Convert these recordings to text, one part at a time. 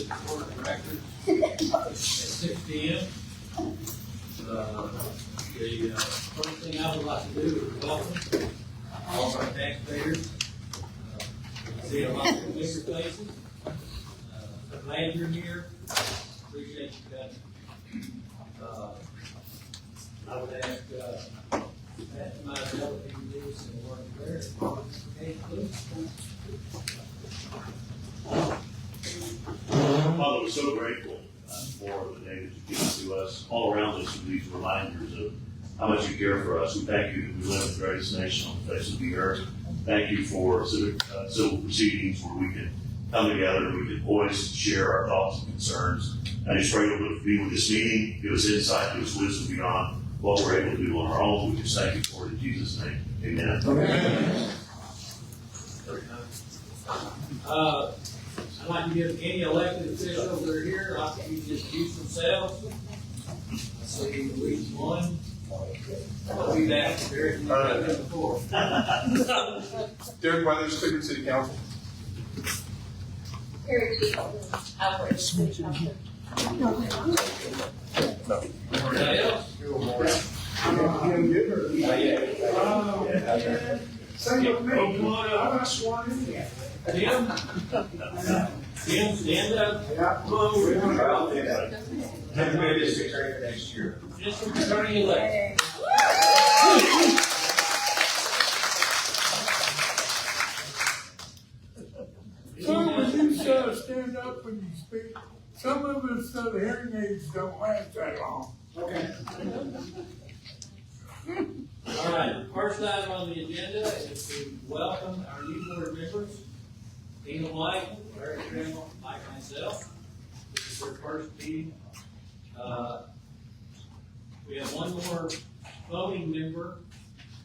the board of directors at 6 p.m. The first thing I would like to do is welcome all of our taxpayers. See a lot of familiar faces. Glad you're here. Appreciate you coming. I would ask Matt and myself if you can do some work there. Okay, please. Father, we're so grateful for the day that you've given to us, all around us with these reminders of how much you care for us. We thank you that we live in the greatest nation on the face of the earth. Thank you for civil proceedings where we can come together, we can always share our thoughts and concerns. I just pray to be with this meeting, give us insight, give us wisdom beyond what we're able to do on our own. We just thank you for it in Jesus' name. Amen. I'd like to give any elected officials that are here, I'd like to introduce themselves. I see at least one. I'll be back. Derek, you've got them before. Derek Weathers, Cleveland City Council. Everybody else? Tim, stand up. Come on over. Maybe district attorney for next year. District attorney elect. Some of you stand up when you speak. Some of us, the hearing aids don't last that long. Okay. All right, first item on the agenda is to welcome our new board members, Tina White, Larry Trammell, Mike, and myself. This is their first meeting. We have one more voting member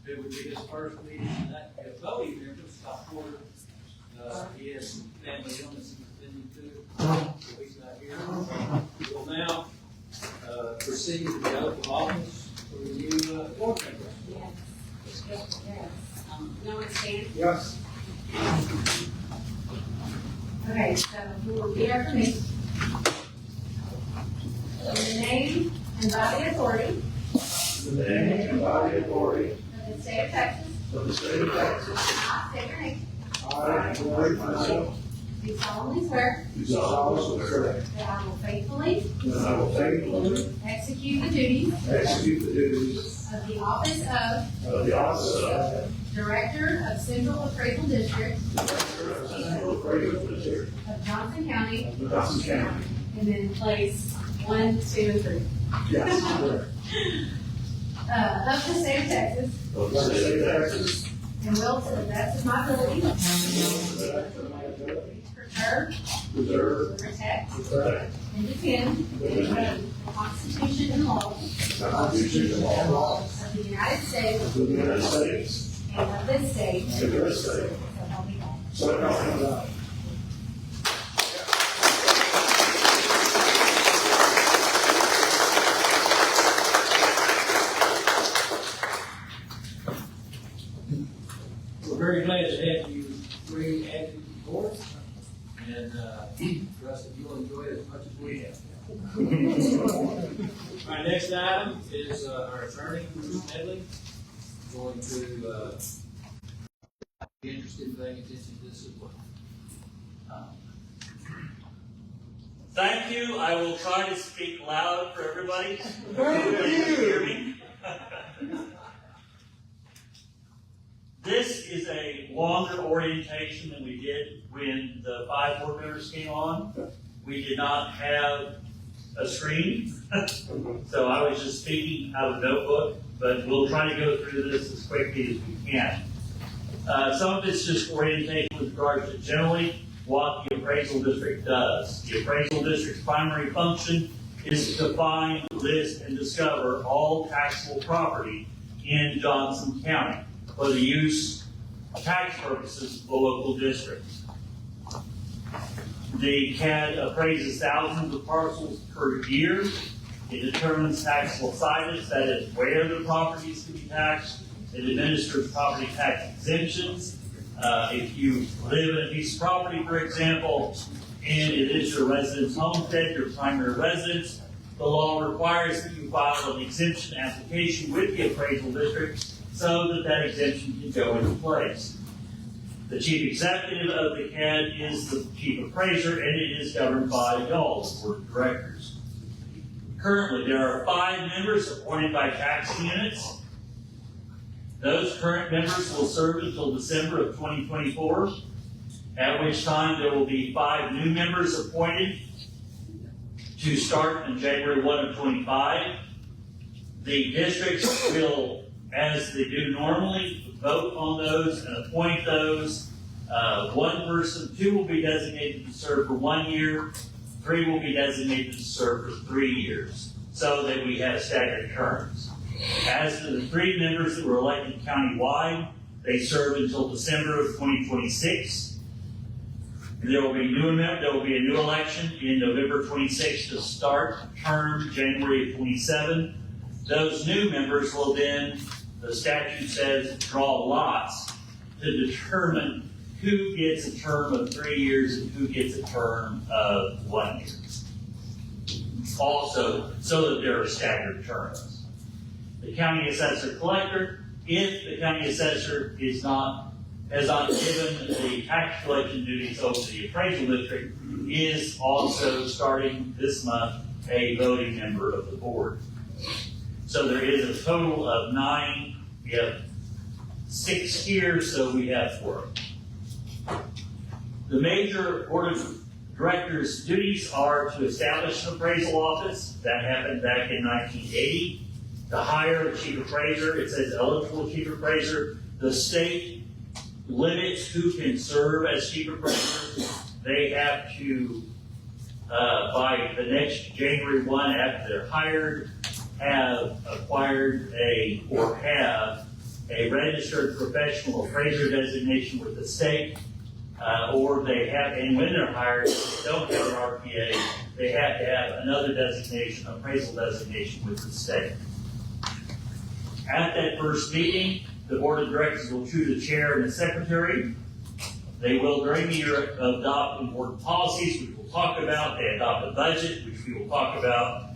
who would be his first meeting, and that would be a voting member, Scott Porter. He has some family illness he's attending to, so he's not here. We will now proceed to the oath of office for the new board member. Yes. No one stand? Yes. Okay, so you will repeat after me. In the name and by the authority In the name and by the authority of the state of Texas, of the state of Texas, I state your name. I declare myself Do solemnly swear to solemnly swear that I will faithfully that I will faithfully execute the duties execute the duties of the office of of the office of Director of Central Appraisal District Director of Central Appraisal District of Johnson County, of Johnson County. and then place 1, 2, and 3. Yes. Of the state of Texas, Of the state of Texas. and will to the best of my ability preserve, protect, and defend the Constitution and laws The Constitution and laws of the United States of the United States. and of this state. And of this state. So help me God. So help me God. We're very glad to have you three added to the board, and trust that you'll enjoy it as much as we have. Our next item is our attorney, Bruce Medley, going to be interested in paying attention to this as well. Thank you. I will try to speak loud for everybody. Everybody can hear me. This is a longer orientation than we did when the 5 board members came on. We did not have a screen, so I was just speaking out of a notebook, but we'll try to go through this as quickly as we can. Some of it's just orientation with regards to generally what the appraisal district does. The appraisal district's primary function is to find, list, and discover all taxable property in Johnson County for the use tax purposes of the local district. The CAD appraises thousands of parcels per year. It determines taxable situs, that is where the property is to be taxed. It administers property tax exemptions. If you live in a piece of property, for example, and it is your residence homestead, your primary residence, the law requires that you file an exemption application with the appraisal district so that that exemption can go into place. The chief executive of the CAD is the chief appraiser, and it is governed by y'all, the board of directors. Currently, there are 5 members appointed by taxing units. Those current members will serve until December of 2024, at which time there will be 5 new members appointed to start on January 1 of 25. The districts will, as they do normally, vote on those and appoint those. 2 will be designated to serve for 1 year, 3 will be designated to serve for 3 years, so that we have staggered terms. As to the 3 members that were elected countywide, they serve until December of 2026. There will be a new election in November 26 to start term January of 27. Those new members will then, the statute says, draw lots to determine who gets a term of 3 years and who gets a term of 1 year. Also, so that there are staggered terms. The county assessor collector, if the county assessor has not given the tax collection duties over to the appraisal district, is also starting this month a voting member of the board. So there is a total of 9. We have 6 here, so we have 4. The major board of directors' duties are to establish an appraisal office. That happened back in 1980. To hire a chief appraiser, it says eligible chief appraiser. The state limits who can serve as chief appraiser. They have to, by the next January 1 after they're hired, have acquired have a registered professional appraiser designation with the state, or they have, and when they're hired, if they don't have an RPA, they have to have another designation, appraisal designation with the state. At that first meeting, the board of directors will choose a chair and a secretary. They will, during the year, adopt important policies, which we'll talk about. They adopt a budget, which we will talk about.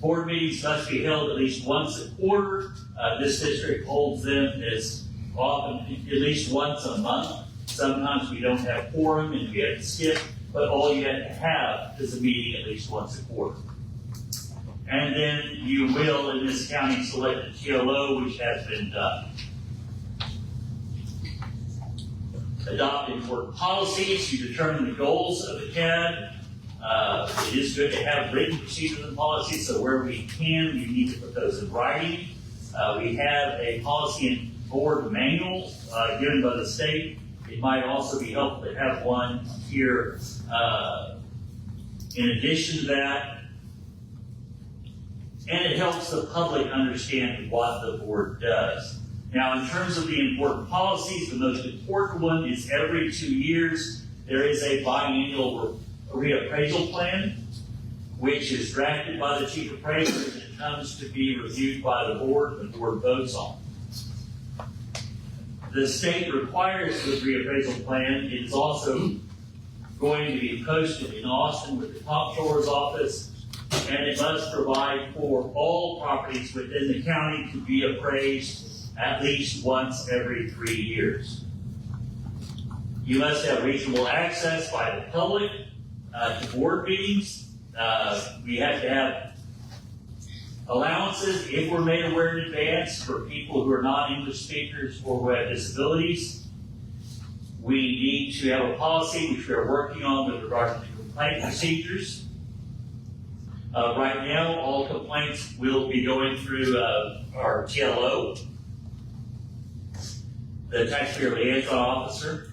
Board meetings must be held at least once a quarter. This district holds them as often, at least once a month. Sometimes we don't have quorum and we have to skip, but all you have to have is a meeting at least once a quarter. And then you will, in this county, select a TLO, which has been done. Adopt important policies. You determine the goals of the CAD. It is good to have written procedures and policies, so where we can, we need to put those in writing. We have a policy and board manual given by the state. It might also be helpful to have one here. In addition to that, and it helps the public understand what the board does. Now, in terms of the important policies, the most important one is every 2 years, there is a biannual reappraisal plan, which is drafted by the chief appraiser and it comes to be reviewed by the board and the board votes on. The state requires the reappraisal plan. It is also going to be posted in Austin with the comptroller's office, and it must provide for all properties within the county to be appraised at least once every 3 years. You must have reasonable access by the public to board meetings. We have to have allowances, if we're made aware in advance, for people who are not English speakers or who have disabilities. We need to have a policy, which we are working on with regard to complaint procedures. Right now, all complaints will be going through our TLO, the taxpayer liaison officer.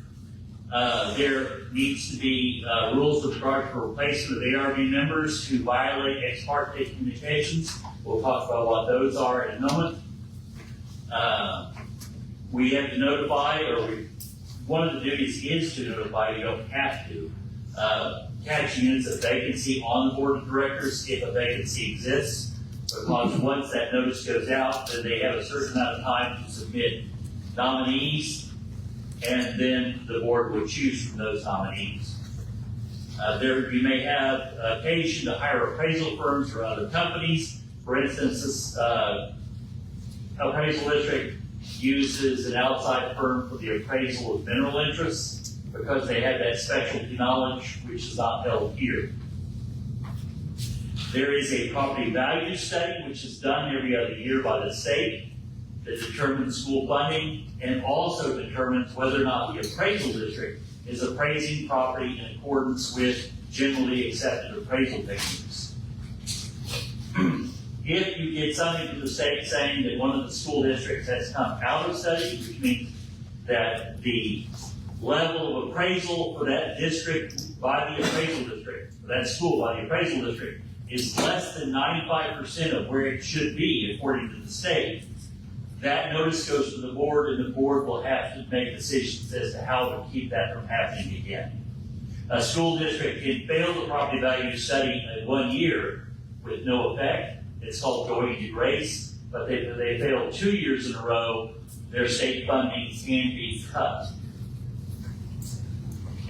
There needs to be rules with regard to replacement of ARB members who violate ex parte communications. We'll talk about what those are in a moment. We have to notify, one of the duties is to notify, you don't have to, tax units of vacancy on the board of directors if a vacancy exists, because once that notice goes out, then they have a certain amount of time to submit nominees, and then the board will choose from those nominees. You may have occasion to hire appraisal firms or other companies. For instance, this appraisal district uses an outside firm for the appraisal of mineral interests because they have that specialty knowledge which is not held here. There is a property value study which is done every other year by the state that determines school funding and also determines whether or not the appraisal district is appraising property in accordance with generally accepted appraisal techniques. If you get something from the state saying that one of the school districts has come out of study, which means that the level of appraisal for that district by the appraisal district, for that school by the appraisal district, is less than 95% of where it should be according to the state, that notice goes to the board and the board will have to make decisions as to how to keep that from happening again. A school district can fail the property value study in 1 year with no effect. It's called going into grace, but they fail 2 years in a row, their state funding can be cut.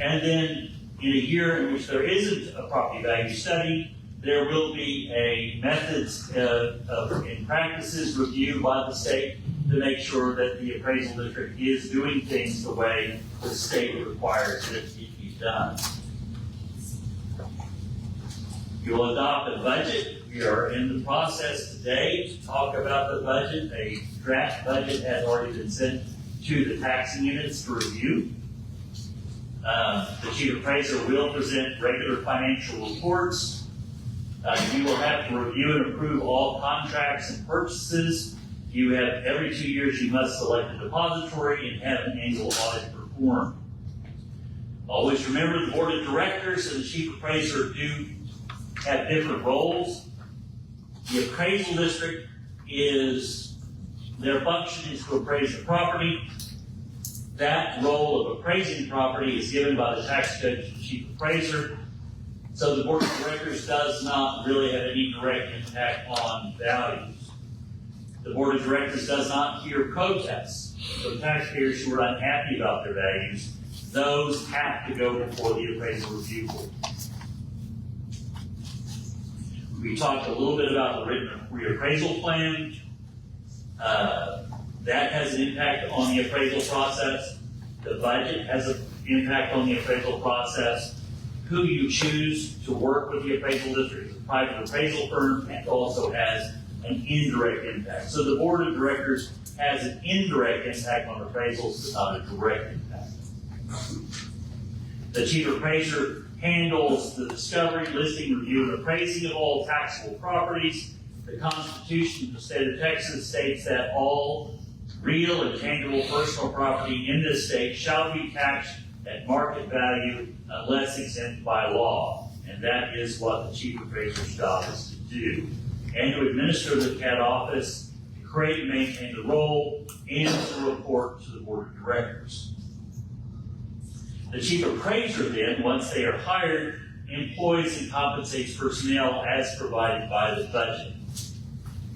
And then in a year in which there isn't a property value study, there will be a methods and practices review by the state to make sure that the appraisal district is doing things the way the state requires that it be done. You will adopt a budget. We are in the process today to talk about the budget. A draft budget has already been sent to the taxing units to review. The chief appraiser will present regular financial reports. You will have to review and approve all contracts and purchases. You have, every 2 years, you must select a depository and have an annual audit performed. Always remember the board of directors and the chief appraiser do have different roles. The appraisal district their function is to appraise the property. That role of appraising property is given by the tax judge and chief appraiser. So the board of directors does not really have any direct impact on values. The board of directors does not hear protests. So taxpayers who are unhappy about their values, those have to go before the appraisal review board. We talked a little bit about the written reappraisal plan. That has an impact on the appraisal process. The budget has an impact on the appraisal process. Who you choose to work with the appraisal district, the private appraisal firm, and also has an indirect impact. So the board of directors has an indirect impact on appraisals, but not a direct impact. The chief appraiser handles the discovery, listing, review, and appraising of all taxable properties. The Constitution of the state of Texas states that all real and tangible personal property in this state shall be taxed at market value unless exempt by law. And that is what the chief appraiser's job is to do. And to administer the CAD office, to create and maintain the roll, and to report to the board of directors. The chief appraiser then, once they are hired, employs and compensates personnel as provided by the budget.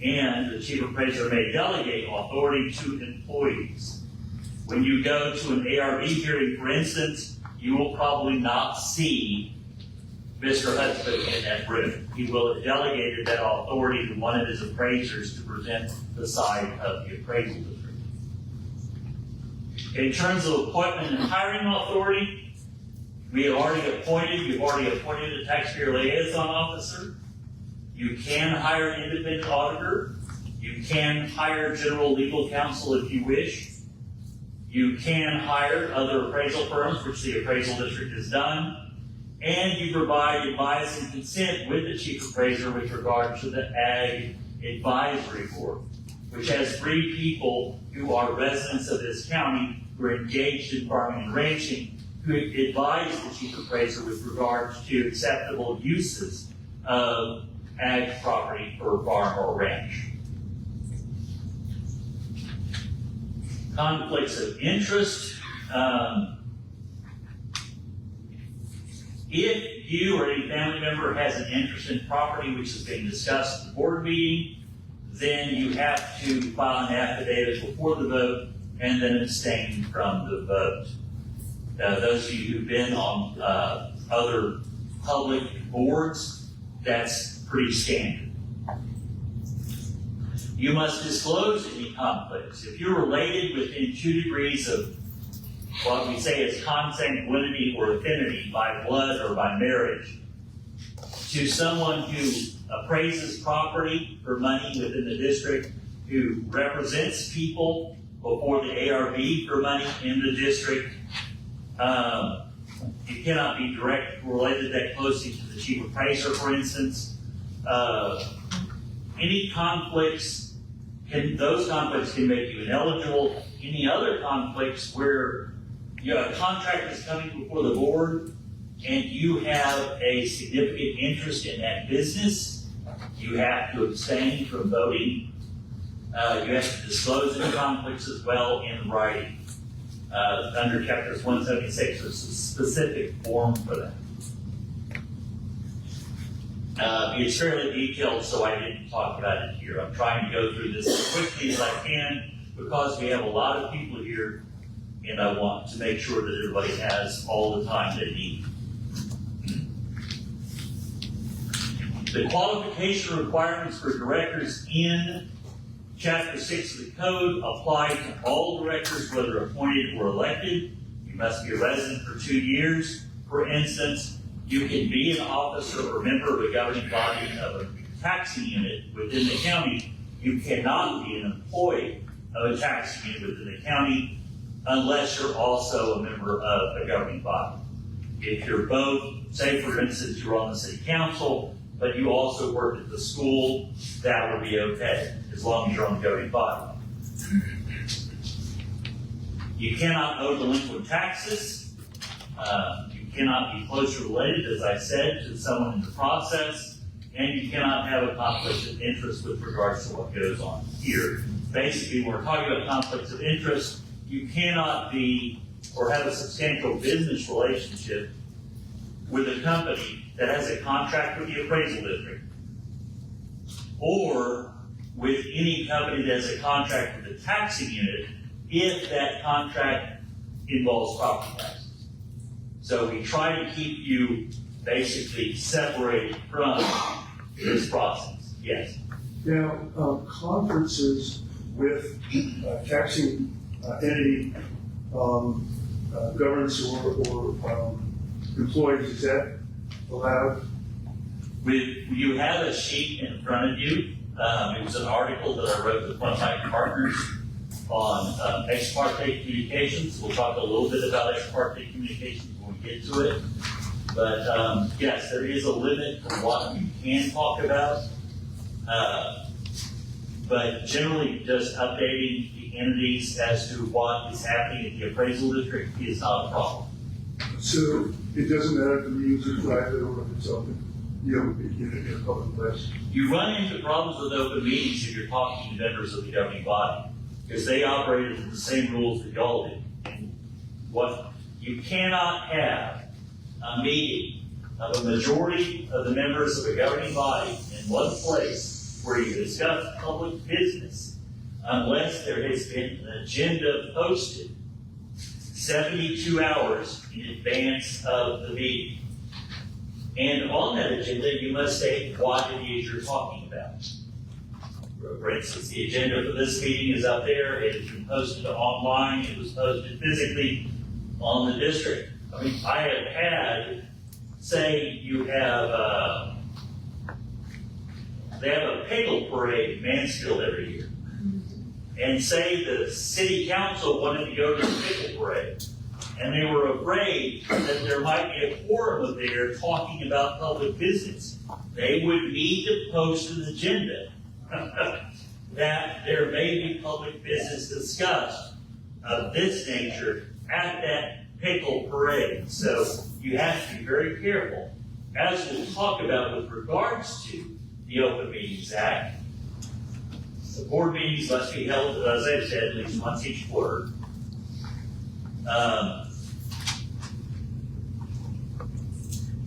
And the chief appraiser may delegate authority to employees. When you go to an ARB hearing, for instance, you will probably not see Mr. Hudspeth in that room. He will have delegated that authority to one of his appraisers to present the side of the appraisal district. In terms of appointment and hiring authority, you've already appointed a taxpayer liaison officer. You can hire an independent auditor. You can hire general legal counsel if you wish. You can hire other appraisal firms, which the appraisal district has done. And you provide advice and consent with the chief appraiser with regard to the Ag Advisory Board, which has 3 people who are residents of this county who are engaged in farming and ranching, who advise the chief appraiser with regard to acceptable uses of ag property for farm or ranch. Conflicts of interest. If you or any family member has an interest in property which is being discussed at the board meeting, then you have to file an affidavit before the vote and then abstain from the vote. Those of you who've been on other public boards, that's pretty standard. You must disclose any conflicts. If you're related within 2 degrees of what we say is consanguinity or affinity by blood or by marriage, to someone who appraises property for money within the district, who represents people before the ARB for money in the district, you cannot be direct related that closely to the chief appraiser, for instance. Any conflicts, those conflicts can make you ineligible. Any other conflicts where a contract is coming before the board and you have a significant interest in that business, you have to abstain from voting. You have to disclose any conflicts as well in writing. Under chapters 176, there's a specific form for that. It's fairly detailed, so I didn't talk about it here. I'm trying to go through this as quickly as I can because we have a lot of people here, and I want to make sure that everybody has all the time they need. The qualification requirements for directors in Chapter 6 of the Code apply to all directors, whether appointed or elected. You must be a resident for 2 years. For instance, you can be an officer or member of a governing body of a taxing unit within the county. You cannot be an employee of a taxing unit within the county unless you're also a member of a governing body. If you're both, say for instance, you're on the city council, but you also work at the school, that would be okay, as long as you're on the governing body. You cannot owe delinquent taxes. You cannot be closely related, as I said, to someone in the process, and you cannot have a conflict of interest with regards to what goes on here. Basically, when we're talking about conflicts of interest, you cannot be or have a substantial business relationship with a company that has a contract with the appraisal district, or with any company that has a contract with the taxing unit if that contract involves property taxes. So we try to keep you basically separated from this process. Yes? Now, conferences with taxing entity, governance or employees, is that allowed? You have a sheet in front of you. It was an article that I wrote with one of my partners on ex parte communications. We'll talk a little bit about ex parte communications when we get to it. But yes, there is a limit to what you can talk about. But generally, just updating the entities as to what is happening at the appraisal district is not a problem. So it doesn't matter if the meetings are private or if it's open, in a public place. You run into problems with open meetings if you're talking to members of the governing body, because they operate under the same rules that y'all do. And what you cannot have a meeting of a majority of the members of a governing body in one place where you discuss public business unless there has been an agenda posted 72 hours in advance of the meeting. And on that agenda, you must state what it is you're talking about. For instance, the agenda for this meeting is up there. It has been posted online. It was posted physically on the district. I mean, I have had, say you have, they have a pickle parade in Mansfield every year. And say the city council wanted to go to the pickle parade. And they were afraid that there might be a quorum there talking about public business. They would need to post an agenda that there may be public business discussed of this nature at that pickle parade. So you have to be very careful. As we'll talk about with regards to the Open Meetings Act, the board meetings must be held, as I said, at least once each quarter.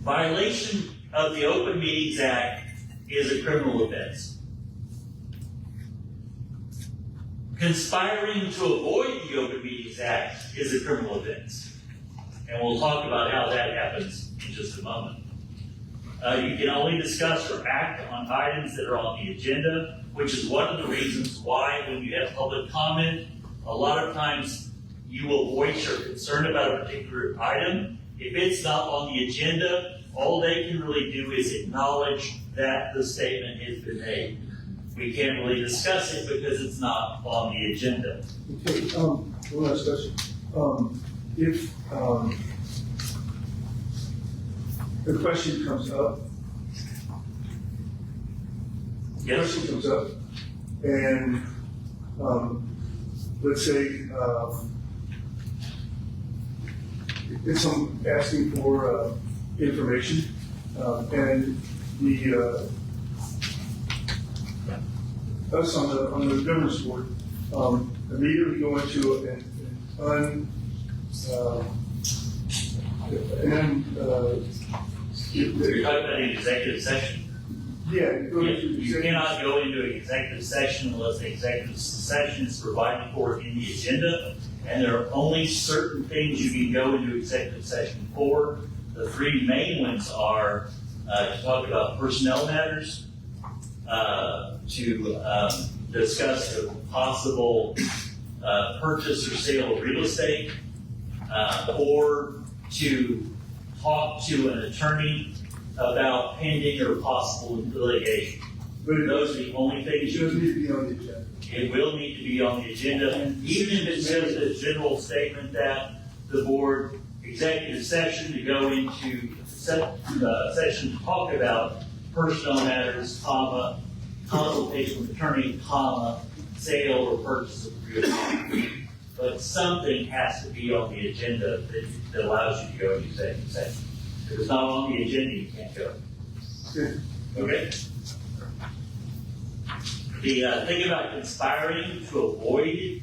Violation of the Open Meetings Act is a criminal offense. Conspiring to avoid the Open Meetings Act is a criminal offense. And we'll talk about how that happens in just a moment. You can only discuss or act on items that are on the agenda, which is one of the reasons why when you have public comment, a lot of times you will voice your concern about a particular item. If it's not on the agenda, all they can really do is acknowledge that the statement has been made. We can't really discuss it because it's not on the agenda. Okay, one last question. If, a question comes up, Yes? question comes up, and, let's say, if I'm asking for, information, and the, us on the governance board, immediately go into You're talking about an executive session. You cannot go into an executive session unless the executive session is provided for in the agenda. And there are only certain things you can go into executive session for. The three main ones are to talk about personnel matters, to discuss a possible purchase or sale of real estate, or to talk to an attorney about pending or possible litigation. Those are the only things you Doesn't need to be on the agenda. It will need to be on the agenda, even if it says a general statement that the board executive session to go into session to talk about personnel matters, comma, consultation with attorney, comma, sale or purchase of real estate. But something has to be on the agenda that allows you to go into executive session. If it's not on the agenda, you can't go. Okay? The thing about conspiring to avoid,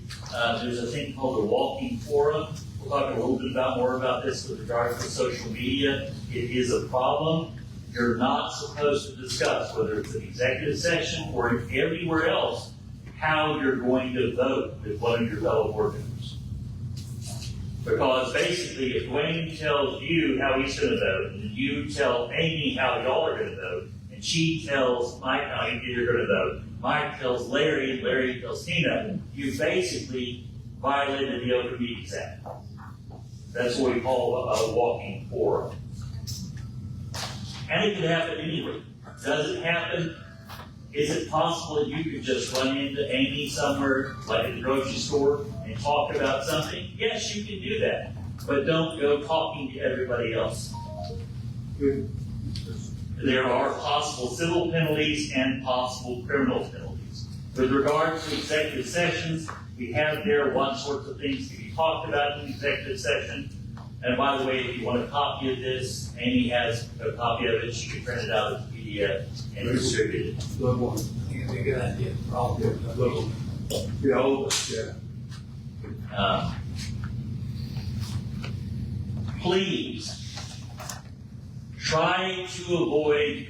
there's a thing called the walking forum. We'll talk a little bit more about this with regard to social media. It is a problem. You're not supposed to discuss, whether it's an executive session or everywhere else, how you're going to vote with one of your fellow board members. Because basically, if Wayne tells you how he's going to vote, and you tell Amy how y'all are going to vote, and she tells Mike how you're going to vote, Mike tells Larry, and Larry tells Tina, you basically violated the Open Meetings Act. That's what we call a walking forum. And it could happen anywhere. Does it happen? Is it possible that you could just run into Amy somewhere, like at the grocery store, and talk about something? Yes, you can do that. But don't go talking to everybody else. There are possible civil penalties and possible criminal penalties. With regard to executive sessions, we have there what sorts of things to be talked about in executive session. And by the way, if you want a copy of this, Amy has a copy of it. She can print it out as a PDF and distribute it. Love one. It's a good idea. Probably. Love one. Yeah, all of us, yeah. Please try to avoid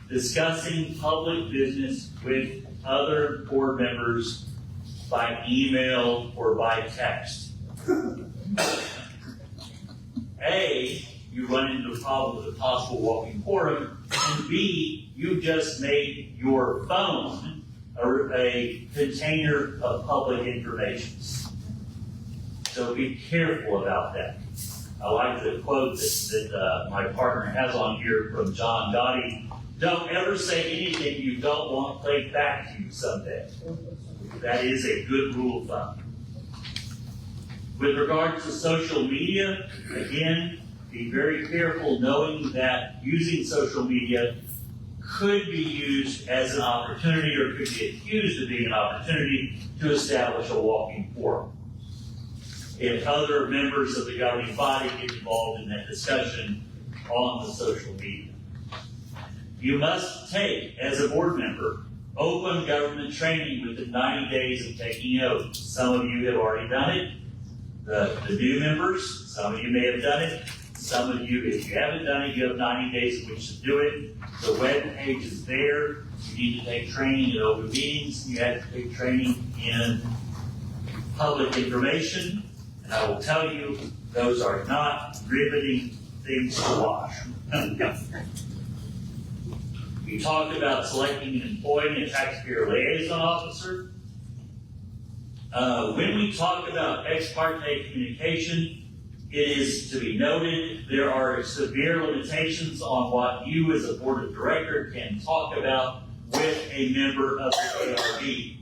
discussing public business with other board members by email or by text. A, you run into a problem with a possible walking forum, and B, you just made your phone a container of public information. So be careful about that. I like the quote that my partner has on here from John Gotti. Don't ever say anything you don't want played back to you someday. That is a good rule of thumb. With regard to social media, again, be very careful knowing that using social media could be used as an opportunity or could be accused of being an opportunity to establish a walking forum. If other members of the governing body get involved in that discussion on the social media. You must take, as a board member, open government training within 90 days of taking oath. Some of you have already done it. The new members, some of you may have done it. Some of you, if you haven't done it, you have 90 days in which to do it. The web page is there. You need to take training in open meetings. You have to take training in public information. And I will tell you, those are not riveting things to watch. We talked about selecting and employing a taxpayer liaison officer. When we talk about ex parte communication, it is to be noted there are severe limitations on what you as a board of director can talk about with a member of the ARB,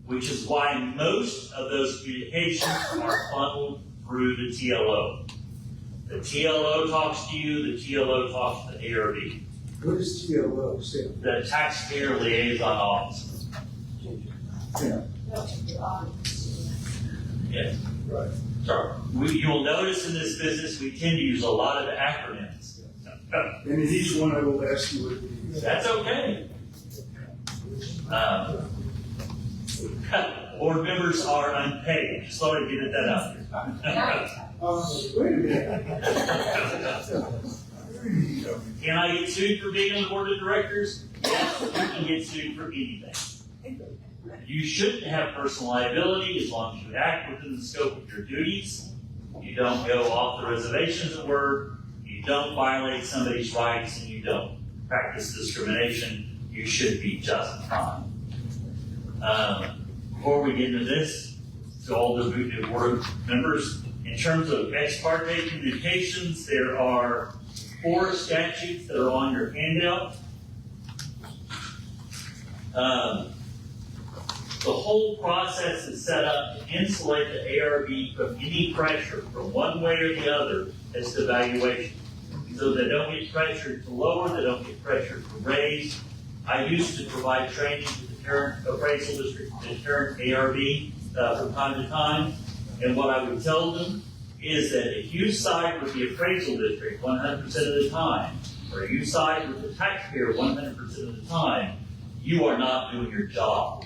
which is why most of those communications are funneled through the TLO. The TLO talks to you, the TLO talks to the ARB. What does TLO stand The taxpayer liaison officer. for? Yes. Right. Sorry. You'll notice in this business, we tend to use a lot of acronyms. And in each one, I will ask you what it means. That's okay. Board members are unpaid. Just thought I'd get that out there. Wait a minute. Can I get sued for being on the board of directors? Yes, you can get sued for anything. You shouldn't have personal liability as long as you act within the scope of your duties. You don't go off the reservation, as it were. You don't violate somebody's rights, and you don't practice discrimination. You should be just fine. Before we get into this, to all the board members, in terms of ex parte communications, there are 4 statutes that are on your handout. The whole process is set up to insulate the ARB from any pressure from one way or the other as to valuation. So they don't get pressured to lower, they don't get pressured to raise. I used to provide training to the current appraisal district, the current ARB from time to time. And what I would tell them is that if you side with the appraisal district 100% of the time, or you side with the taxpayer 100% of the time, you are not doing your job.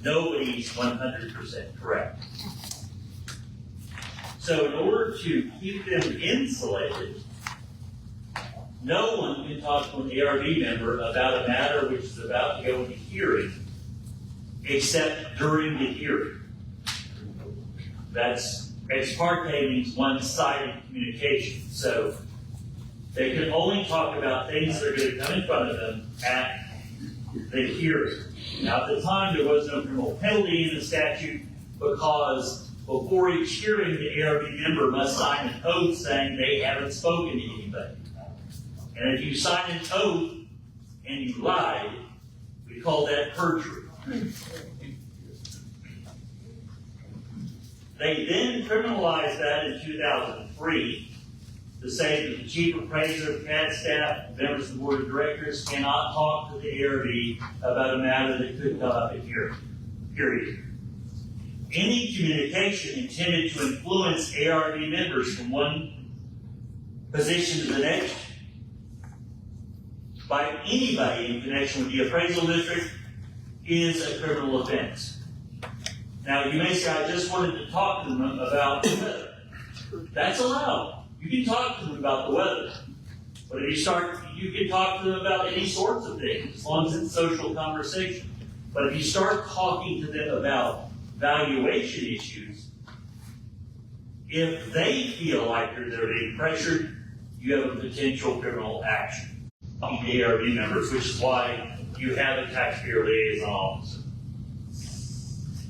Nobody's 100% correct. So in order to keep them insulated, no one can talk to an ARB member about a matter which is about to go into hearing, except during the hearing. That's ex parte means one-sided communication. So they can only talk about things that are going to come in front of them at the hearing. Now, at the time, there was no criminal penalty in the statute because before each hearing, the ARB member must sign an oath saying they haven't spoken to anybody. And if you sign an oath and you lied, we call that perjury. They then criminalized that in 2003 to say that the chief appraiser, CAD staff, members of the board of directors cannot talk to the ARB about a matter that could come up at hearing. Period. Any communication intended to influence ARB members from one position to the next by anybody in connection with the appraisal district is a criminal offense. Now, you may say, I just wanted to talk to them about the weather. That's allowed. You can talk to them about the weather. But if you can talk to them about any sorts of things, as long as it's social conversation. But if you start talking to them about valuation issues, if they feel like they're being pressured, you have a potential criminal action. The ARB members, which is why you have a taxpayer liaison officer.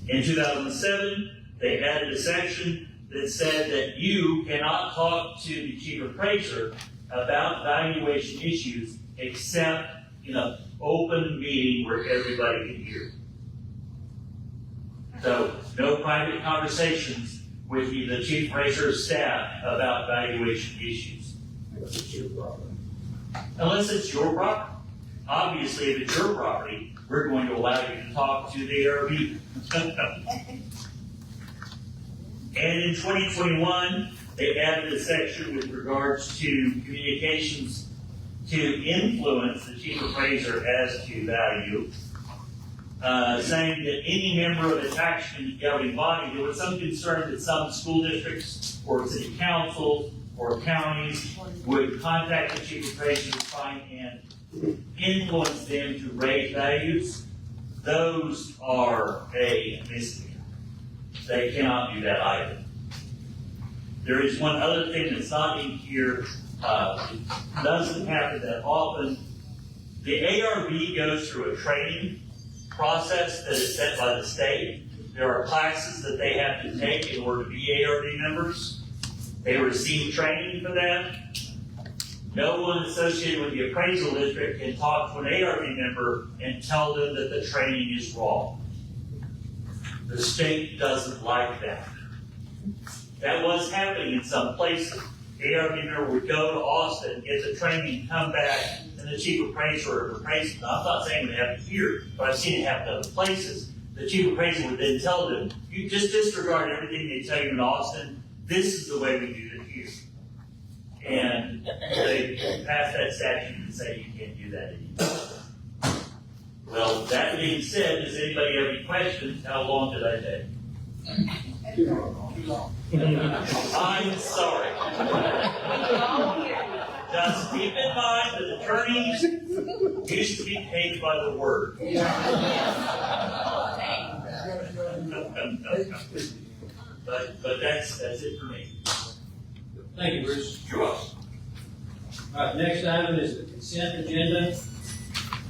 In 2007, they added a section that said that you cannot talk to the chief appraiser about valuation issues except in an open meeting where everybody can hear. So, no private conversations with the chief appraiser's staff about valuation issues. Unless it's your property. Obviously, if it's your property, we're going to allow you to talk to the ARB. And in 2021, they added a section with regards to communications to influence the chief appraiser as to value, saying that any member of a tax governing body, there was some concern that some school districts or city councils or counties would contact the chief appraiser to try and influence them to raise values. Those are a misdemeanor. They cannot do that either. There is one other thing that's not in here. It doesn't happen that often, The ARB goes through a training process that is set by the state. There are classes that they have to take in order to be ARB members. They receive training for that. No one associated with the appraisal district can talk to an ARB member and tell them that the training is wrong. The state doesn't like that. That was happening in some places. The ARB member would go to Austin, get the training, come back, and the chief appraiser or appraiser, I'm not saying it happened here, but I've seen it happen in other places. The chief appraiser would then tell them, you just disregard everything they tell you in Austin. This is the way we do it here. And they pass that statute and say you can't do that anymore. Well, that being said, does anybody have any questions? How long did I take? I'm sorry. Just keep in mind that attorneys used to be paid by the word. But that's it for me. Thank you, Bruce. You're welcome. All right, next item is the consent agenda.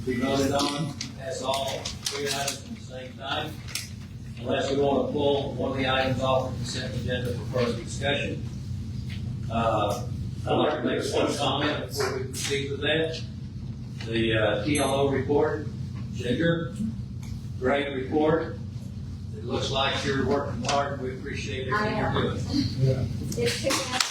We voted on, pass all three items at the same time. Unless we want to pull one of the items off the consent agenda for further discussion. I'd like to make one comment before we proceed with that. The TLO report, Ginger, great report. It looks like you're working hard. We appreciate everything you're doing. It's picking up.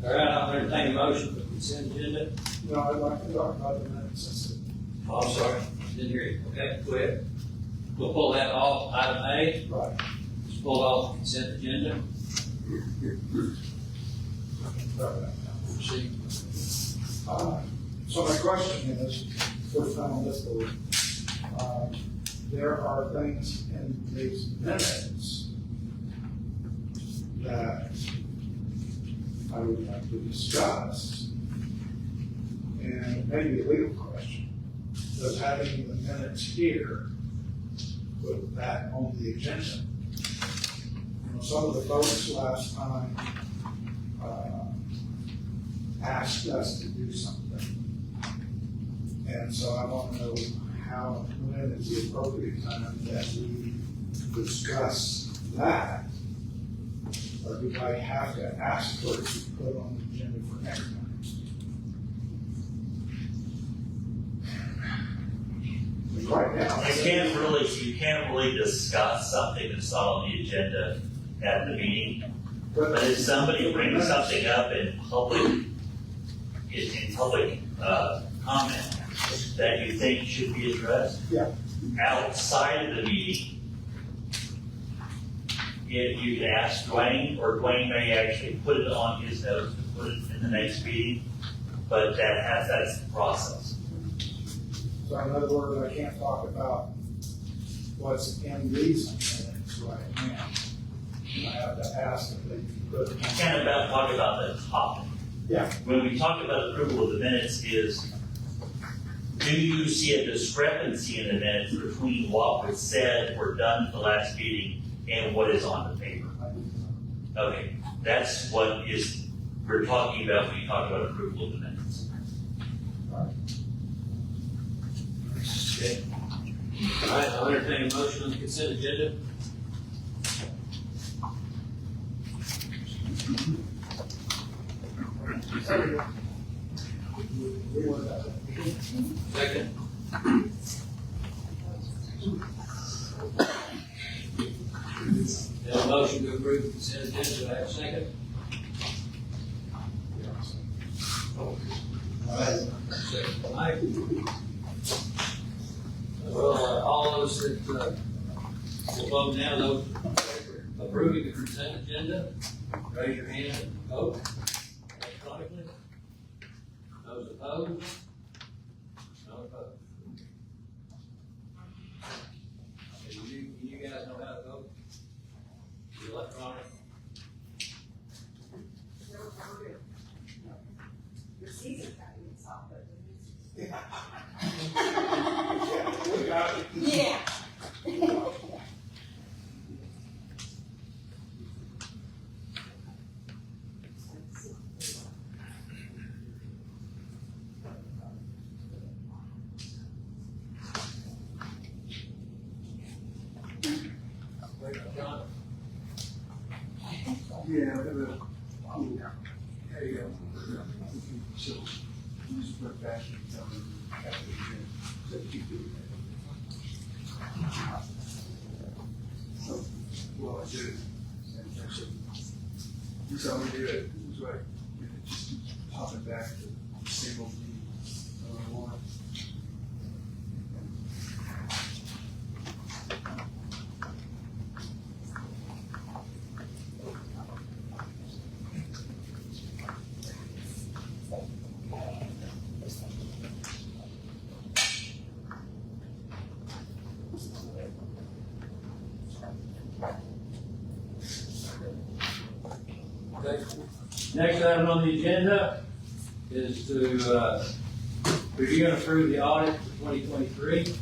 All right, I'll entertain a motion for the consent agenda. No, I'd like to talk about the minutes. Oh, I'm sorry, didn't hear you. Okay, go ahead. We'll pull that off, item A. Right. Just pull off the consent agenda. Proceed. So my question is, first time on this board, there are things in these minutes that I would like to discuss, and it may be a legal question. Does having the minutes here put that on the agenda? You know, some of the folks last time asked us to do something. And so I want to know how, when is the appropriate time that we discuss that? Or do I have to ask for it to be put on the agenda for next time? Right now. You can't really discuss something that's not on the agenda at the meeting. But if somebody brings something up in public comment that you think should be addressed, Yeah. outside of the meeting, if you can ask Dwayne, or Dwayne may actually put it on his notes to put it in the next meeting, but that's the process. So in other words, I can't talk about what's in these minutes right now. I have to ask if they can put it You can't talk about the topic. Yeah. When we talk about approval of the minutes is, do you see a discrepancy in the minutes between what was said or done at the last meeting and what is on the paper? Okay, that's what we're talking about when you talk about approval of the minutes. Okay. All right, I'll entertain a motion on the consent agenda. Second. Have a motion to approve the consent agenda. Do I have a second? All right. Second. Mike. Well, all those that will vote now, those approving the consent agenda, raise your hand and vote electronically. Those opposed? None opposed. Okay, you guys know how to vote? The electronic? Your season cutting is off, but. Yeah. Hey, so, you just put back and tell me after the event, that you do that. Well, I did, and actually, you saw me do it, it was right, and it just keeps popping back to the same old thing. One. Next item on the agenda is to, review and approve the audit for 2023.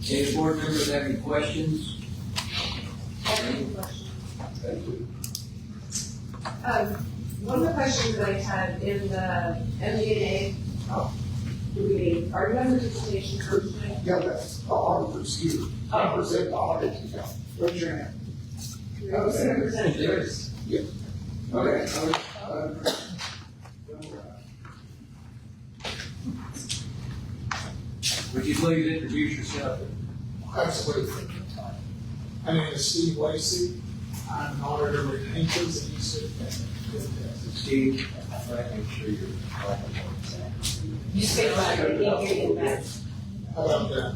Any board members have any questions? One of the questions that I had in the MD&A, do we, are you under participation first? Yeah, that's the auditors here. I present the audit, yeah. Raise your hand. Representatives. Okay. Would you please introduce yourself? Absolutely. My name is Steve Lacey. I'm an auditor with Hankins, and he's Steve. You speak loud, I can't hear you back. How about that?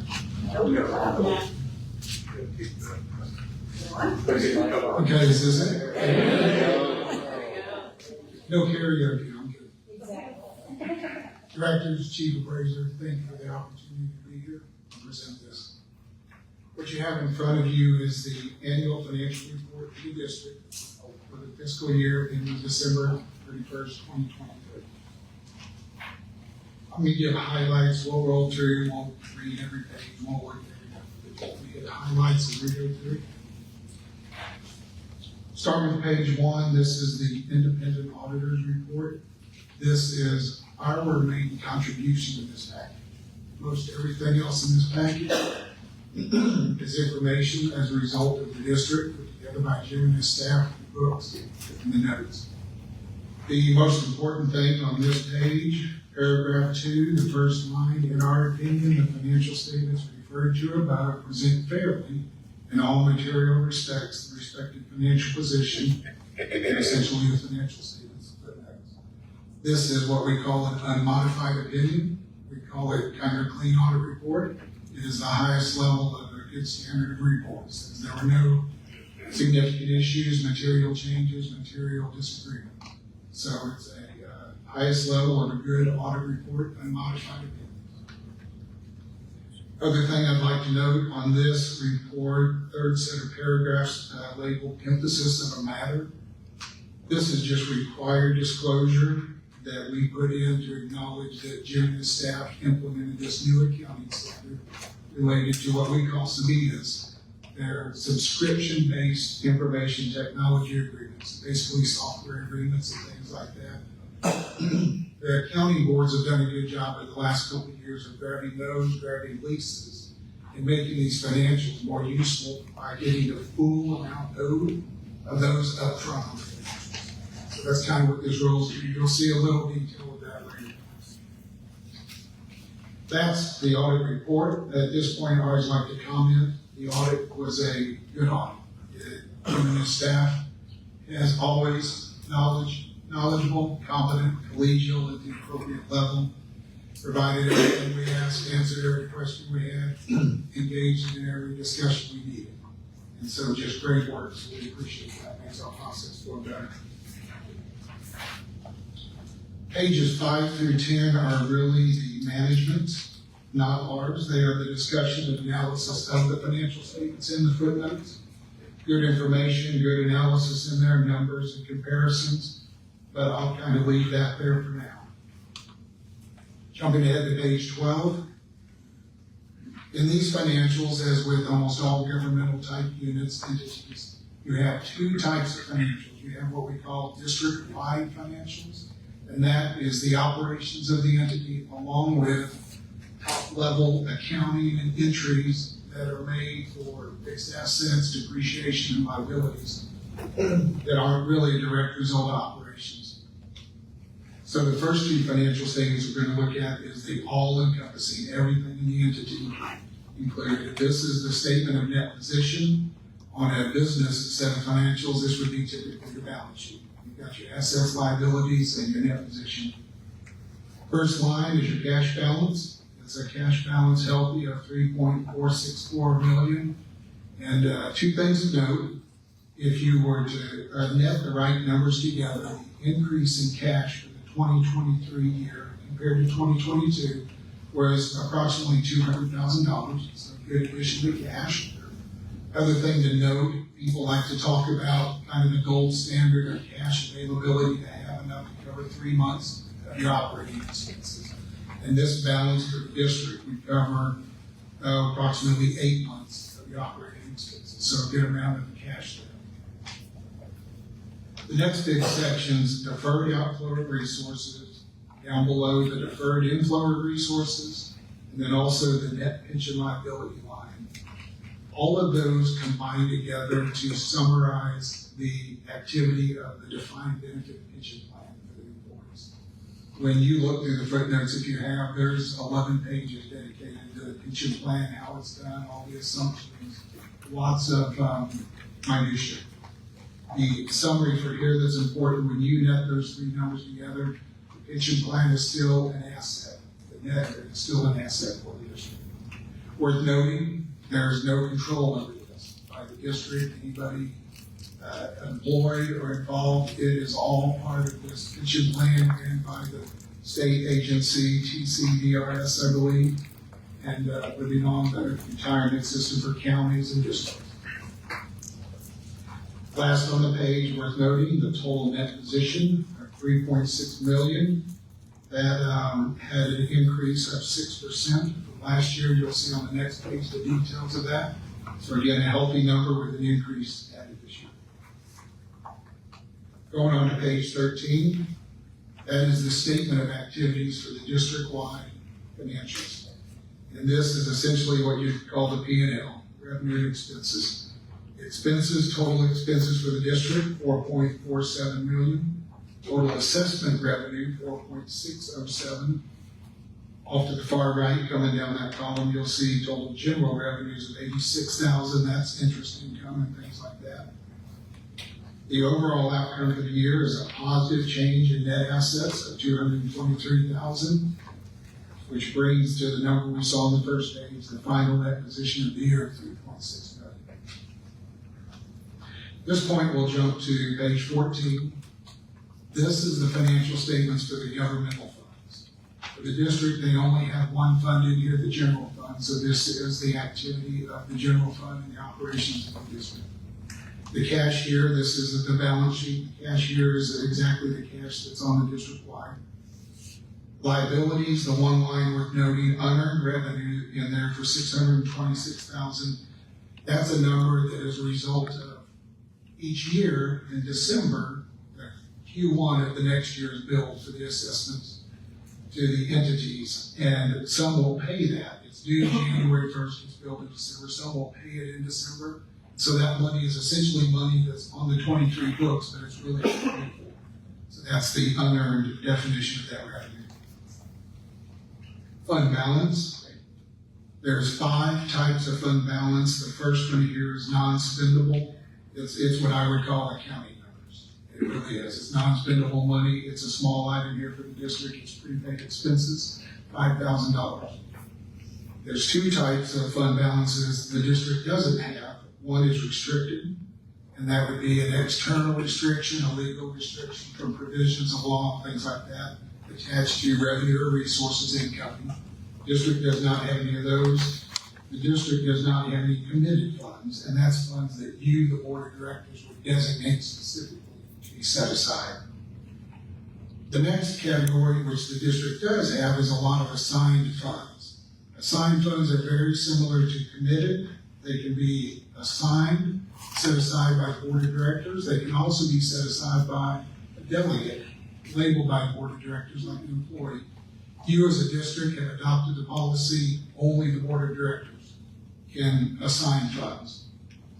Okay, is this it? No karaoke, I'm good. Exactly. Directors, chief appraiser, thank you for the opportunity to be here and present this. What you have in front of you is the annual financial report for the district for the fiscal year ending December 31st, 2023. I'm going to give highlights. We'll roll through, won't read every page, won't work every page. We get highlights and we go through. Starting with page 1, this is the independent auditor's report. This is our main contribution to this package. Most everything else in this package is information as a result of the district put together by Jim and his staff, the books, and the notes. The most important thing on this page, paragraph 2, the first line, in our opinion, the financial statements referred to above present fairly in all material respects the respective financial position and essentially the financial statements. This is what we call an unmodified opinion. We call it kind of a clean audit report. It is the highest level of a good standard of reports. As there were no significant issues, material changes, material disagreement. So it's a highest level of a good audit report, unmodified opinion. Other thing I'd like to note on this report, third set of paragraphs labeled emphasis of a matter. This is just required disclosure that we put in to acknowledge that Jim and his staff implemented this new accounting standard related to what we call SMEDAs. They're subscription-based information technology agreements, basically software agreements and things like that. The accounting boards have done a good job in the last couple of years of grabbing leases, and making these financials more useful by getting the full amount owed of those upfront. So that's kind of what this rolls to. You'll see a little detail of that later. That's the audit report. At this point, I always like to comment, the audit was a good audit. Jim and his staff has always knowledgeable, competent, collegial at the appropriate level, provided everything we asked, answered every question we had, engaged in every discussion we needed. And so just great work, so we appreciate that. Makes our process go better. Pages 5 through 10 are really the management, not ours. They are the discussion and analysis of the financial statements in the footnotes. Good information, good analysis in there, numbers and comparisons, but I'll kind of leave that there for now. Jumping ahead to page 12. In these financials, as with almost all governmental type units, entities, you have two types of financials. You have what we call district-wide financials, and that is the operations of the entity along with top-level accounting and entries that are made for fixed assets, depreciation, and liabilities that aren't really a direct result of operations. So the first two financial statements we're going to look at is the all-encompassing, everything in the entity included. This is the statement of net position. On a business set of financials, this would be typically your balance sheet. You've got your assets, liabilities, and your net position. First line is your cash balance. It's a cash balance healthy of $3.464 million. And two things to note, if you were to net the right numbers together, the increase in cash for the 2023 year compared to 2022 was approximately $200,000. So a good addition to cash. Other thing to note, people like to talk about kind of the gold standard of cash availability to have enough to cover 3 months of your operating expenses. And this balance for the district would cover approximately 8 months of your operating expenses. So a good amount of cash there. The next big section is deferred outflow of resources. Down below the deferred inflow of resources, and then also the net pension liability line. All of those combine together to summarize the activity of the defined benefit pension plan for the employees. When you look through the footnotes, if you have, there's 11 pages dedicated to the pension plan, how it's done, all the assumptions, lots of minutia. The summary for here that's important, when you net those three numbers together, the pension plan is still an asset. The net is still an asset for the district. Worth noting, there is no control over this by the district, anybody employed or involved. It is all part of this pension plan and by the state agency, TCDRS, I believe, and living on the retirement system for counties and districts. Last on the page, worth noting, the total net position of $3.6 million. That had an increase of 6%. Last year, you'll see on the next page the details of that. So again, a healthy number with an increase added this year. Going on to page 13, that is the statement of activities for the district-wide financials. And this is essentially what you call the P&L, revenue and expenses. Expenses, total expenses for the district, $4.47 million. Total assessment revenue, $4.607. Off to the far right, coming down that column, you'll see total general revenues of $86,000. That's interest income and things like that. The overall outcome for the year is a positive change in net assets of $223,000, which brings to the number we saw on the first page, the final net position of the year of $3.6 million. At this point, we'll jump to page 14. This is the financial statements for the governmental funds. For the district, they only have one fund in here, the general fund. So this is the activity of the general fund and the operations of the district. The cash here, this is the balance sheet. The cash here is exactly the cash that's on the district-wide. Liabilities, the one line worth noting, unearned revenue in there for $626,000. That's a number that is a result of each year in December, Q1 of the next year's bill for the assessments to the entities, and some will pay that. It's due January 1st, it's billed in December, some will pay it in December. So that money is essentially money that's on the 23 books, but it's really paid for. So that's the unearned definition of that revenue. Fund balance. There's 5 types of fund balance. The first one here is non-spendable. It's what I would call accounting numbers. It really is. It's non-spendable money. It's a small item here for the district. It's prepaid expenses, $5,000. There's 2 types of fund balances the district doesn't have. One is restricted, and that would be an external restriction, a legal restriction from provisions of law, things like that, attached to revenue or resources income. The district does not have any of those. The district does not have any committed funds, and that's funds that you, the board of directors, would designate specifically to be set aside. The next category, which the district does have, is a lot of assigned funds. Assigned funds are very similar to committed. They can be assigned, set aside by the board of directors. They can also be set aside by a delegate, labeled by the board of directors like an employee. You as a district have adopted the policy, only the board of directors can assign funds.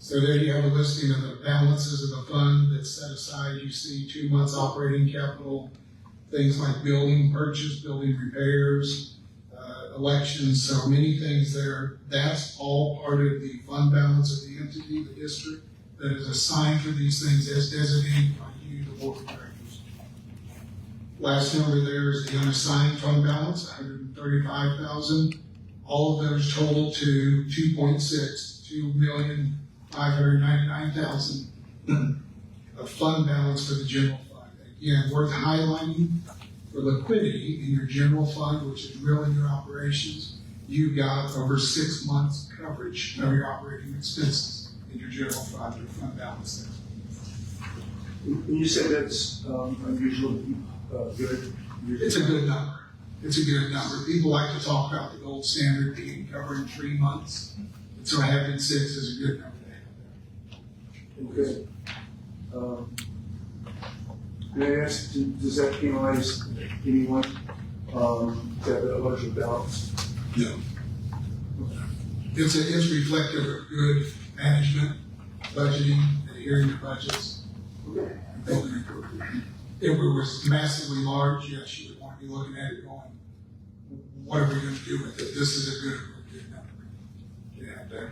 So there you have a listing of the balances of the fund that's set aside. You see 2 months operating capital, things like building purchase, building repairs, elections, so many things there. That's all part of the fund balance of the entity, the district, that is assigned for these things as designated by you, the board of directors. Last number there is the unassigned fund balance, $135,000. All of those total to $2,599,000 of fund balance for the general fund. Again, worth highlighting for liquidity in your general fund, which is really your operations. You've got over 6 months coverage of your operating expenses in your general fund, your fund balance there. When you say that's unusually good. It's a good number. It's a good number. People like to talk about the gold standard being covered in 3 months. And so having 6 is a good number to have there. Okay. Can I ask, does that penalize anyone to have a larger balance? No. It's reflective of good management, budgeting, adhering to budgets. Okay. If it was massively large, yes, you would want to be looking at it going, what are we going to do with it? This is a good number. Yeah, there.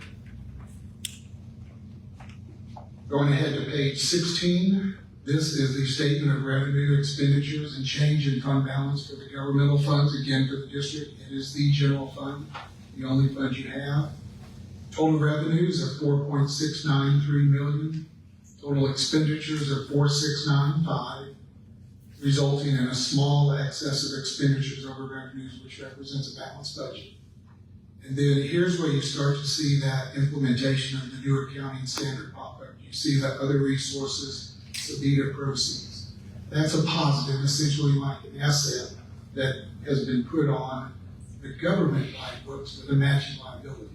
Going ahead to page 16, this is the statement of revenue, expenditures, and change in fund balance for the governmental funds. Again, for the district, it is the general fund, the only fund you have. Total revenues are $4.693 million. Total expenditures are $4,695, resulting in a small excess of expenditures over revenues, which represents a balanced budget. And then here's where you start to see that implementation of the new accounting standard pop up. You see that other resources, SEBITA proceeds. That's a positive, essentially like an asset that has been put on the government books with a matching liability.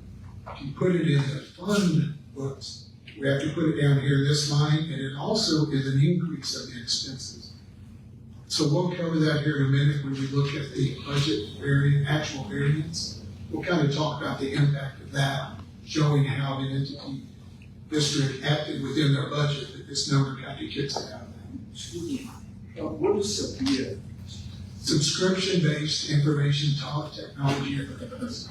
If you put it in the fund books, we have to put it down here in this line, and it also is an increase of the expenses. So we'll cover that here in a minute when we look at the budget actual variance. We'll kind of talk about the impact of that, showing how the entity district acted within their budget, that this number kind of kicks it out of that. What is SEBITA? Subscription-based information technology enterprise.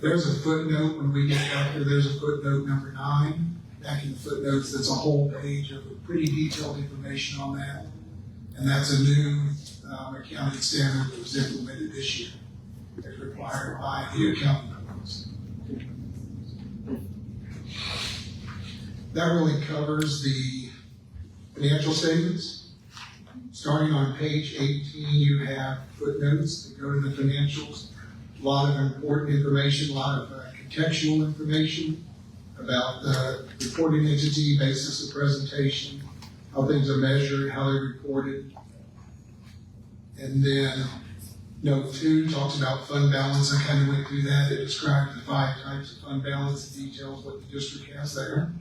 There's a footnote when we get out there, there's a footnote number 9. Back in the footnotes, that's a whole page of pretty detailed information on that. And that's a new accounting standard that was implemented this year. It's required by the accounting codes. That really covers the financial statements. Starting on page 18, you have footnotes that go to the financials. A lot of important information, a lot of contextual information about the reporting entity, basis of presentation, how things are measured, how they're reported. And then note 2 talks about fund balance. I kind of went through that. It describes the 5 types of fund balance, it details what the district has there.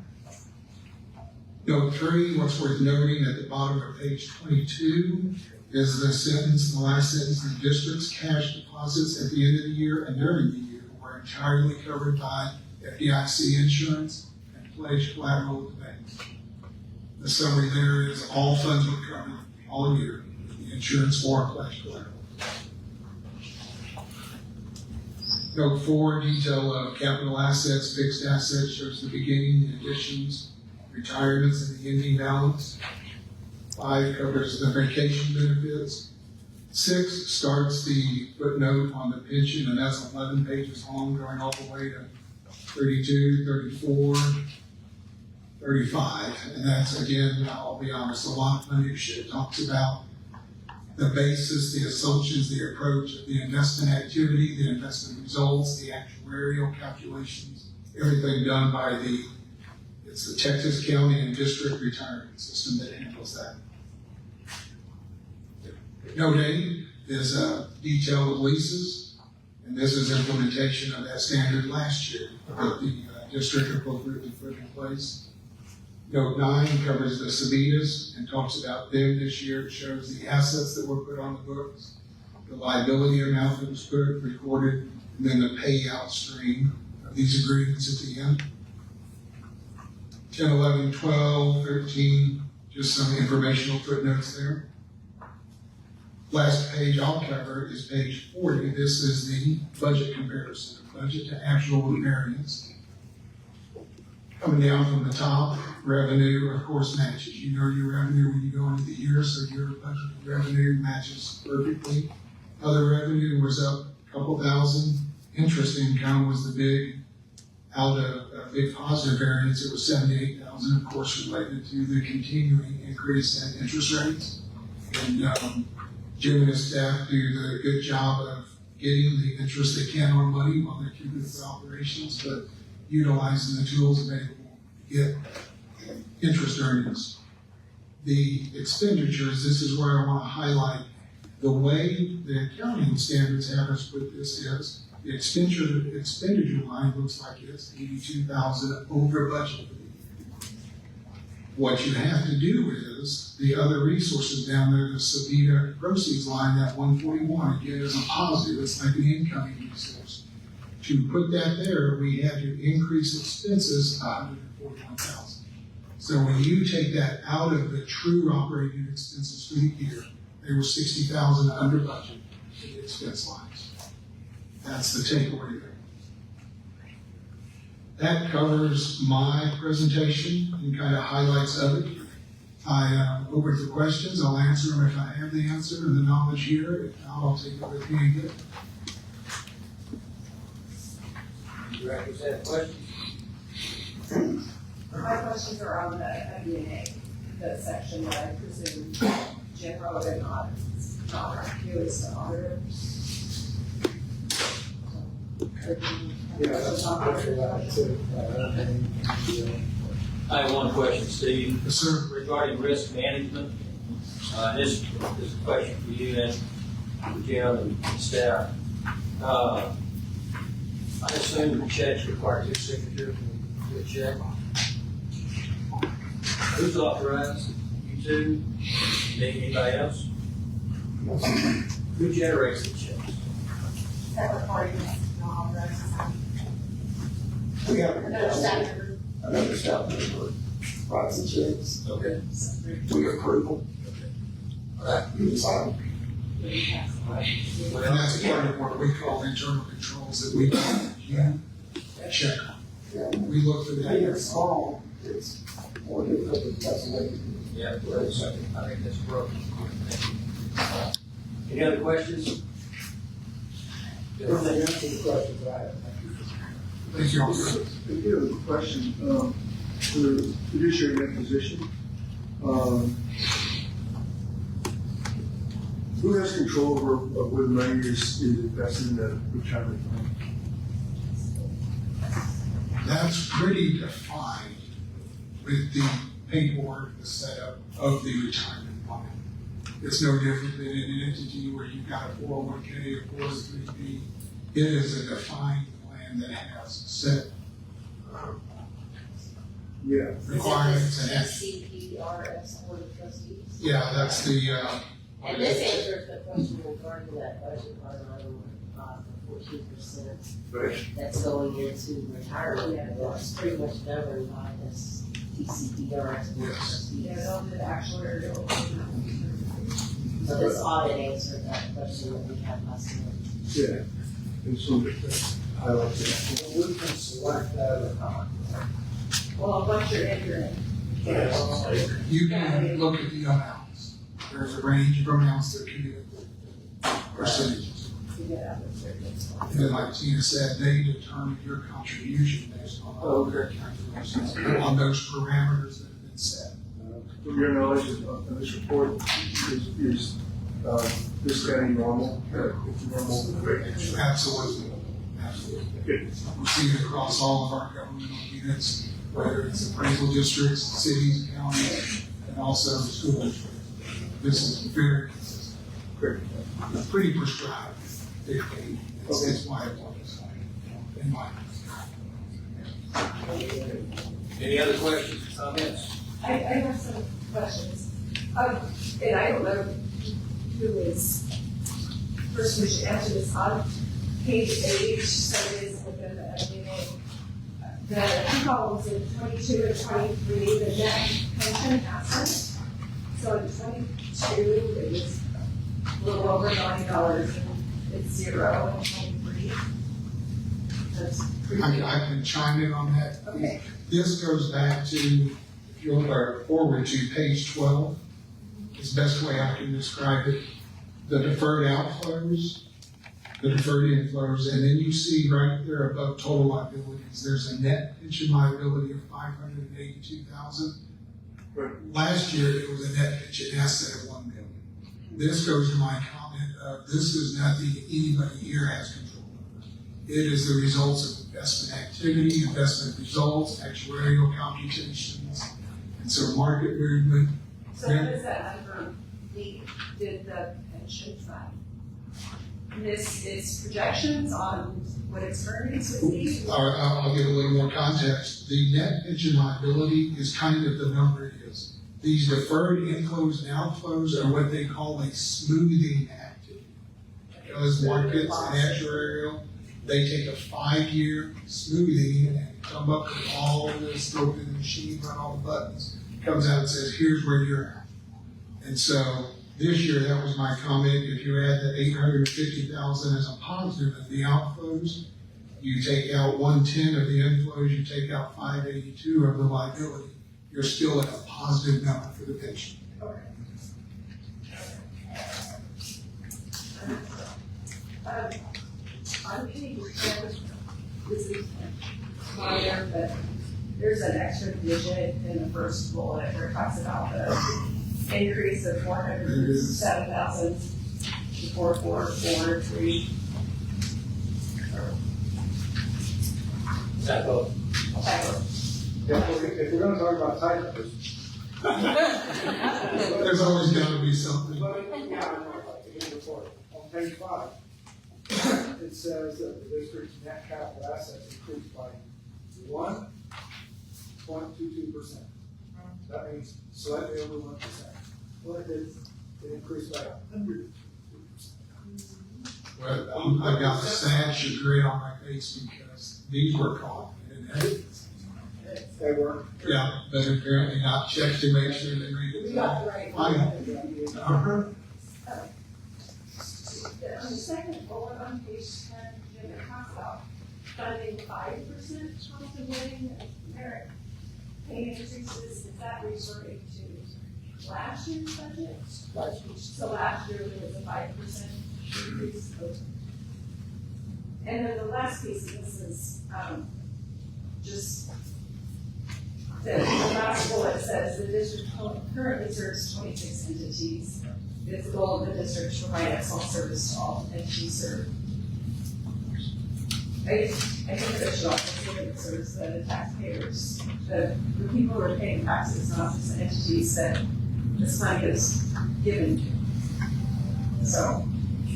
Note 3, what's worth noting at the bottom of page 22 is the sentence, the last sentence, the district's cash deposits at the end of the year and during the year were entirely covered by FDIC insurance and pledged collateral with the banks. The summary there is all funds were covered all year, the insurance or pledged collateral. Note 4, detail of capital assets, fixed assets, shows the beginning, the additions, retirements, and the ending balance. 5 covers the vacation benefits. 6 starts the footnote on the pension, and that's 11 pages long, going all the way to 32, 34, 35. And that's, again, I'll be honest, a lot of minutia. It talks about the basis, the assumptions, the approach of the investment activity, the investment results, the actuarial calculations, everything done by it's the Texas County and District Retirement System that handles that. Note 8 is a detail of leases, and this is implementation of that standard last year that the district appropriately put in place. Note 9 covers the SEBITAs and talks about them this year. It shows the assets that were put on the books, the liability amount that was recorded, and then the payout stream of these agreements at the end. 10, 11, 12, 13, just some informational footnotes there. Last page I'll cover is page 40. This is the budget comparison, budget to actual variance. Coming down from the top, revenue, of course, matches. You know your revenue when you go into the year, so your budget revenue matches perfectly. Other revenue was up a couple thousand. Interest income was the big, out of a big positive variance. It was 78,000, of course, related to the continuing increase in interest rates. And Jim and his staff do the good job of getting the interest they can on money while they're keeping the operations, but utilizing the tools available to get interest earnings. The expenditures, this is where I want to highlight the way the accounting standards have us put this is, the expenditure line looks like it's 82,000 over budget. What you have to do is, the other resources down there, the Sabita proceeds line, that 141, again, is a positive, it's like an incoming resource. To put that there, we had to increase expenses 141,000. So when you take that out of the true operating expenses for the year, they were 60,000 under budget for the expense lines. That's the takeaway there. That covers my presentation and kind of highlights of it. I open for questions. I'll answer them if I have the answer and the knowledge here. If not, I'll take it with me and get it. Directors have questions? My questions are on the MD&A, the section that I presume general and not you as the auditor. I have one question, Steve. Yes, sir. Regarding risk management. This is a question for you and for Jim and staff. I assume the checks require two signatures to a check. Who's authorized? You two? Anybody else? Who generates the checks? That requires not authorized. We have Another staff member. another staff member writes the checks, Okay. we approve them. We decide. And that's part of what we call internal controls that we can check on. Yeah. We look for When you're that. small, it's more difficult to calculate. Yeah, well, I think that's broken. Any other questions? Everything else is questions I have. Thank you all. I do have a question, for the fiduciary net position. Who has control over where the money is invested in the retirement fund? That's pretty defined with the paperwork, the setup of the retirement plan. It's no different than in an entity where you've got a 401k, a 403b. It is a defined plan that has set Yeah. requirements and has, CPRS Board of Trustees. yeah, that's the, And this answers the question regarding that budget line item, for 14% Right. that's going into retirement. That's pretty much governed by this DCPRS Board of Yes. Yeah, Trustees. they'll do the actuarial. So this audit answered that question that we had last month. Yeah. And so, I like that. We can select that or not. Well, once you're entering. you can look at the amounts. There's a range of amounts that can be percentages. To get out of there. And then like Tina said, they determine your contribution based on all of their calculations, on those parameters that have been set. From your knowledge of this report, is this county normal? It's normal rate? Absolutely, absolutely. Okay. We see it across all of our governmental units, whether it's appraisal districts, cities, counties, and also the school districts. This is very consistent. Great. It's pretty prescribed. It's why it works. In my Any other questions, comments? I have some questions. And I don't know who is, person who should answer this on page 8, so it is within the MD&A. the two columns in 22 and 23, the net pension asset. So in 22, it was a little over $9 and it's zero in 23. That's pretty I good. can chime in on that. Okay. This goes back to, if you look forward to page 12, is the best way I can describe it. The deferred outflows, the deferred inflows, and then you see right there above total liabilities, there's a net pension liability of $582,000. Last year, it was a net pension asset of $1 million. This goes to my comment of, this is nothing anybody here has control over. It is the results of investment activity, investment results, actuarial computations, and so market movement. So what is that number we did the pension fund? This is projections on what its earnings would be? I'll give a little more context. The net pension liability is kind of the number it is. These deferred inflows and outflows are what they call a smoothing activity. Because markets and actuarial, they take a 5-year smoothing and come up with all this, throw it in the machine, run all the buttons. Comes out and says, here's where you're at. And so this year, that was my comment. If you add the $850,000 as a positive of the outflows, you take out 110 of the inflows, you take out 582 of the liability, you're still at a positive number for the pension. Okay. On page 10, this is minor, but there's an extra digit in the first bullet where it talks about the increase of 407,000 to 4443. Typo. If we're gonna talk about typos. There's always got to be something. On page 5, it says that the district's net capital assets increased by 1.22%. That means slightly over 1%. Well, it increased by 100%. Well, I've got a sad chagrin on my face because these were caught in edit. They were. Yeah, but apparently not checked to make sure they read We it. got the right I- one. Uh-huh. On the second bullet on page 10, Jim, it talks about funding 5% cost of living merit pay increases. Is that referring to last year's budget? So last year there was a 5% increase. And then the last piece of this is just the last bullet says the district currently serves 26 entities. It's the goal of the district to provide excellent service to all entities served. I think that should also say that it serves the taxpayers, the people who are paying taxes, not just the entities that this money is given to. So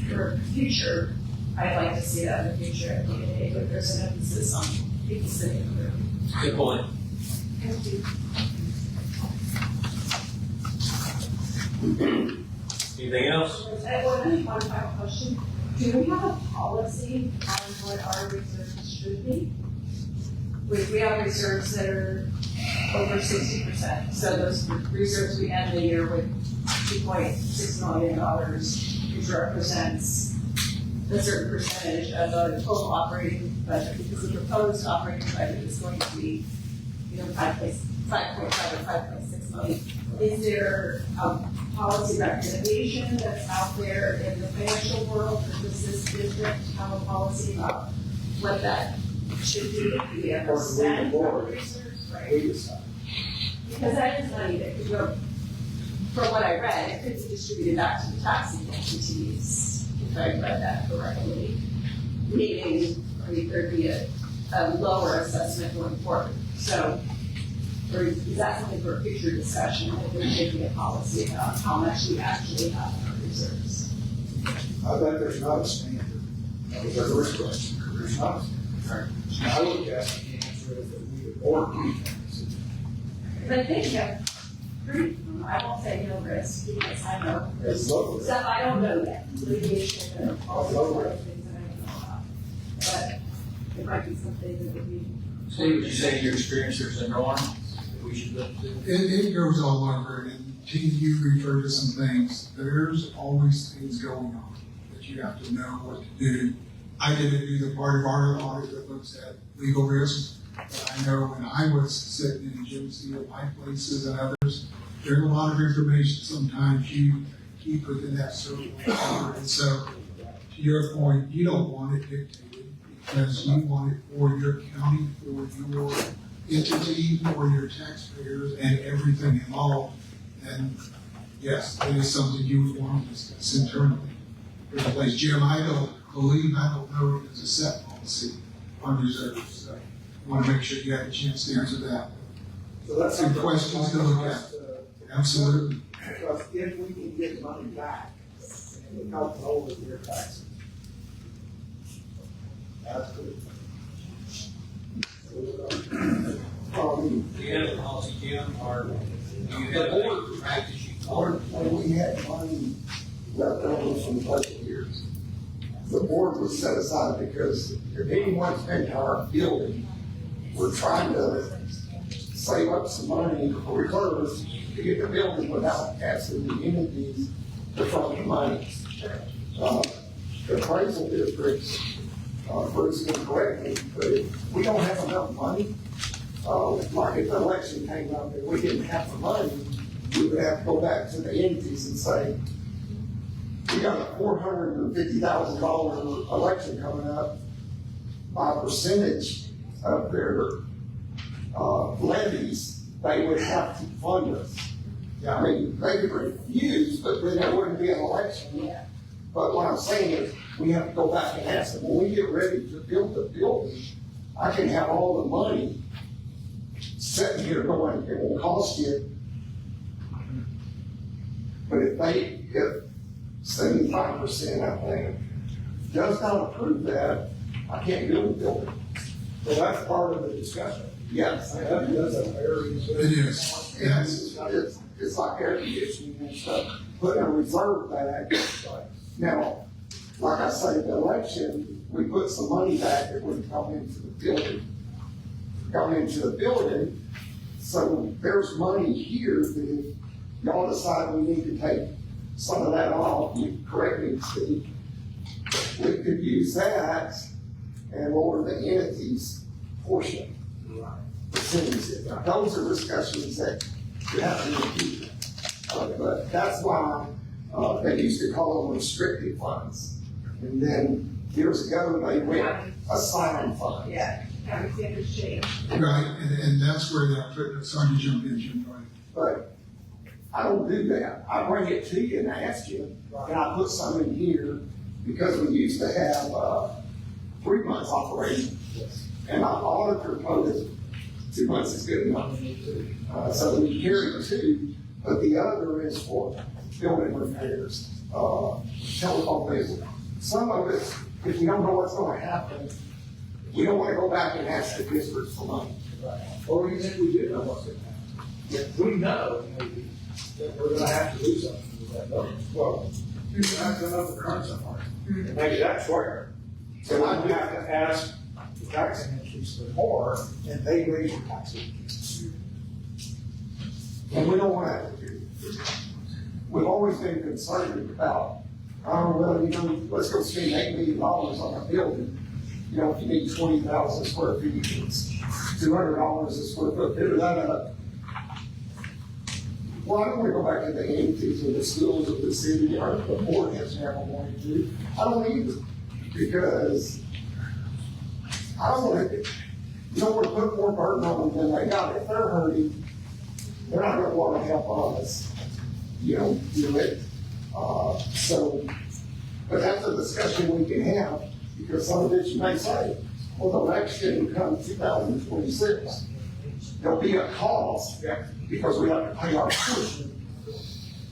for future, I'd like to see that in the future at DNA, but there's an emphasis on people sitting there. Good point. Thank you. Anything else? One final question. Do we have a policy on what our reserves should be? We have reserves that are over 60%. So those reserves, we end the year with $2.6 million, which represents a certain percentage of the total operating budget, because the proposed operating budget is going to be, 5.5 or 5.6 million. Is there a policy recommendation that's out there in the financial world, or does this district have a policy about what that should be? Do we have a set for reserves, right? We decide. Because that is money that could go, from what I read, it could be distributed back to the taxing entities, if I read that correctly. Meaning, there'd be a lower assessment going forward. So, or is that something for a future discussion, that there should be a policy about how much we actually have in our reserves? I bet there's not a standard. That was our first question. There's not a standard. I would guess the answer is that we would order. But I think you have pretty, I won't say no risk, because I know there's It's low risk. stuff I don't know yet, litigation and all sorts of things that I don't know about. But it might be something that would be Steve, would you say your experience there's a norm that we should look to? It goes all over, and Tina, you refer to some things. There's always things going on that you have to know what to do. I didn't do the part of our audit that looks at legal risks, but I know when I was sitting in Jim Seal, my places and others, there's a lot of information sometimes you keep within that circle. And so, to your point, you don't want it dictated because you want it for your county, for your entity, for your taxpayers, and everything involved. And yes, it is something you would want to discuss internally for the place. Jim, I don't know if there's a set policy on reserves. So I want to make sure you have a chance to answer that. So that's Some questions to look at. Absolutely. Because if we can get money back, and we help lower their taxes, that's good. Do you have a policy, Jim, or do you have a practice you follow? When we had money left over from budget years, the board was set aside because if anyone's been to our building, we're trying to save up some money for reserves to get the building without asking the entities to fund the money. The appraisal districts, Bruce can correct me, but if we don't have enough money, like if the election came up and we didn't have the money, we would have to go back to the entities and say, we got a $450,000 election coming up. By percentage of their levies, they would have to fund us. I mean, they could refuse, but then there wouldn't be an election. But what I'm saying is, we have to go back and ask them, when we get ready to build the building, I can have all the money sitting here going, it won't cost you. But if 75%, I think, does not approve that, I can't build the building. So that's part of the discussion. Yes. That's a very. It is. Yes. It's like air conditioning and stuff, put in a reserve bag. Now, like I say, the election, we put some money back that would come into the building. So there's money here that if y'all decide we need to take some of that off, you correct me, Steve, we could use that and lower the entity's portion. Percentages. Those are discussions that you have to repeat. But that's why they used to call them restricted funds. And then years ago, they went assigned funds. Yeah, county standards change. Right, and that's where that footnote, sorry to jump in, Jim, right? But I don't do that. I bring it to you and ask you, and I put some in here because we used to have 3 months operation. And our auditor told us 2 months is good enough. So we carry 2, but the other is for building repairs, telephone bills. Some of it, if you don't know what's going to happen, we don't want to go back and ask the district for money. Or you think we do know what's going to happen? If we know, maybe, that we're gonna have to do something with that building. Well, you have to know the current somewhere. And maybe that's where. So I would have to ask the tax increase for more, and they raise your taxes. And we don't want to have to do it. We've always been concerned about, well, let's go spend $8 million on a building. If you need 20,000 square feet, it's $200 a square foot, figure that up. Well, I don't want to go back to the entities or the schools or the city or the board has never wanted to. I don't either, because I don't want to, you don't want to put more burden on them than they got. If they're hurting, they're not going to want to help us, do it. But that's a discussion we can have, because some of it you may say, well, the election comes 2026. There'll be a cost because we have to pay our portion.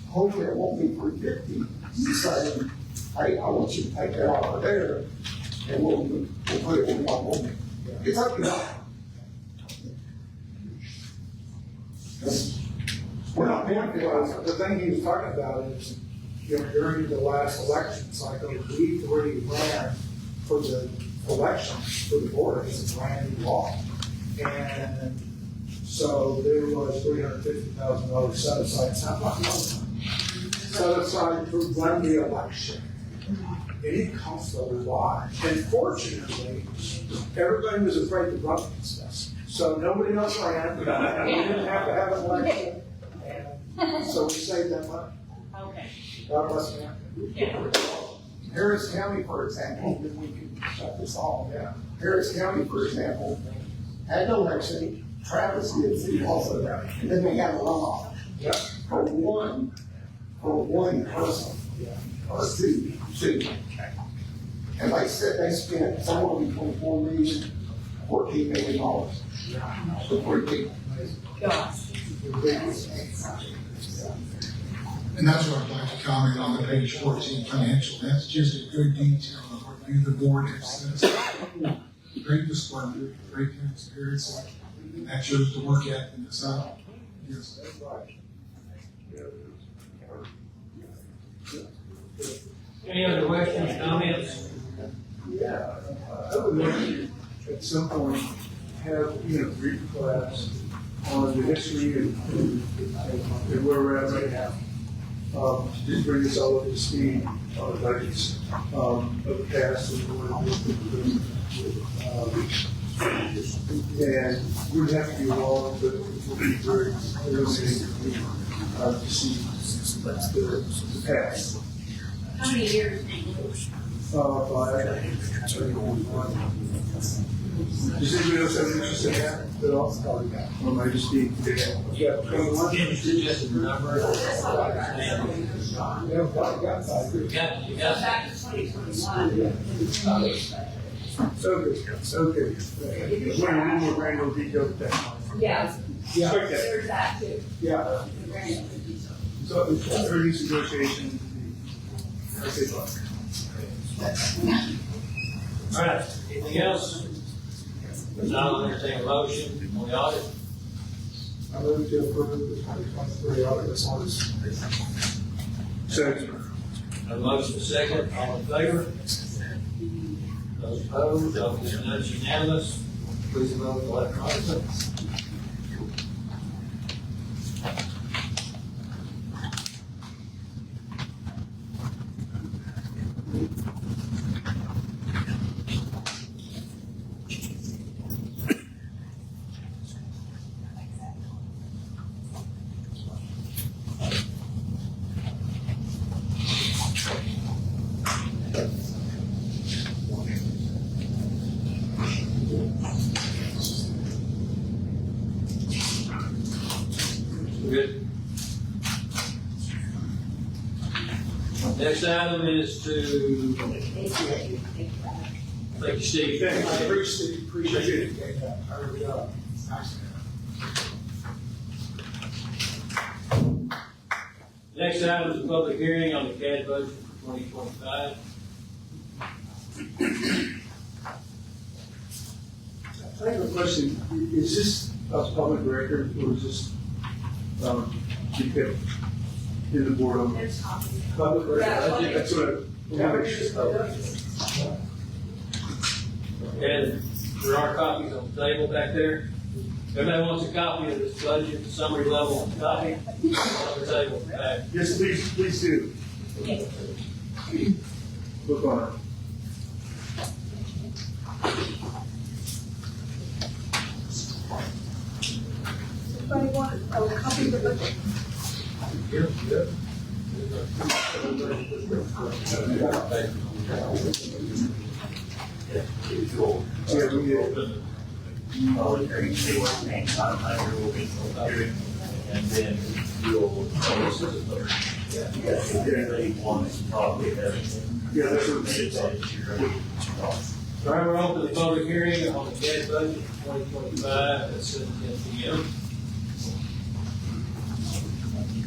Hopefully it won't be $350. You say, hey, I want you to take that off of there, and we'll put it where we want it. It's up to y'all. We're not going to. The thing he was talking about is, during the last election cycle, we already ran for the election for the board. It's a brand new law. And so there was $350,000 set aside, set aside to run the election. And it cost a lot. And fortunately, everybody was afraid to run against us. So nobody else ran, and we didn't have to have an election. And so we saved that money. Okay. God bless America. Yeah. Harris County, for example, then we can shut this off. Yeah. Harris County, for example, had an election, Travis did, City also, and then they had a runoff. Yeah. For one person, or two. And like I said, they spent somewhere between $4 million, $14 million. So pretty big. And that's what I'd like to comment on the page 14 financial. That's just a good detail of what you, the board, have said. Great disclosure, great transparency. And that shows the work ethic in this out. Yes. Any other questions, comments? Yeah, I would like to, at some point, have, brief class on the history and where we're at right now. Just bring us all up to speed on the budgets, of the past and what and we would have to be long, but it would be very illuminating to see the past. How many years? Does anybody else have an interest in that at all? Or might just be, yeah, 21? Suggested number. Yeah, got that. You got that? Back to 2021. Okay. When a little more granular detail with that. Yeah, Yeah. Okay. there's that too. Yeah. So it's earnings negotiation. Okay, fine. All right, anything else? If not, I'll entertain a motion on the audit. I move to approve the 2023 audit reports. Second. Have a motion second, all in favor? Those opposed, that's unanimous. Please vote electronically. Good. Next item is to, thank you, Steve. Thanks, I appreciate it. I really are. Next item is a public hearing on the CAD budget for 2025. I have a question. Is this a public record or is this, be kept in the board on There's copies. public record? Yeah, I think that's what And there are copies on the table back there. Everybody wants a copy of this budget, summary level copy on the table back. Yes, please do. Look on it. Anybody want a copy of the budget? Yeah, we did. And then you'll, everybody wants probably Yeah, that's what All right, we're on to the public hearing on the CAD budget for 2025 at 7:10 p.m.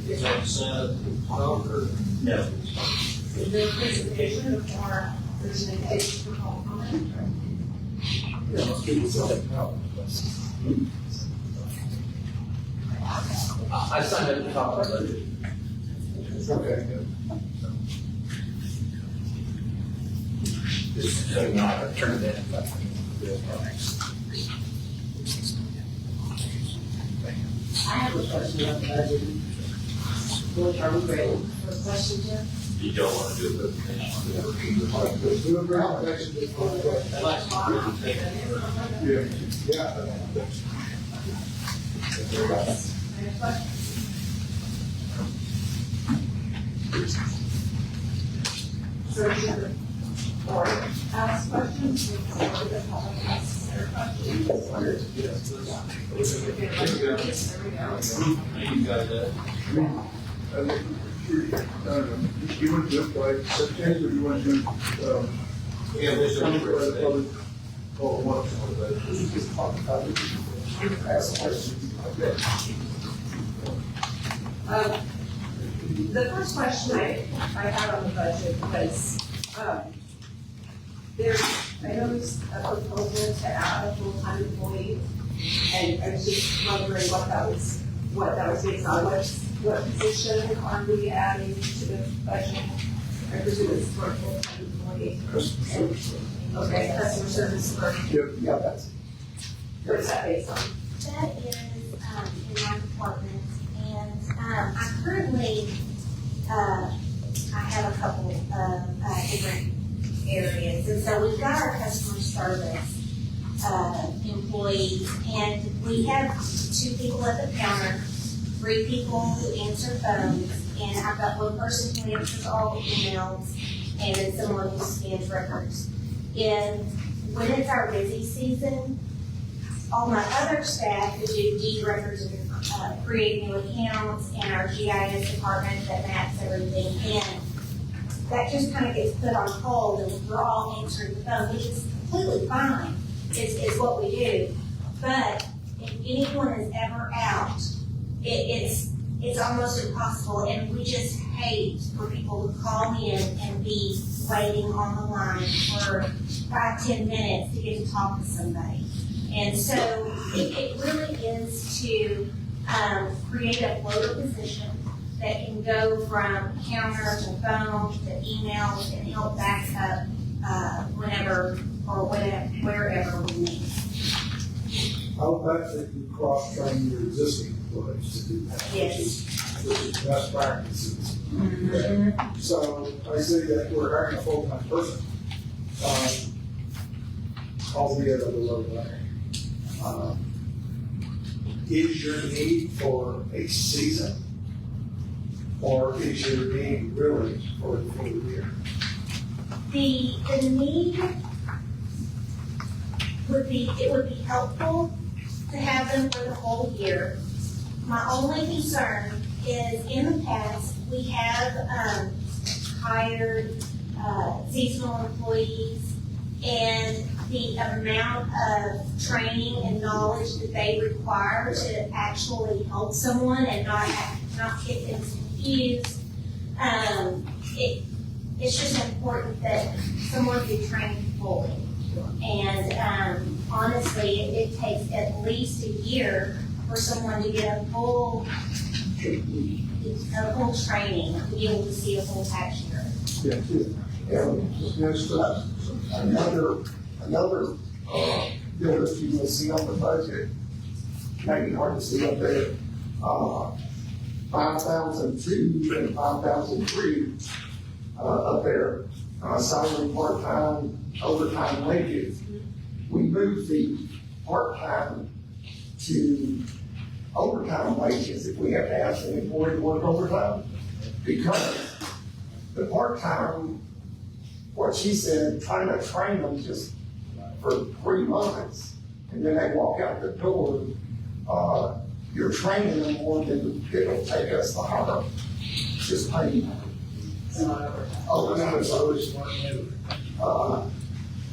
Is that the sign up to talk or? No. Is there a presentation or there's an invitation for public comment? Yeah, let's give it something. I signed up to talk about budget. Okay. Just so you know, I turned it in. have a question about the budget. What are we ready for a question, Jeff? You don't want to do it. Do a presentation before that. Yeah. So should the board ask questions, or the public ask their questions? There we go. You want to do it like September, or you want to do, Yeah, there's public, a all at once? Ask questions. The first question I had on the budget was, I noticed a proposal to add a full-time employee, and I was just wondering what that was based on. What position are we adding to the budget? I presume it's for a full-time employee. Customer service. Okay, customer service clerk. Yeah, that's, What is that based on? That is, in my department, and, I currently, I have a couple of, different areas, and so we've got our customer service, employees, and we have 2 people at the counter, 3 people who answer phones, and I've got 1 person who answers all emails, and then someone who scans records. And when it's our busy season, all my other staff who do deed records and create new accounts, and our GIS department that maps everything in, that just kind of gets put on hold, and we're all answering the phone, which is completely fine, is what we do. But if anyone is ever out, it's almost impossible, and we just hate for people to call in and be waiting on the line for 5-10 minutes to get to talk to somebody. And so it really is to create a floater position that can go from counter to phone to emails and help back up whenever or wherever we need. How about if you cross-train your existing employees to do that? Yes. Which is best practices. Okay. So I say that we're hiring a full-time person, albeit at a low rate. Is your need for a season, or is your need really for the full year? The need would be helpful to have them for the whole year. My only concern is in the past, we have hired seasonal employees, and the amount of training and knowledge that they require to actually help someone and not get them confused. It's just important that someone be trained fully. And honestly, it takes at least a year for someone to get a full training to be able to see a full tax year. Another bill that you will see on the budget, maybe hard to see up there, 5,002 and 5,003 up there, salary, part-time, overtime wages. We moved the part-time to overtime wages if we have to ask an employee to work overtime, because the part-time, what she said, trying to train them just for 3 months, and then they walk out the door, you're training them more than it'll take us to hire. Just paying. Overtime service.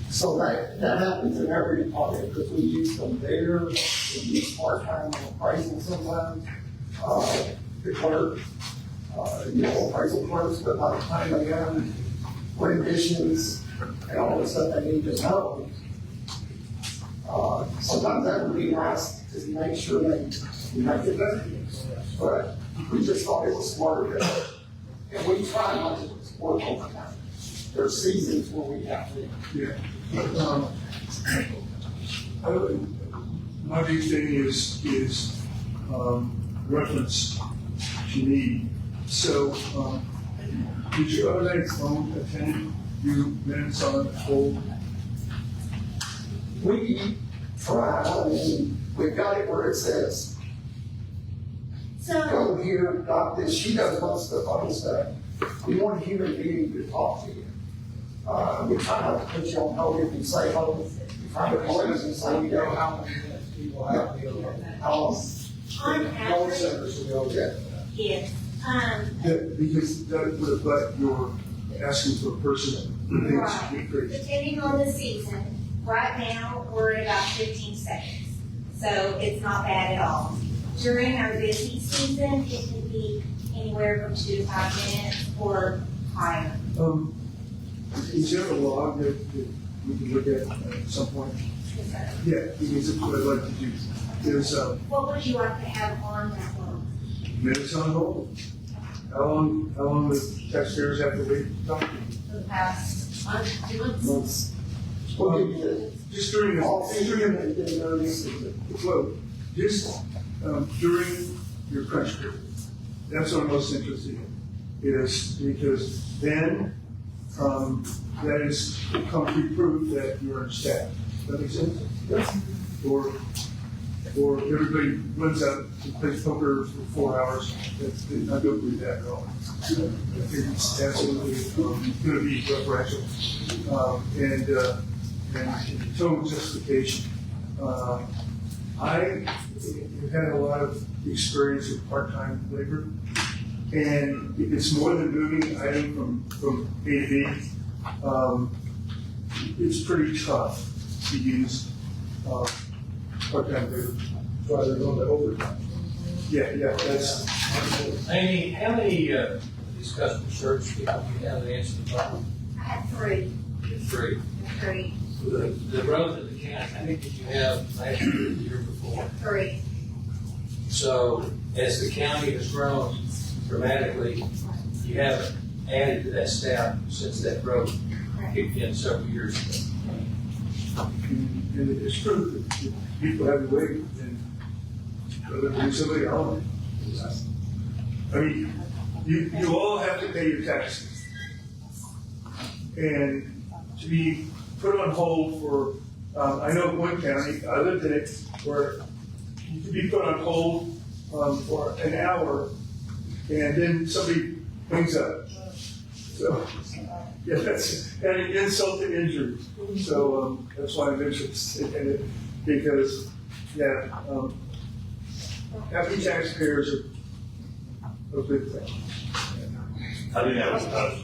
So that happens in every department, because we use them there, we use part-time appraisal sometimes, the clerk, appraisal clerks, but by the time they got renditions and all the stuff they need to know, sometimes that would be nice to make sure they make it better. But we just thought it was smarter to, and we try not to work overtime. There's seasons where we have to. Yeah. My big thing is reference you need. So, did you automatic phone attendant do minutes on hold? We tried, I mean, we've got it where it says, So, go here, dot this, she does most of the fun stuff. We want to hear you to talk to you. We try not to put you on hold if you say hold. We try to close and say, you know, How many minutes people have to be on? how long? on Phone average, centers, so we all get that. yes, Because that would have let you're asking for a person who thinks Right. you're crazy. depending on the season, right now, we're at about 15 seconds. So it's not bad at all. During our busy season, it can be anywhere from 2 to 5 minutes or higher. Is there a log that we can look at some point? Yeah, because it's what I'd like to do. There's, What would you like to have on that one? minutes on hold. How long the taxpayers have to wait to talk to you? For the past month, 2 months. Months. We'll give you Just during the, all just during the, the notice. well, just, during your crunch period. That's what I'm most interested in, is because then, that is concrete proof that you're understaffed. Does that make sense? Yes. Or everybody runs out and plays poker for 4 hours. I don't believe that at all. I think it's absolutely, gonna be referential. And total justification. I have had a lot of experience with part-time labor. And if it's more than moving an item from A to B, it's pretty tough to use, part-time labor. That's why they're going to overtime. Yeah, that's, Amy, how many, these customer service people you have that answer the phone? I had 3. 3. 3. The growth of the county, how many did you have last year, the year before? 3. So as the county has grown dramatically, you haven't added to that staff since that growth kicked in several years ago. and it's true that if people have to wait, then they'll bring somebody on. I mean, you all have to pay your taxes. And to be put on hold for, I know one county, I lived in it, where you could be put on hold, for an hour, and then somebody hangs up. So, yeah, that's an insult to injury. So, that's why I'm interested in it, because, yeah, happy taxpayers are a good thing. I do have a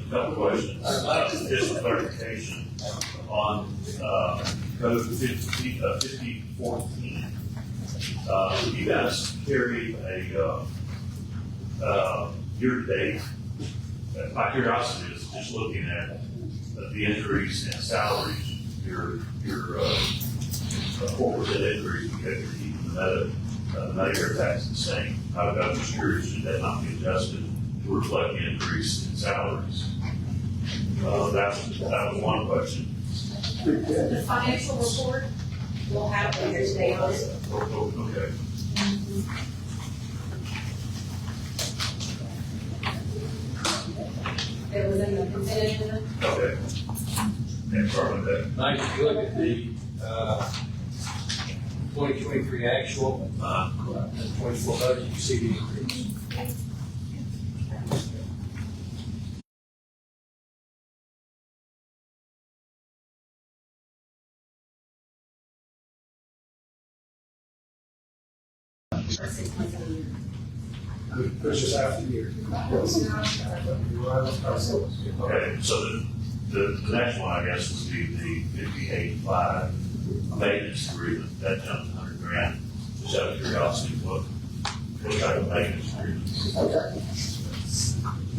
couple questions, just clarification on, code 5014. You guys carry a, year-to-date. My curiosity is just looking at the increase in salaries, your corporate increase, because you're keeping the Medicare tax the same. I was just curious, should that not be adjusted to reflect the increase in salaries? That was one question. The financial report will have the year-to-date on it. Okay. It was in the consent agenda. Okay. And start with that. Mike, if you look at the, 2023 actual, and 24 budget, you see the increase. That's just half the year. Okay, so the next one, I guess, would be the 58.5 maintenance agreement, that jumped 100 grand. Just out of curiosity, what type of maintenance agreement? Okay.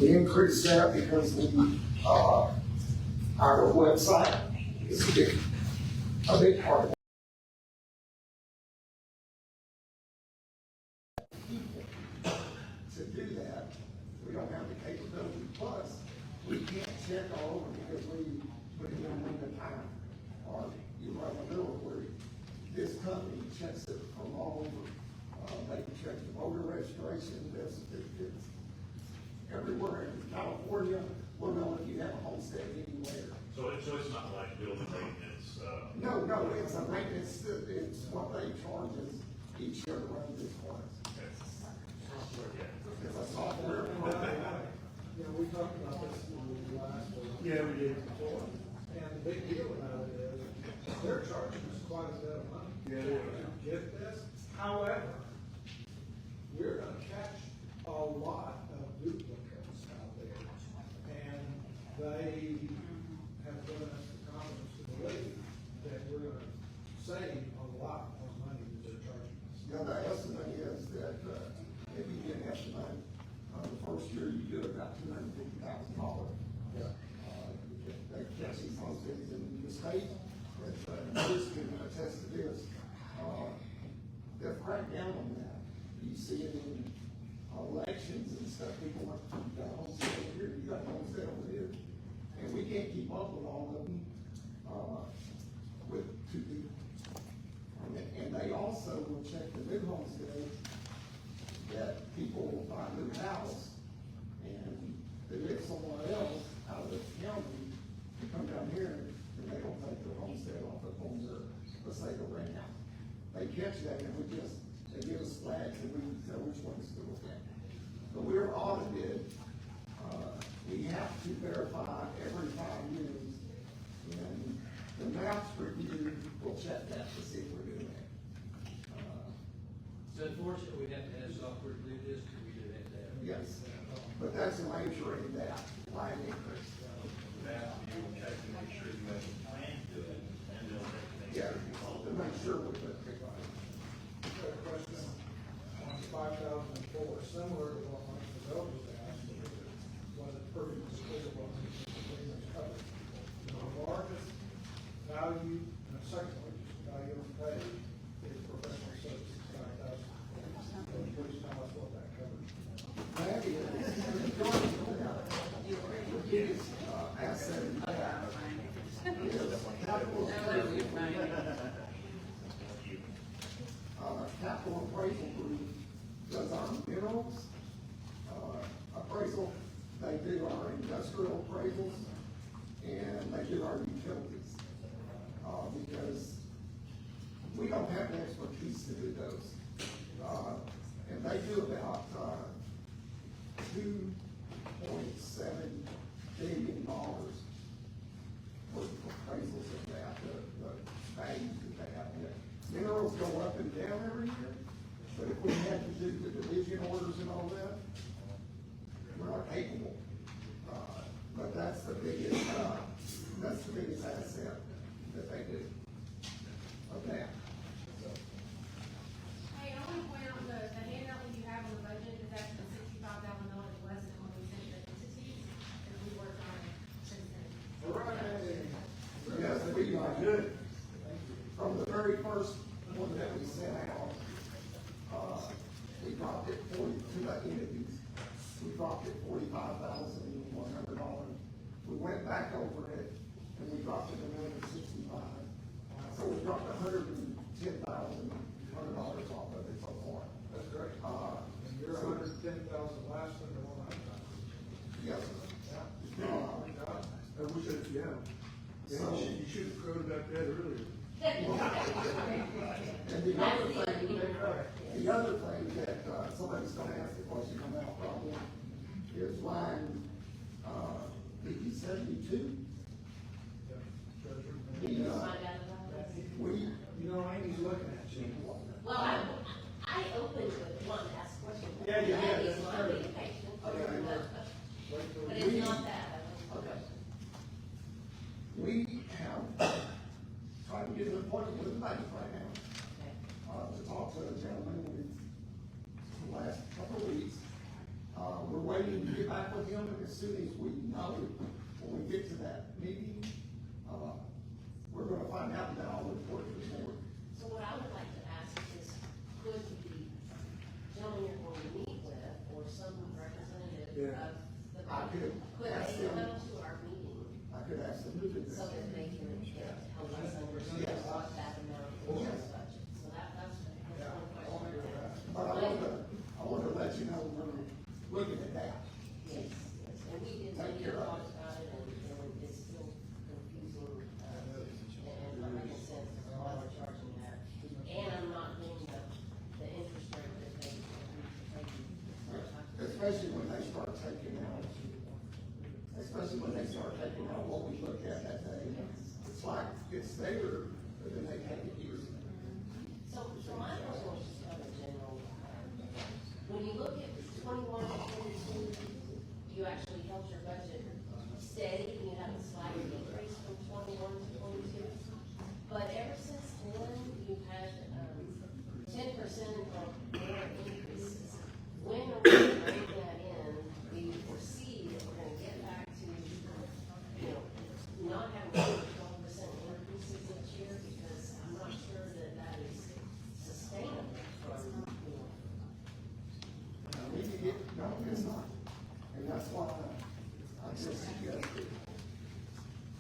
We increased that because we, our website is a big part of it. To do that, we don't have the capability, plus we can't check all over because we in the time, or you run a middle where this company checks it from all over, They can check the voter registration, death certificates. Everywhere in California, we'll know if you have a homestead anywhere. So it's not like building maintenance, No, it's a maintenance, it's what they charge us each year to run this course. It's a software program. You know, we talked about this in the last one. Yeah, we did. And the big deal about it is, they're charging us quite a bit of money. Yeah, they are. To get this. However, we're gonna catch a lot of duplicates out there. And they have given us the confidence to believe that we're gonna save a lot of money that they're charging us. Yeah, the estimate is that, if you get an estimate, the first year you do about $250,000. Yeah. They catch these homesteads in the state, but this can attest to this. They've cracked down on that. You see it in elections and stuff, people want, you got a homestead over here, you got a homestead over here. And we can't keep up with all of them, with two people. And they also will check the new homesteads that people will buy a new house and they live somewhere else out of the county, to come down here and they don't take their homestead off the homes or, let's say, the rent house. They catch that and they give us flags and we can tell which ones to look at. But we're audited, we have to verify every 5 years. And the maps review will check that to see if we're doing it. It's unfortunate we have to have software to do this, because we do have to have. Yes, but that's measuring that line increase. that you will check to make sure you have a plan to do it, and they'll take Yeah, things. to make sure we're good. I've got a question on 5004, similar to what Mike Fidel was asked, was it perfect clear what the covered? The largest value, and the second largest value on pay is professional services, 5,000. Can you please tell us what that covers? That is, the biggest asset in that is capital improvement. Capital appraisal group does our minerals appraisal, they do our industrial appraisals, and they do our utilities. Because we don't have the expertise to do those. And they do about $2.7 billion worth of appraisals of that, the values that they have there. Minerals go up and down every year, but if we had to do the division orders and all that, we're not capable. But that's the biggest asset that they do of that. Hey, I want to point out the handout that you have on the budget is actually $65,000 less than what we sent to the entities, and we worked on it since then. Yes, we are good. From the very first one that we sent out, we dropped it to the entities. We dropped it $45,100. We went back over it and we dropped it another 65. So we dropped $110,100 off of it so far. That's great. And you're 110,000 less than the one I got. Yes, sir. Oh, my God. I wish I, yeah. So- You should have quoted about that earlier. And the other thing that somebody's gonna ask the question about probably is line, DD 72. Yeah, treasurer. The, Find out about that. we, You know, Amy's looking at you. Well, I opened with one to ask questions. Yeah, you did. That is my indication. Wait till But we- it's not that. okay. We have tried to get an appointment with the bank right now, to talk to a gentleman with the last couple of weeks. We're waiting to get back with him, and as soon as we know, when we get to that meeting, we're gonna find out that I'll report to the board. So what I would like to ask is, could the gentleman you're going to meet with, or some representative Yeah. of the I bank, could could ask they them. come to our meeting I could ask them to do so that. that they can help us understand what that amount is in the budget? So that's one question. But especially when they start taking out, what we look at that day. It's like, it's there, but then they take it here. So my question was just kind of general. When you look at 21 to 22, you actually held your budget steady, and you have a slight increase from 21 to 22. But ever since then, you've had 10% or more increases. When are we going to bring that in? Do you foresee that we're going to get back to, not having 12% increases each year? Because I'm not sure that that is sustainable from, We can get, no, it's not. And that's why I just suggested,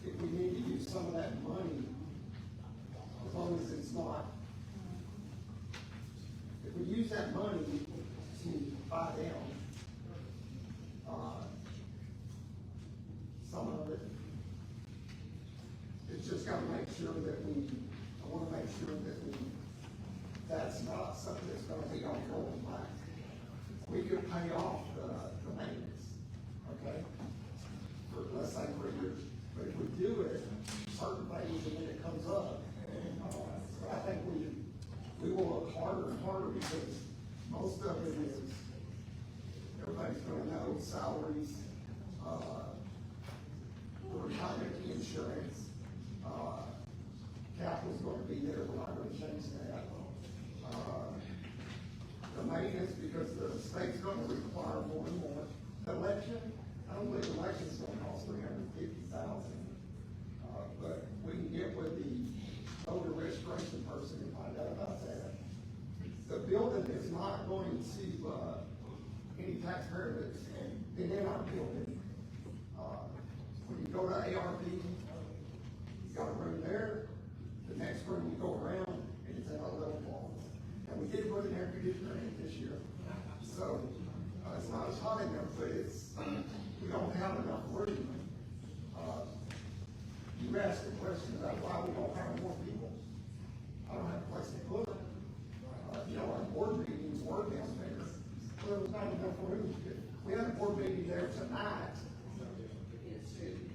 if we need to use some of that money, as long as it's not, if we use that money to buy down, some of it, it's just gotta make sure that I wanna make sure that that's not something that's gonna be ongoing, like, we could pay off the maintenance, okay? For, let's say, 3 years, but if we do it, certain things, and then it comes up, I think we will look harder and harder, because most of it is, everybody's gonna know salaries, retirement insurance, capital's gonna be there, we're not gonna change that. The maintenance, because the state's gonna require more and more. The election, I don't believe the election's gonna cost $350,000. But we can get with the voter registration person and find out about that. The building is not going to, any tax credits in our building. When you go to ARP, you got a room there, the next room you go around, and it's at a level wall. And we did put an air conditioner in this year. So, it's not as hot in there, but we don't have enough room. You asked a question about why we don't have more people. I don't have a place to put them. Our board meetings were downstairs. Well, there's not enough room. We had a board meeting there tonight.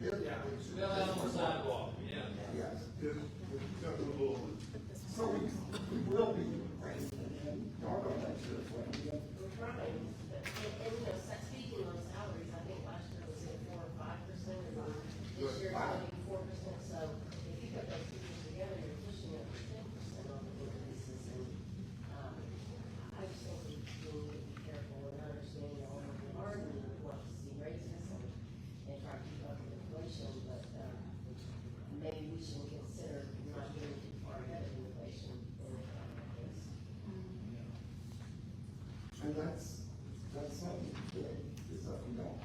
Still out on the sidewalk, yeah. Yes. So we will be raising, and y'all gonna make sure it's what we get. we're trying. And speaking on salaries, I think last year was at 4 or 5%, and this year it's going to be 4%. So if you put those figures together, you're pushing up to 10% on the increases. And I just think we need to be careful and understand all of the margin and want to see raises and try to keep up with inflation. But maybe we should consider not getting too far ahead of inflation in a time like this. And that's something that is up and down.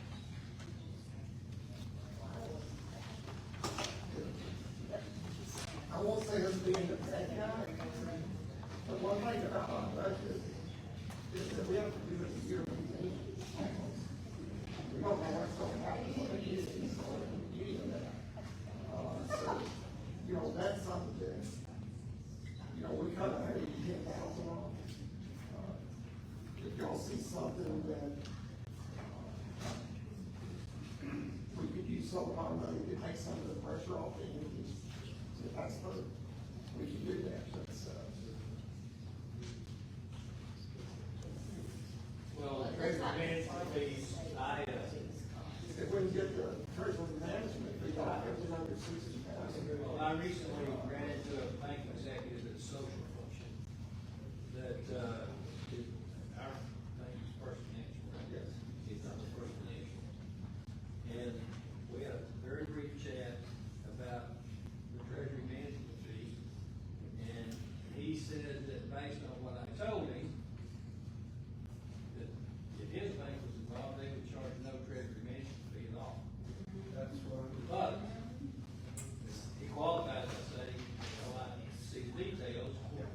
I won't say us being the bad guy, but one thing about our budget is that we have to do it yearly. We don't know what's going to happen when it is, so, that's something that, we cut $110,000 off. If y'all see something that we could use some of our money to take some of the pressure off the entities, if that's good, we can do that. That's, Well, the treasury management fees, if we can get the treasury management, we got everything under 60,000. well, I recently ran into a bank executive at social function that, our bank is First Financial, right? Yes. He's not the First Financial. And we had a very brief chat about the treasury management fee. And he said that based on what I told him, that if his bank was involved, they would charge no treasury management fee at all. That's what. But he qualifies by saying, well, I need to see the details before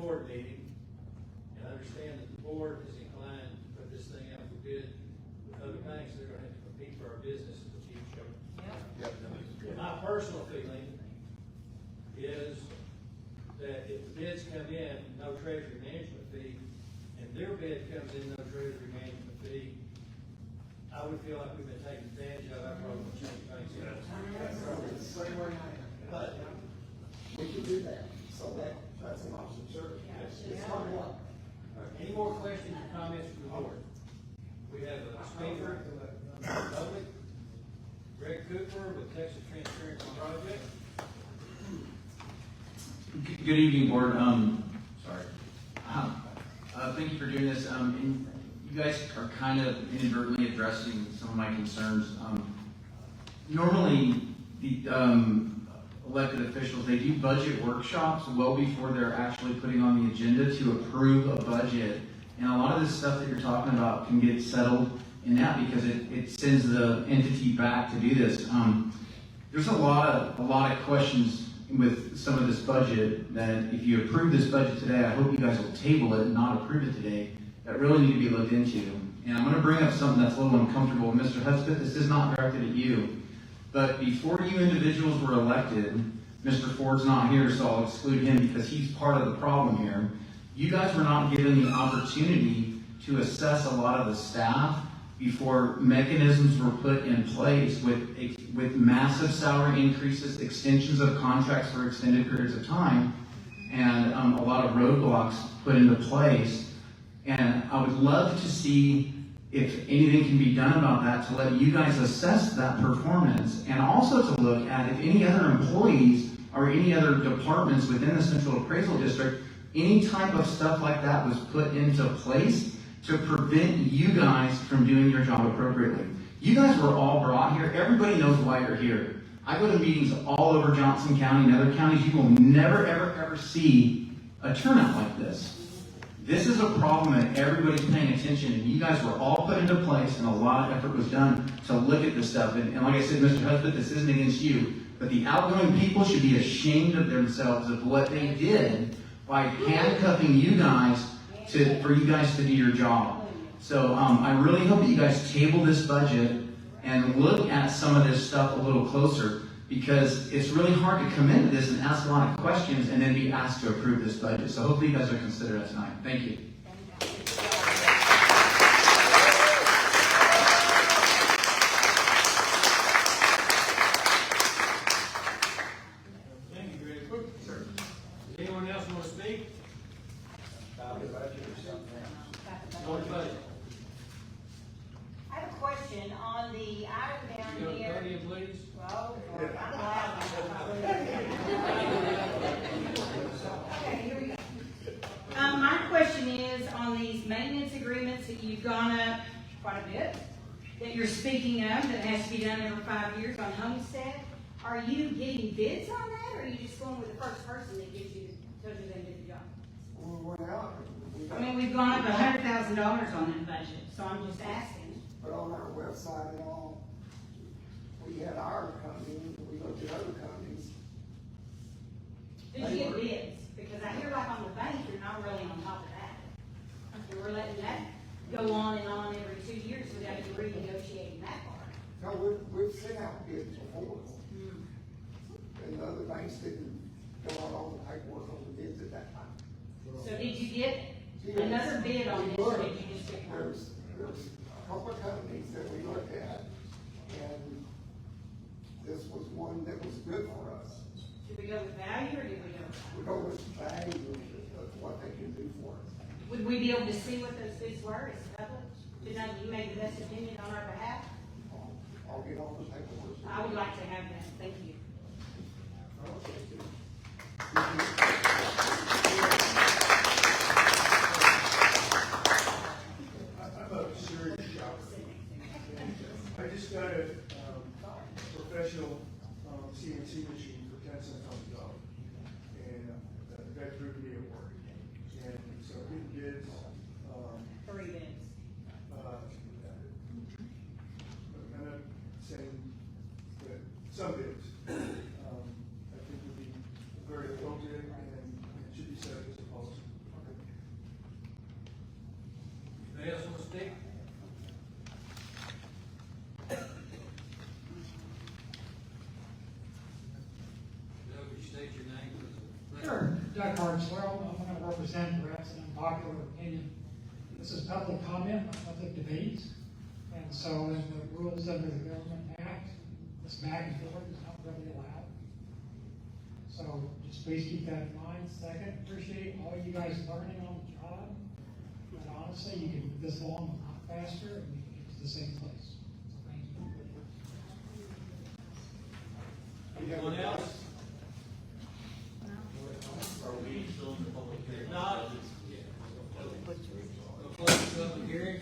board meeting, and understand that the board is inclined to put this thing out for bid with other banks that are gonna have to compete for our business in the future. My personal feeling is that if the bids come in, no treasury management fee, and their bid comes in, no treasury management fee, I would feel like we've been taken advantage of. I probably would change banks. Same way I am. But We can do that, so that's an option, sure. It's not one. any more questions or comments from the board? We have a speaker, public, Greg Cooper with Texas Transparency Project. Good evening, board. Sorry. Thank you for doing this. And you guys are kind of inadvertently addressing some of my concerns. Normally, the elected officials, they do budget workshops well before they're actually putting on the agenda to approve a budget. And a lot of this stuff that you're talking about can get settled in that because it sends the entity back to do this. There's a lot of questions with some of this budget that if you approve this budget today, I hope you guys will table it and not approve it today, that really need to be looked into. And I'm going to bring up something that's a little uncomfortable. Mr. Hudspeth, this is not directed at you, but before you individuals were elected, Mr. Ford's not here, so I'll exclude him because he's part of the problem here. You guys were not given the opportunity to assess a lot of the staff before mechanisms were put in place with massive salary increases, extensions of contracts for extended periods of time, and a lot of roadblocks put into place. And I would love to see if anything can be done about that to let you guys assess that performance, and also to look at if any other employees or any other departments within the Central Appraisal District, any type of stuff like that was put into place to prevent you guys from doing your job appropriately. You guys were all brought here. Everybody knows why you're here. I go to meetings all over Johnson County and other counties. You will never, ever, ever see a turnout like this. This is a problem and everybody's paying attention, and you guys were all put into place and a lot of effort was done to look at this stuff. And like I said, Mr. Husband, this isn't against you, but the outgoing people should be ashamed of themselves of what they did by handcuffing you guys for you guys to do your job. So I really hope that you guys table this budget and look at some of this stuff a little closer, because it's really hard to come into this and ask a lot of questions and then be asked to approve this budget. So hopefully you guys will consider that tonight. Thank you. Thank you, Greg. Sure. Does anyone else want to speak? About the budget or something else? On the budget. I have a question on the item down You go to here. podium, please. Well, I'm glad. Okay, here we go. My question is on these maintenance agreements that you've gone up quite a bit, that you're speaking of, that has to be done every 5 years on Homestead. Are you getting bids on that, or are you just going with the first person that tells you they did the job? I mean, we've gone up $100,000 on that budget, so I'm just asking. But on our website and all, we had our company, we looked at other companies. Did you get bids? Because I hear like on the bank, you're not really on top of that. And we're letting that go on and on every 2 years without you renegotiating that part. No, we've sent out bids before. And the other banks didn't go out all the paperwork on the bids at that time. So did you get another bid on this, or did you just pick one? There's a couple of companies that we looked at, and this was one that was good for us. Did we go with value, or did we go? We go with value of what they can do for us. Would we be able to see what those bids were as public? To know you made the best opinion on our behalf? I'll get all the paperwork. I would like to have that, thank you. I'm a serious shopper. I just got a professional CNC machine for 10 cents on the dollar. And the guy proved me at work. And so we did, 3 bids. I'm not saying that some bids, I think would be very appropriate and it should be speak? Joe, would you state your name? Sure, Doug Hartswell, I'm gonna represent perhaps an unpopular opinion. This is public comment, not public debate. And so in the rules under the Government Act, this back and forth is not really allowed. So just please keep that in mind. Second, appreciate all you guys learning on the job. But honestly, you can move this along a lot faster and we can get to the same place. So thank you. Anyone else? Are we still in the public hearing? Not. We'll close the public hearing.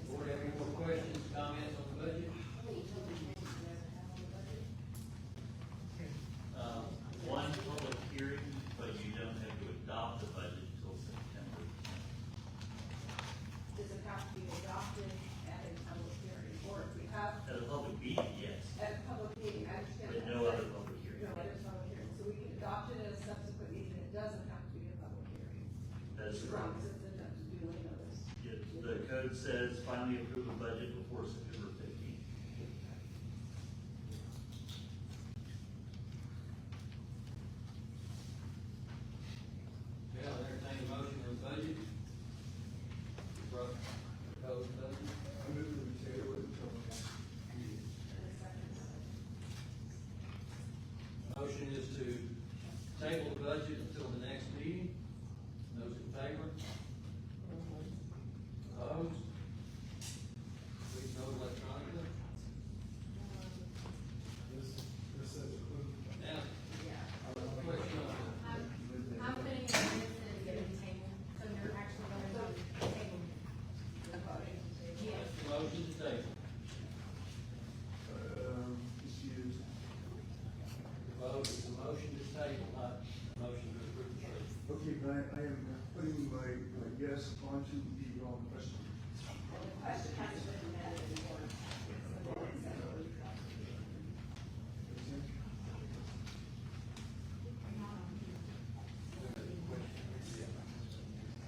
Board have any more questions, comments on the budget? One public hearing, but you don't have to adopt the budget until September. Does it have to be adopted at a public hearing, or if we have At a public meeting, yes, at a public meeting, I understand. but that. no other public hearing. No other public hearing, so we can adopt it at a subsequent meeting, it doesn't have to be a public hearing. That's As long correct. as it's enough to duly notice. The code says finally approve the budget before September 15th. Yeah, I'll entertain a motion on the budget. Proposed budget. I move to table it until Motion is to table the budget until the next meeting. Those in favor? Opposed? Please vote electronically. this says approve. Now, question on I'm putting it in this and getting the table, so you're actually going to table. Yes. the motion to table. Excuse. Vote is a motion to table, not a motion to approve the budget. Okay, but I am putting my yes onto the wrong question. The question has been amended in order.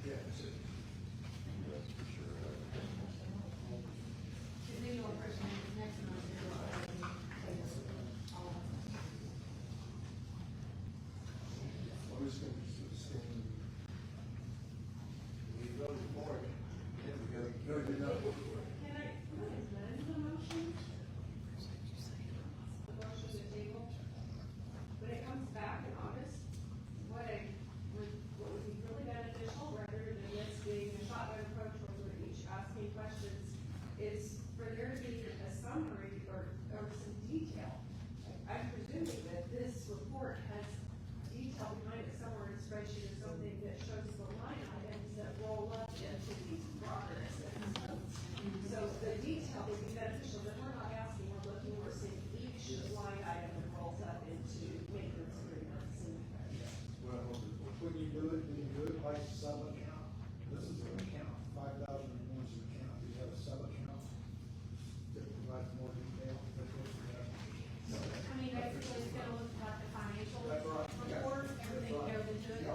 Yeah, that's it. The new person is next month. I'm just going to stay. We voted for it. No, you're not. Can I amend the motion? The motion to table? When it comes back in August, what would be really beneficial, rather than this being a shotgun approach where we're each asking questions, is for there to be a summary or some detail. I'm presuming that this report has detail behind it somewhere in a spreadsheet or something that shows the line items that roll up into these broader expenses. So the detail would be beneficial, but we're not asking, we're looking, we're seeing each line item that rolls up into maintenance agreements and. Well, when you do it like sub-account, this is an account, 5,000 one's an account, you have a sub-account that provides more detail. That's what you have. I mean, basically, it's gonna look like the financial That's right. report, everything goes into it.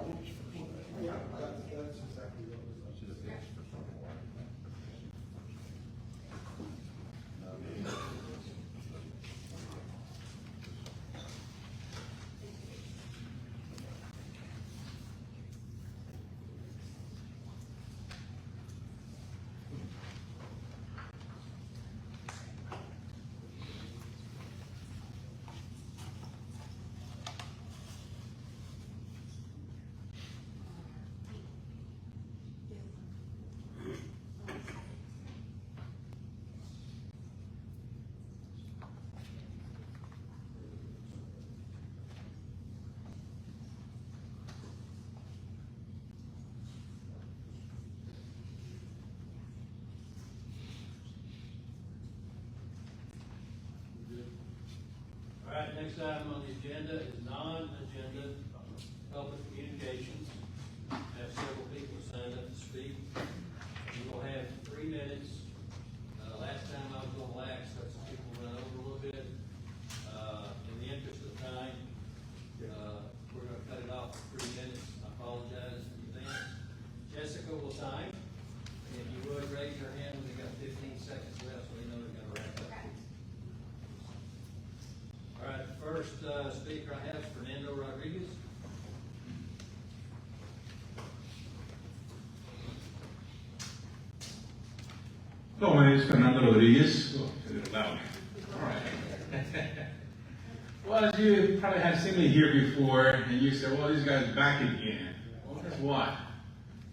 Yeah, that's exactly what it was. All right, next item on the agenda is non-agenda public communications. I have several people signed up to speak. We will have 3 minutes. Last time I was gonna lax, let some people run over a little bit. In the interest of time, we're gonna cut it off for 3 minutes. I apologize in advance. Jessica will sign. speaker I have is Fernando Rodriguez. Hello, my name is Fernando Rodriguez. Oh, it's a little loud. All right. Well, as you probably have seen me here before, and you say, well, this guy's back again. Well, guess what?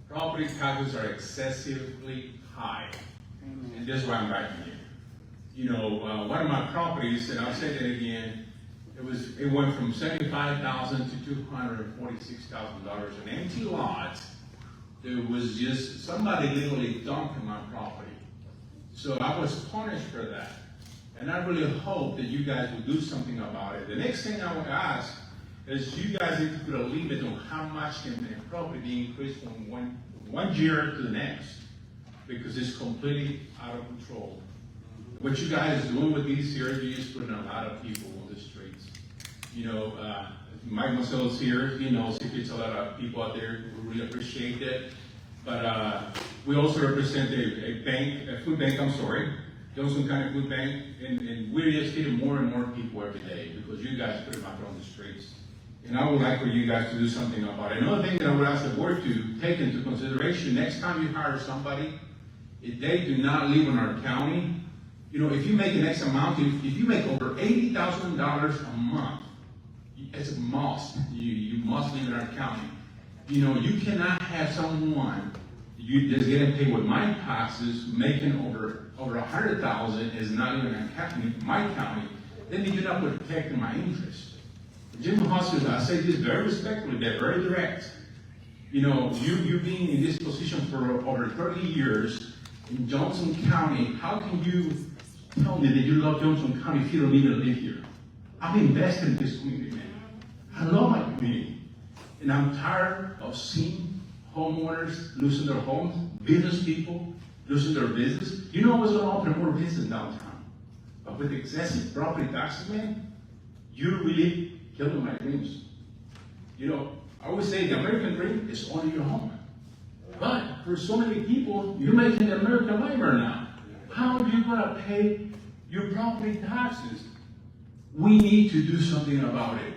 Property taxes are excessively high. And that's why I'm back again. You know, one of my properties, and I'll say that again, it went from $75,000 to $246,000, an empty lot. There was just somebody literally dumping my property. So I was punished for that. And I really hope that you guys will do something about it. The next thing I want to ask is you guys need to put a limit on how much can the property be increased from one year to the next, because it's completely out of control. What you guys are doing with these here, you're just putting a lot of people on the streets. You know, Mike Marcel's here, he knows he gets a lot of people out there who really appreciate it. But we also represent a food bank, Johnson County Food Bank, and we're just getting more and more people every day because you guys put them out there on the streets. And I would like for you guys to do something about it. Another thing that I would ask the board to take into consideration, next time you hire somebody, if they do not live in our county, you know, if you make an X amount, if you make over $80,000 a month, it's a must. You must live in our county. You know, you cannot have someone that's getting paid with my taxes making over $100,000 is not even in my county. Then you're not protecting my interest. General Hospital, I say this very respectfully, they're very direct. You know, you being in this position for over 30 years in Johnson County, how can you tell me that you love Johnson County if you don't even live here? I've invested in this community, man. I love my community. And I'm tired of seeing homeowners losing their homes, business people losing their business. You know what's going to open more business downtown? But with excessive property taxes, man, you really killing my dreams. You know, I always say the American dream is owning your home. But for so many people, you're making the American nightmare now. How are you going to pay your property taxes? We need to do something about it.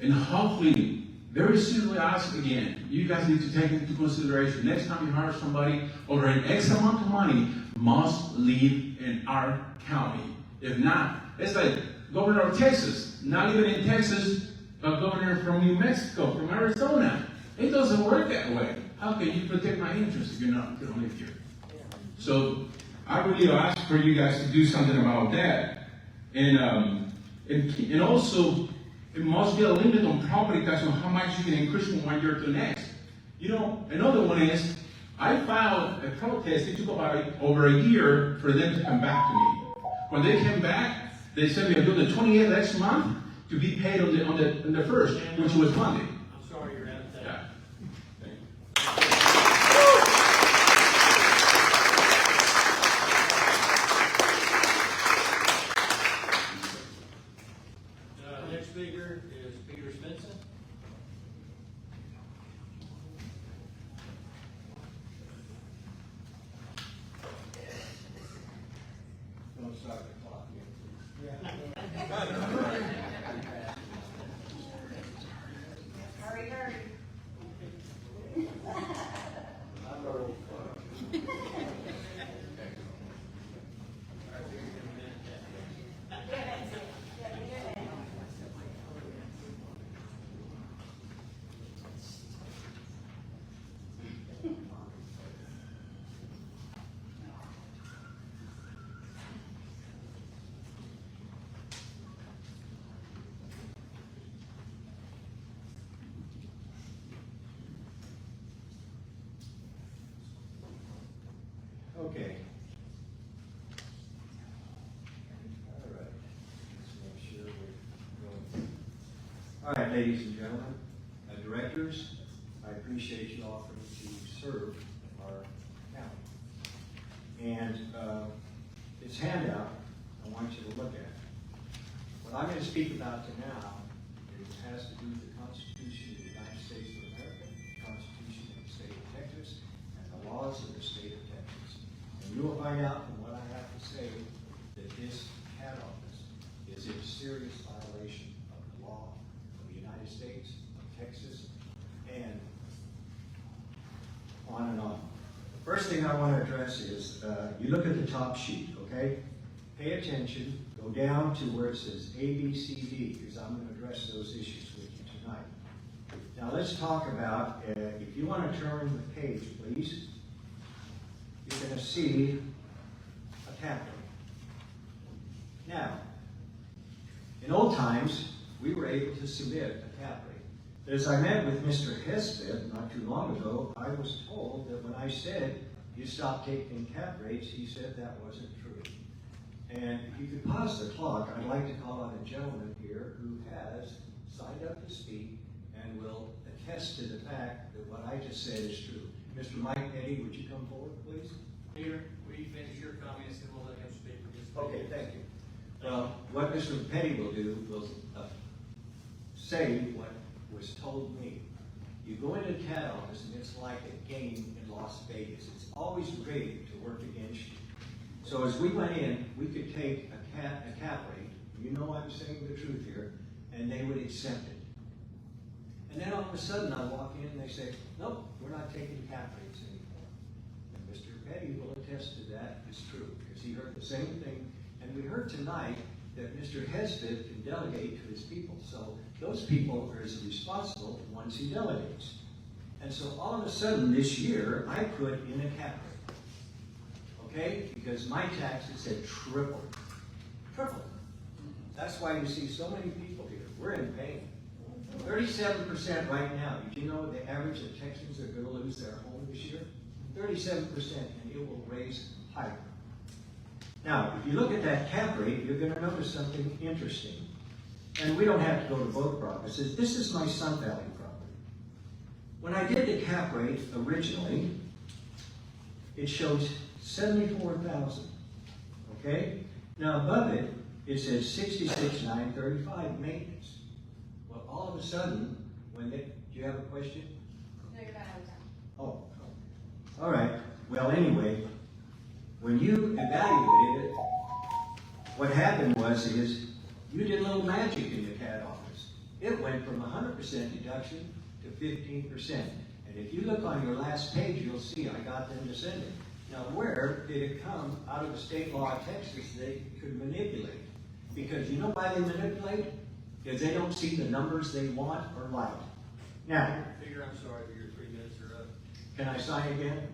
And hopefully, very seriously ask again, you guys need to take into consideration, next time you hire somebody, over an X amount of money must live in our county. If not, it's like governor of Texas, not even in Texas, but governor from New Mexico, from Arizona. It doesn't work that way. How can you protect my interests if you don't live here? So I really ask for you guys to do something about that. And also, it must be a limit on property tax on how much you can increase from one year to the next. You know, another one is, I filed a protest. It took about over a year for them to come back to me. When they came back, they said we are doing the 28th next month to be paid on the 1st, which was Monday. I'm sorry you're out of time. Yeah. Next speaker is Peter Spencer. Don't start the clock yet, Hurry, hurry. Okay. All right. Let's make sure we're going. All right, ladies and gentlemen, directors, I appreciate you offering to serve our county. And this handout, I want you to look at. What I'm going to speak about now has to do with the Constitution of the United States of America, the Constitution of the State of Texas, and the laws of the state of Texas. And you will find out from what I have to say that this CAD office is in serious violation of the law on and on. First thing I want to address is, you look at the top sheet, okay? Pay attention, go down to where it says A, B, C, D, because I'm going to address those issues with you tonight. Now let's talk about, if you want to turn the page, please, you're going to see a cap rate. Now, in old times, we were able to submit a cap rate. As I met with Mr. Hesfeld not too long ago, I was told that when I said you stop taking cap rates, he said that wasn't true. And if you could pause the clock, I'd like to call on a gentleman here who has signed up to speak and will attest to the fact that what I just said is true. Mr. Mike Petty, would you come forward, please? Peter, will you finish your comments and we'll let him speak for his. Okay, thank you. Well, what Mr. Petty will do will say what was told me. You go into a CAD office and it's like a game in Las Vegas. It's always rigged to work against you. So as we went in, we could take a cap rate, you know I'm saying the truth here, and they would accept it. And then all of a sudden I walk in and they say, nope, we're not taking cap rates anymore. And Mr. Petty will attest to that. It's true, because he heard the same thing. And we heard tonight that Mr. Hesfeld can delegate to his people. So those people are as responsible once he delegates. And so all of a sudden this year, I put in a cap rate. Okay? Because my taxes had tripled. Tripled. That's why you see so many people here. We're in pain. 37% right now. Did you know the average of Texans are going to lose their home this year? 37%, and it will raise higher. Now, if you look at that cap rate, you're going to notice something interesting. And we don't have to go to both properties. This is my Sun Valley property. When I did the cap rate originally, it shows 74,000. Okay? Now above it, it says 66,935 maintenance. Well, all of a sudden, do you have a question? No, you're back on time. Oh, all right. Well, anyway, when you evaluated it, what happened is you did a little magic in the CAD office. It went from 100% deduction to 15%. And if you look on your last page, you'll see I got them to send it. Now, where did it come out of the state law of Texas they could manipulate? Because you know why they manipulate? Because they don't see the numbers they want or like. Now, Peter, I'm sorry, but your 3 minutes are up. can I sign again?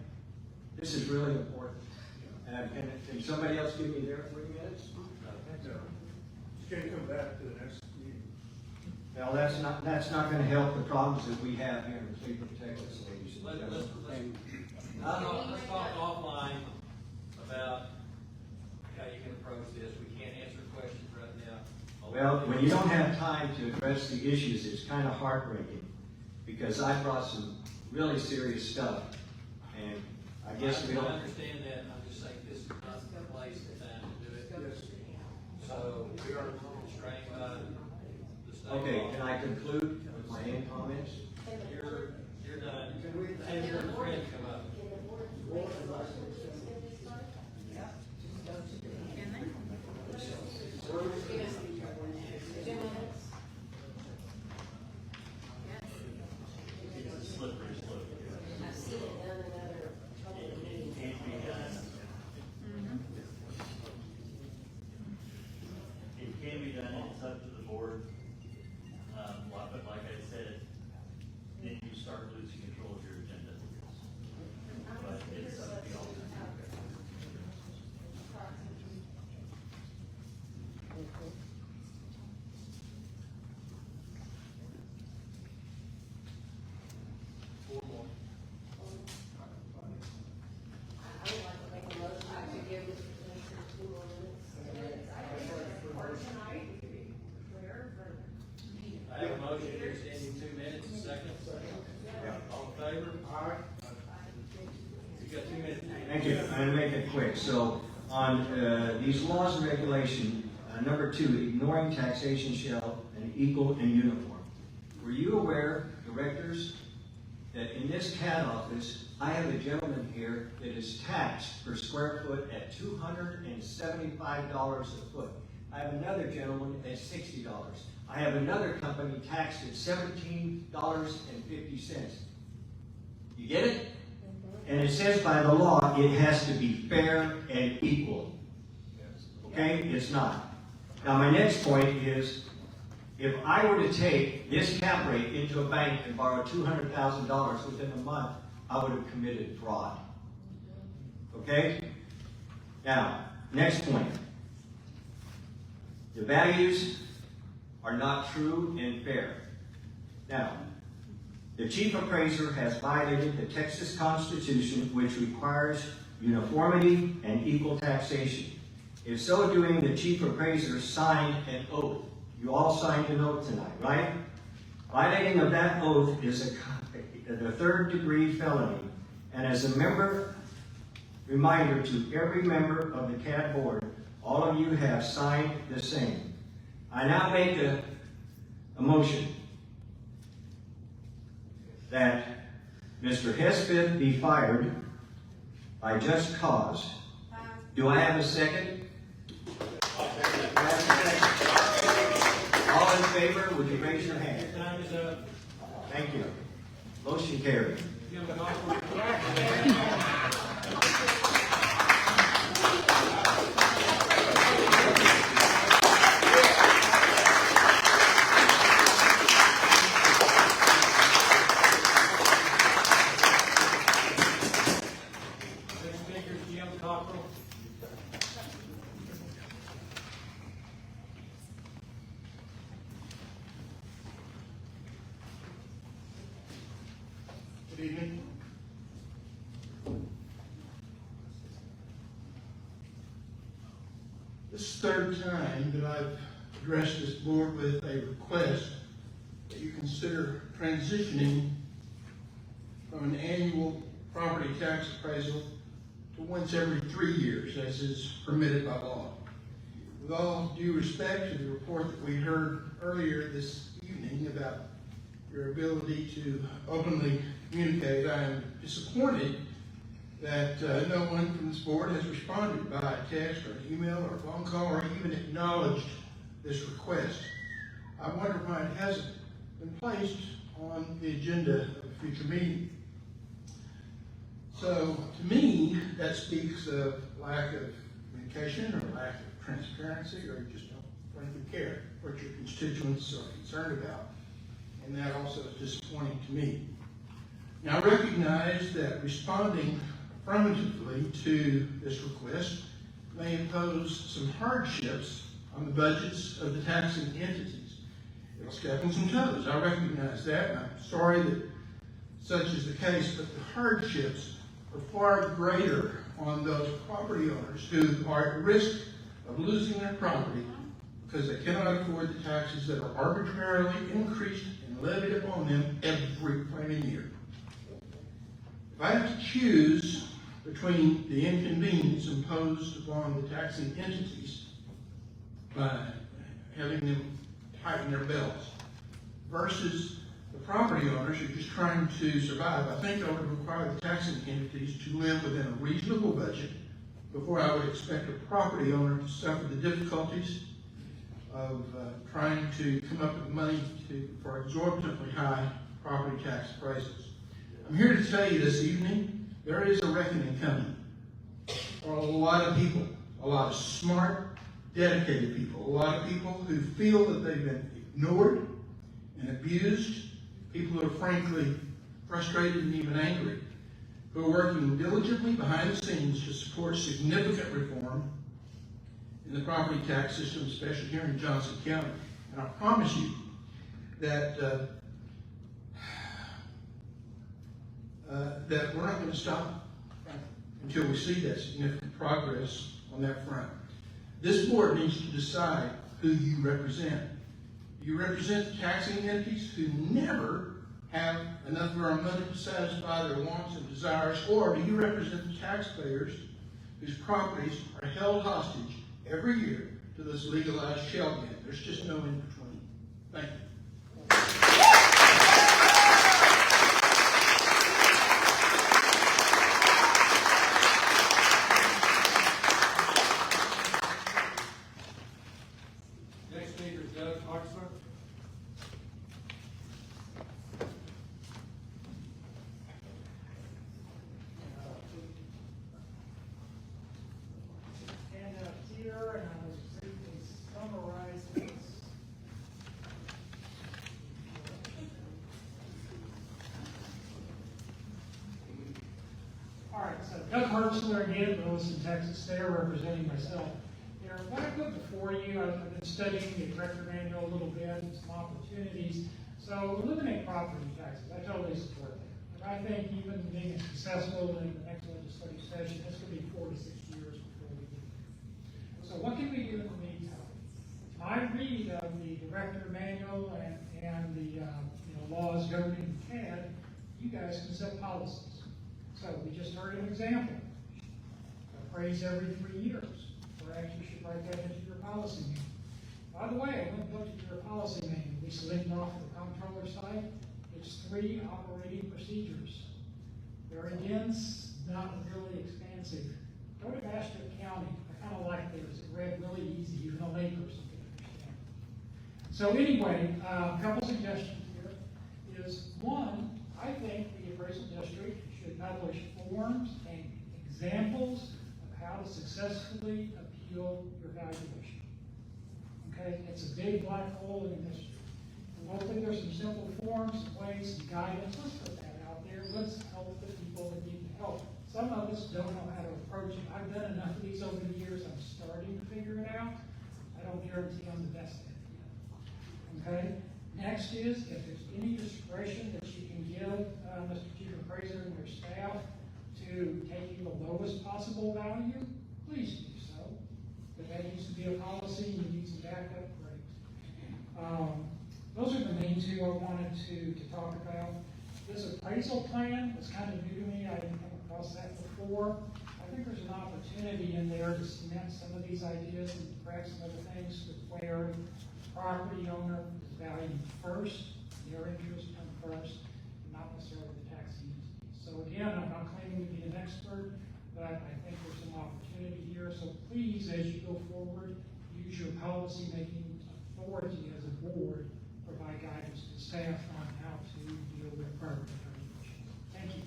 This is really important. Can somebody else give me their 3 minutes? No. You can't come back to the next meeting. Well, that's not going to help the problems that we have here in Cleveland, Texas, ladies and gentlemen. Let's talk offline about how you can approach this. We can't answer questions right now. Well, when you don't have time to address the issues, it's kind of heartbreaking, because I brought some really serious stuff, and I guess we don't. I understand that. I'm just saying this is not the place and time to do it. Yes. So we are constrained by the state law. Okay, can I conclude with my end comments? You're done. And your friend come up. Slippery slope. I've seen it done in other public meetings. Can't be done. It can be done, it's up to the board. But like I said, then you start losing control of your agenda. But it's up to y'all. I would like to make a motion to give Mr. Commissioner 2 more minutes. I think it's part tonight, to be clear, for. I have a motion to extend you 2 minutes, a second. All in favor? Aye. You got 2 minutes. Thank you. I'm going to make it quick. So on these laws and regulation, number 2, ignoring taxation shall and equal and uniform. Were you aware, directors, that in this CAD office, I have a gentleman here that is taxed per square foot at $275 a foot. I have another gentleman at $60. I have another company taxed at $17.50. You get it? And it says by the law, it has to be fair and equal. Okay? It's not. Now, my next point is, if I were to take this cap rate into a bank and borrow $200,000 within a month, I would have committed fraud. Okay? Now, next point. The values are not true and fair. Now, the chief appraiser has violated the Texas Constitution, which requires uniformity and equal taxation. If so doing, the chief appraiser signed an oath. You all signed an oath tonight, right? Violating of that oath is the third-degree felony. And as a member, reminder to every member of the CAD board, all of you have signed the same. I now make a motion that Mr. Hespeth be fired by just cause. Do I have a second? All in favor, would you raise your hand? Time is up. Thank you. Motion carried. Good evening. This is the third time that I've addressed this board with a request that you consider transitioning from an annual property tax appraisal to once every 3 years, as is permitted by law. With all due respect to the report that we heard earlier this evening about your ability to openly communicate, I am disappointed that no one from this board has responded by a text or an email or a phone call or even acknowledged this request. I wonder why it hasn't been placed on the agenda of a future meeting. So, to me, that speaks of lack of communication or lack of transparency, or you just don't frankly care what your constituents are concerned about. And that also is disappointing to me. Now, I recognize that responding affirmatively to this request may impose some hardships on the budgets of the taxing entities. It'll step on some toes. I recognize that, and I'm sorry that such is the case, but the hardships are far greater on those property owners who are at risk of losing their property because they cannot afford the taxes that are arbitrarily increased and levied upon them every flaming year. If I have to choose between the inconvenience imposed upon the taxing entities by having them tighten their belts versus the property owners who are just trying to survive, I think I would require the taxing entities to live within a reasonable budget before I would expect a property owner to suffer the difficulties of trying to come up with money for exorbitantly high property tax appraisals. I'm here to tell you this evening, there is a reckoning coming for a lot of people, a lot of smart, dedicated people, a lot of people who feel that they've been ignored and abused, people who are frankly frustrated and even angry, who are working diligently behind the scenes to support significant reform in the property tax system, especially here in Johnson County. And I promise you that that we're not going to stop until we see that significant progress on that front. This board needs to decide who you represent. Do you represent the taxing entities who never have enough of our money to satisfy their wants and desires, or do you represent the taxpayers whose properties are held hostage every year to this legalized shell game? There's just no in between. Thank you. All right, so Doug Mertzler again, Wilson, Texas, there representing myself. Here, what I put before you, I've been studying the director manual a little bit, and some opportunities. So eliminate property taxes, I totally support that. And I think even being successful in the next legislative session, this could be 4 to 6 years before we get there. So what can we do in the meantime? I read of the director manual and the laws governing CAD. You guys can set policies. So we just heard an example. Appraise every 3 years. Perhaps you should write that into your policy manual. By the way, I went and looked at your policy manual. We linked off the comptroller's site. It's 3 operating procedures. They're again not really expansive. Go to Bastrop County. I kind of like theirs. It read really easy, even a layperson can understand. So anyway, a couple suggestions here is one, I think the appraisal district should publish forms and examples of how to successfully appeal your valuation. Okay, it's a big black hole in history. And hopefully there's some simple forms, and ways, and guidance. Let's put that out there. Let's help the people that need help. Some of us don't know how to approach it. I've done enough of these over the years. I'm starting to figure it out. I don't guarantee I'm the best at it yet. Okay? Next is, if there's any discretion that you can give Mr. Chief Appraiser and your staff to taking the lowest possible value, please do so. If that needs to be a policy and you need some backup, great. Those are the main 2 I wanted to talk about. This appraisal plan was kind of new to me. I didn't come across that before. I think there's an opportunity in there to cement some of these ideas and perhaps some other things with where the property owner is valued first, their interests come first, not necessarily the tax entity. So again, I'm not claiming to be an expert, but I think there's some opportunity here. So please, as you go forward, use your policy-making authority as a board, provide guidance to staff on how to deal with property valuation. Thank you.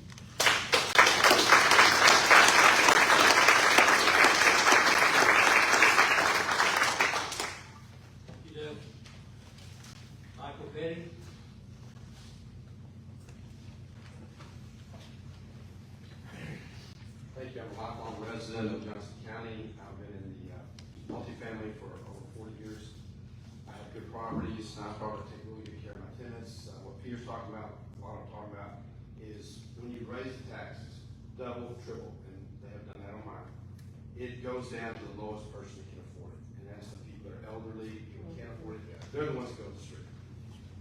Michael Petty. Thank you. I'm a lifelong resident of Johnson County. I've been in the multifamily for over 40 years. I have good properties, nice property, take really good care of my tenants. What Peter's talking about, what I'm talking about, is when you raise the taxes, double, triple, and they have done that on mine, it goes down to the lowest person that can afford it. And that's the people that are elderly, people who can't afford it. They're the ones that go to the street.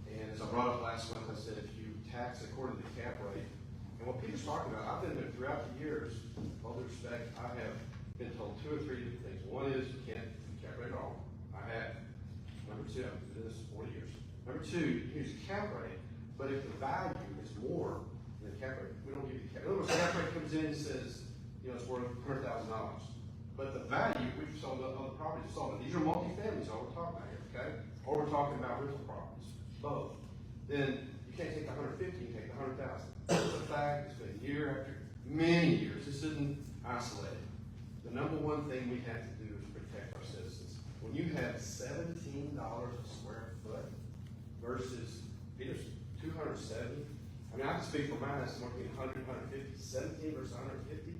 And as I brought up last month, I said if you tax according to the cap rate, and what Peter's talking about, I've been there throughout the years, with all due respect, I have been told 2 or 3 different things. One is you can't cap rate at all. I have. Number 2, I've been doing this for 40 years. Number 2, here's the cap rate, but if the value is more than the cap rate, we don't give you the cap. In other words, the cap rate comes in and says, it's worth $100,000. But the value, we've sold other properties, sold. These are multi-families, all we're talking about here, okay? Or we're talking about rental properties, both. Then you can't take the 150, you can take the 100,000. It's a fact, it's been year after many years. This isn't isolated. The number one thing we have to do is protect our citizens. When you have $17 a square foot versus Peter's 270, I mean, I can speak for mine, that's working 100, 150, 17 versus 150,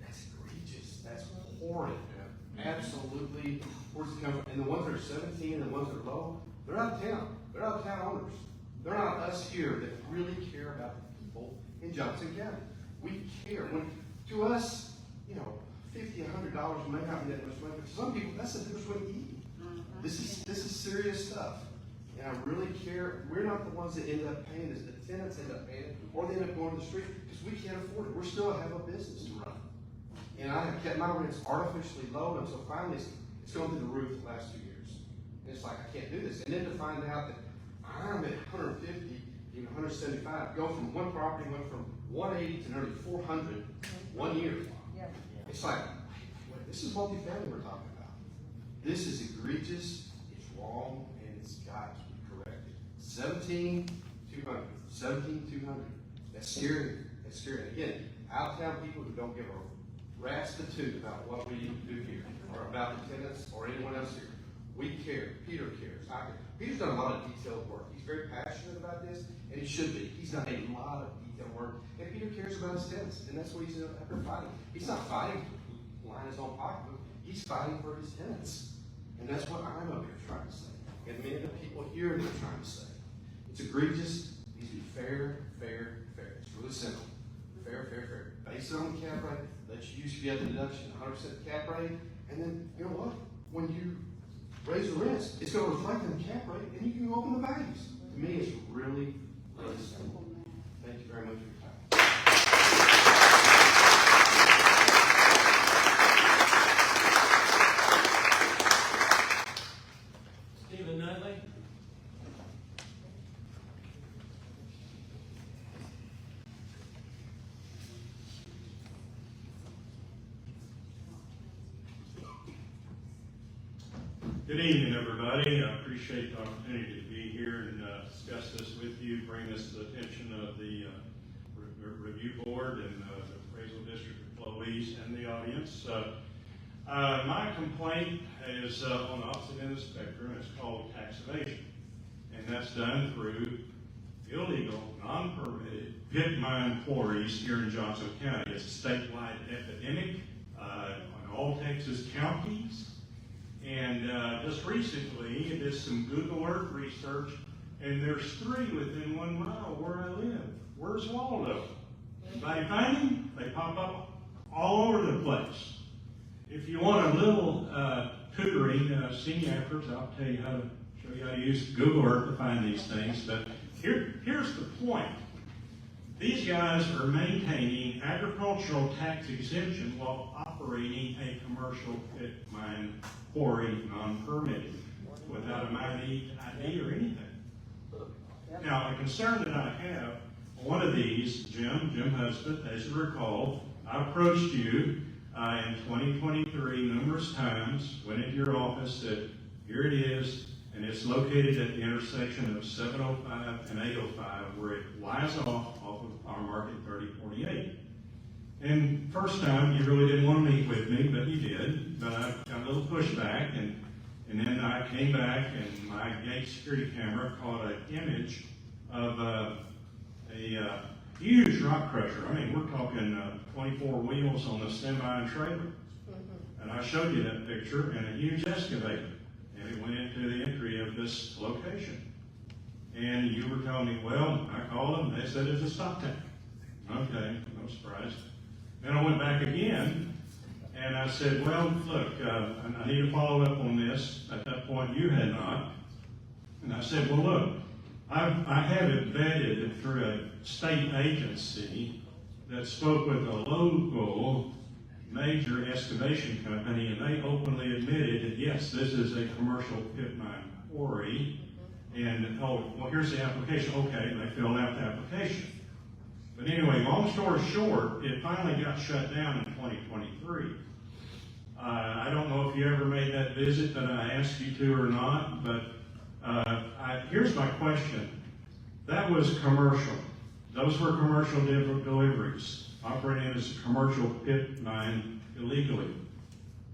that's egregious. That's horrid, man. Absolutely. Where's it coming from? And the ones that are 17 and the ones that are low, they're out of town. They're out of town owners. They're not us here that really care about the people in Johnson County. We care. When, to us, $50, $100 may not be that much money, but to some people, that's the difference between eating. This is serious stuff. And I really care. We're not the ones that end up paying this. The tenants end up paying it, or they end up going to the street because we can't afford it. We still have a business to run. And I have kept my rents artificially low, and so finally it's going through the roof the last 2 years. And it's like, I can't do this. And then to find out that I'm at 150, even 175, go from one property, went from 180 to nearly 400 1 year. Yeah. It's like, wait, this is multifamily we're talking about. This is egregious, it's wrong, and it's got to be corrected. 17,200, 17,200. That's scary. That's scary. Again, out-of-town people who don't give a rat's patootie about what we do here, or about the tenants, or anyone else here. We care. Peter cares. I care. Peter's done a lot of detailed work. He's very passionate about this, and he should be. He's done a lot of detailed work, and Peter cares about on his tenants, and that's what he's after fighting. He's not fighting to line his own pocketbook. He's fighting for his tenants. And that's what I'm up here trying to say. And many of the people here are trying to say. It's egregious. It needs to be fair, fair, fair. It's really simple. Fair, fair, fair. Based on the cap rate, let you use the deduction, 100% cap rate, and then, you know what? When you raise the rents, it's going to reflect in the cap rate, and you can open the values. To me, it's really, really simple. Thank you very much for your time. Stephen Nutley? Good evening, everybody. I appreciate the opportunity to be here and discuss this with you, bring this to the attention of the review board and the appraisal district employees and the audience. My complaint is on the opposite end of the spectrum. It's called tax evasion, and that's done through illegal, non-permitted pit mine quarries here in Johnson County. It's a statewide epidemic on all Texas counties. And just recently, I did some Google Earth research, and there's 3 within 1 mile where I live. Where's Waldo? Anybody find him? They pop up all over the place. If you want a little tutoring, senior efforts, I'll tell you how to show you how to use Google Earth to find these things. But here's the point. These guys are maintaining agricultural tax exemption while operating a commercial pit mine quarry non-permitted without a mine ID or anything. Now, the concern that I have, one of these, Jim Husband, as you recall, I approached you in 2023 numerous times, went into your office, said, here it is, and it's located at the intersection of 705 and 805, where it lies off of Power Market 3048. And first time, you really didn't want to meet with me, but you did. But I got a little pushback, and then I came back, and my gate security camera caught an image of a huge rock crusher. I mean, we're talking 24 wheels on a semi and trailer. And I showed you that picture, and a huge excavator. And it went into the entry of this location. And you were telling me, well, I called them, they said it's a stop tank. Okay, no surprise. Then I went back again, and I said, well, look, I need to follow up on this. At that point, you had not. And I said, well, look, I have it vetted through a state agency that spoke with a local major excavation company, and they openly admitted that, yes, this is a commercial pit mine quarry. And, oh, well, here's the application. Okay, they filled out the application. But anyway, long story short, it finally got shut down in 2023. I don't know if you ever made that visit that I asked you to or not, but here's my question. That was commercial. Those were commercial deliveries, operating as a commercial pit mine illegally.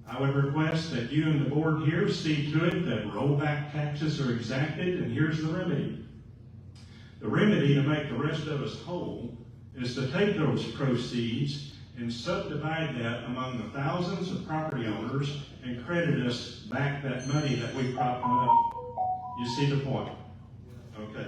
I would request that you and the board here see to it that rollback taxes are exacted, and here's the remedy. The remedy to make the rest of us whole is to take those proceeds and subdivide that among the thousands of property owners and credit us back that money that we propped up. You see the point? Okay.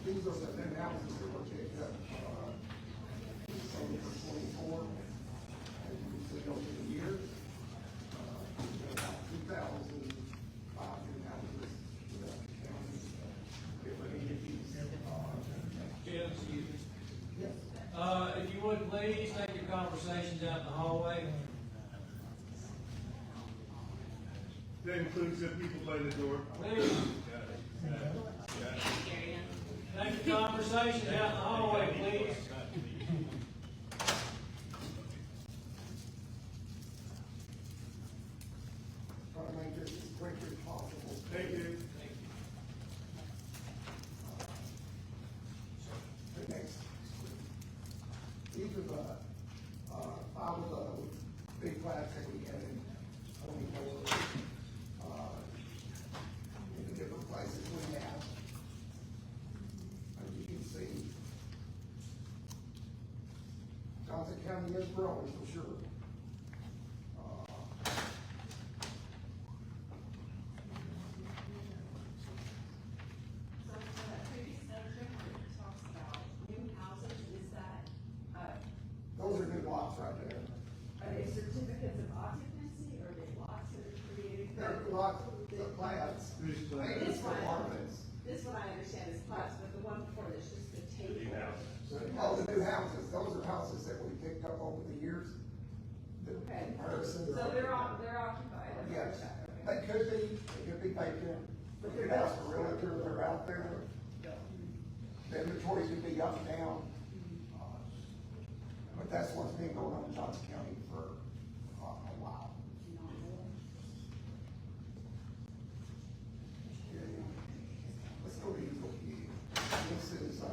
these are the new houses that were picked up, December 24, as you can see over the years. About 2,005 new houses throughout the county. Different entities. Jim, excuse me. Yes. If you would please, take your conversations out in the hallway. That includes the people by the door. Please, take your conversations out in the hallway, please. Try to make this as quick as possible. Thank you. The next, these are the, five of the big flats that we had in 24, in the different places we have. As you can see, Johnson County is growing for sure. So for that previous section where it talks about new houses, is that, Those are new lots right there. are they certificates of occupancy or are they lots that are created? There are lots of plats. These plats. Maintenance apartments. This one I understand is plots, but the one before there's just the table. All the new houses, those are houses that we picked up over the years. The Okay. comparisons. So they're occupied. Yes, they could be vacant. We could ask a realtor, they're out there. The inventory could be up and down. But that's what's been going on in Johnson County for a while. Let's go to Eagle View. This is, Can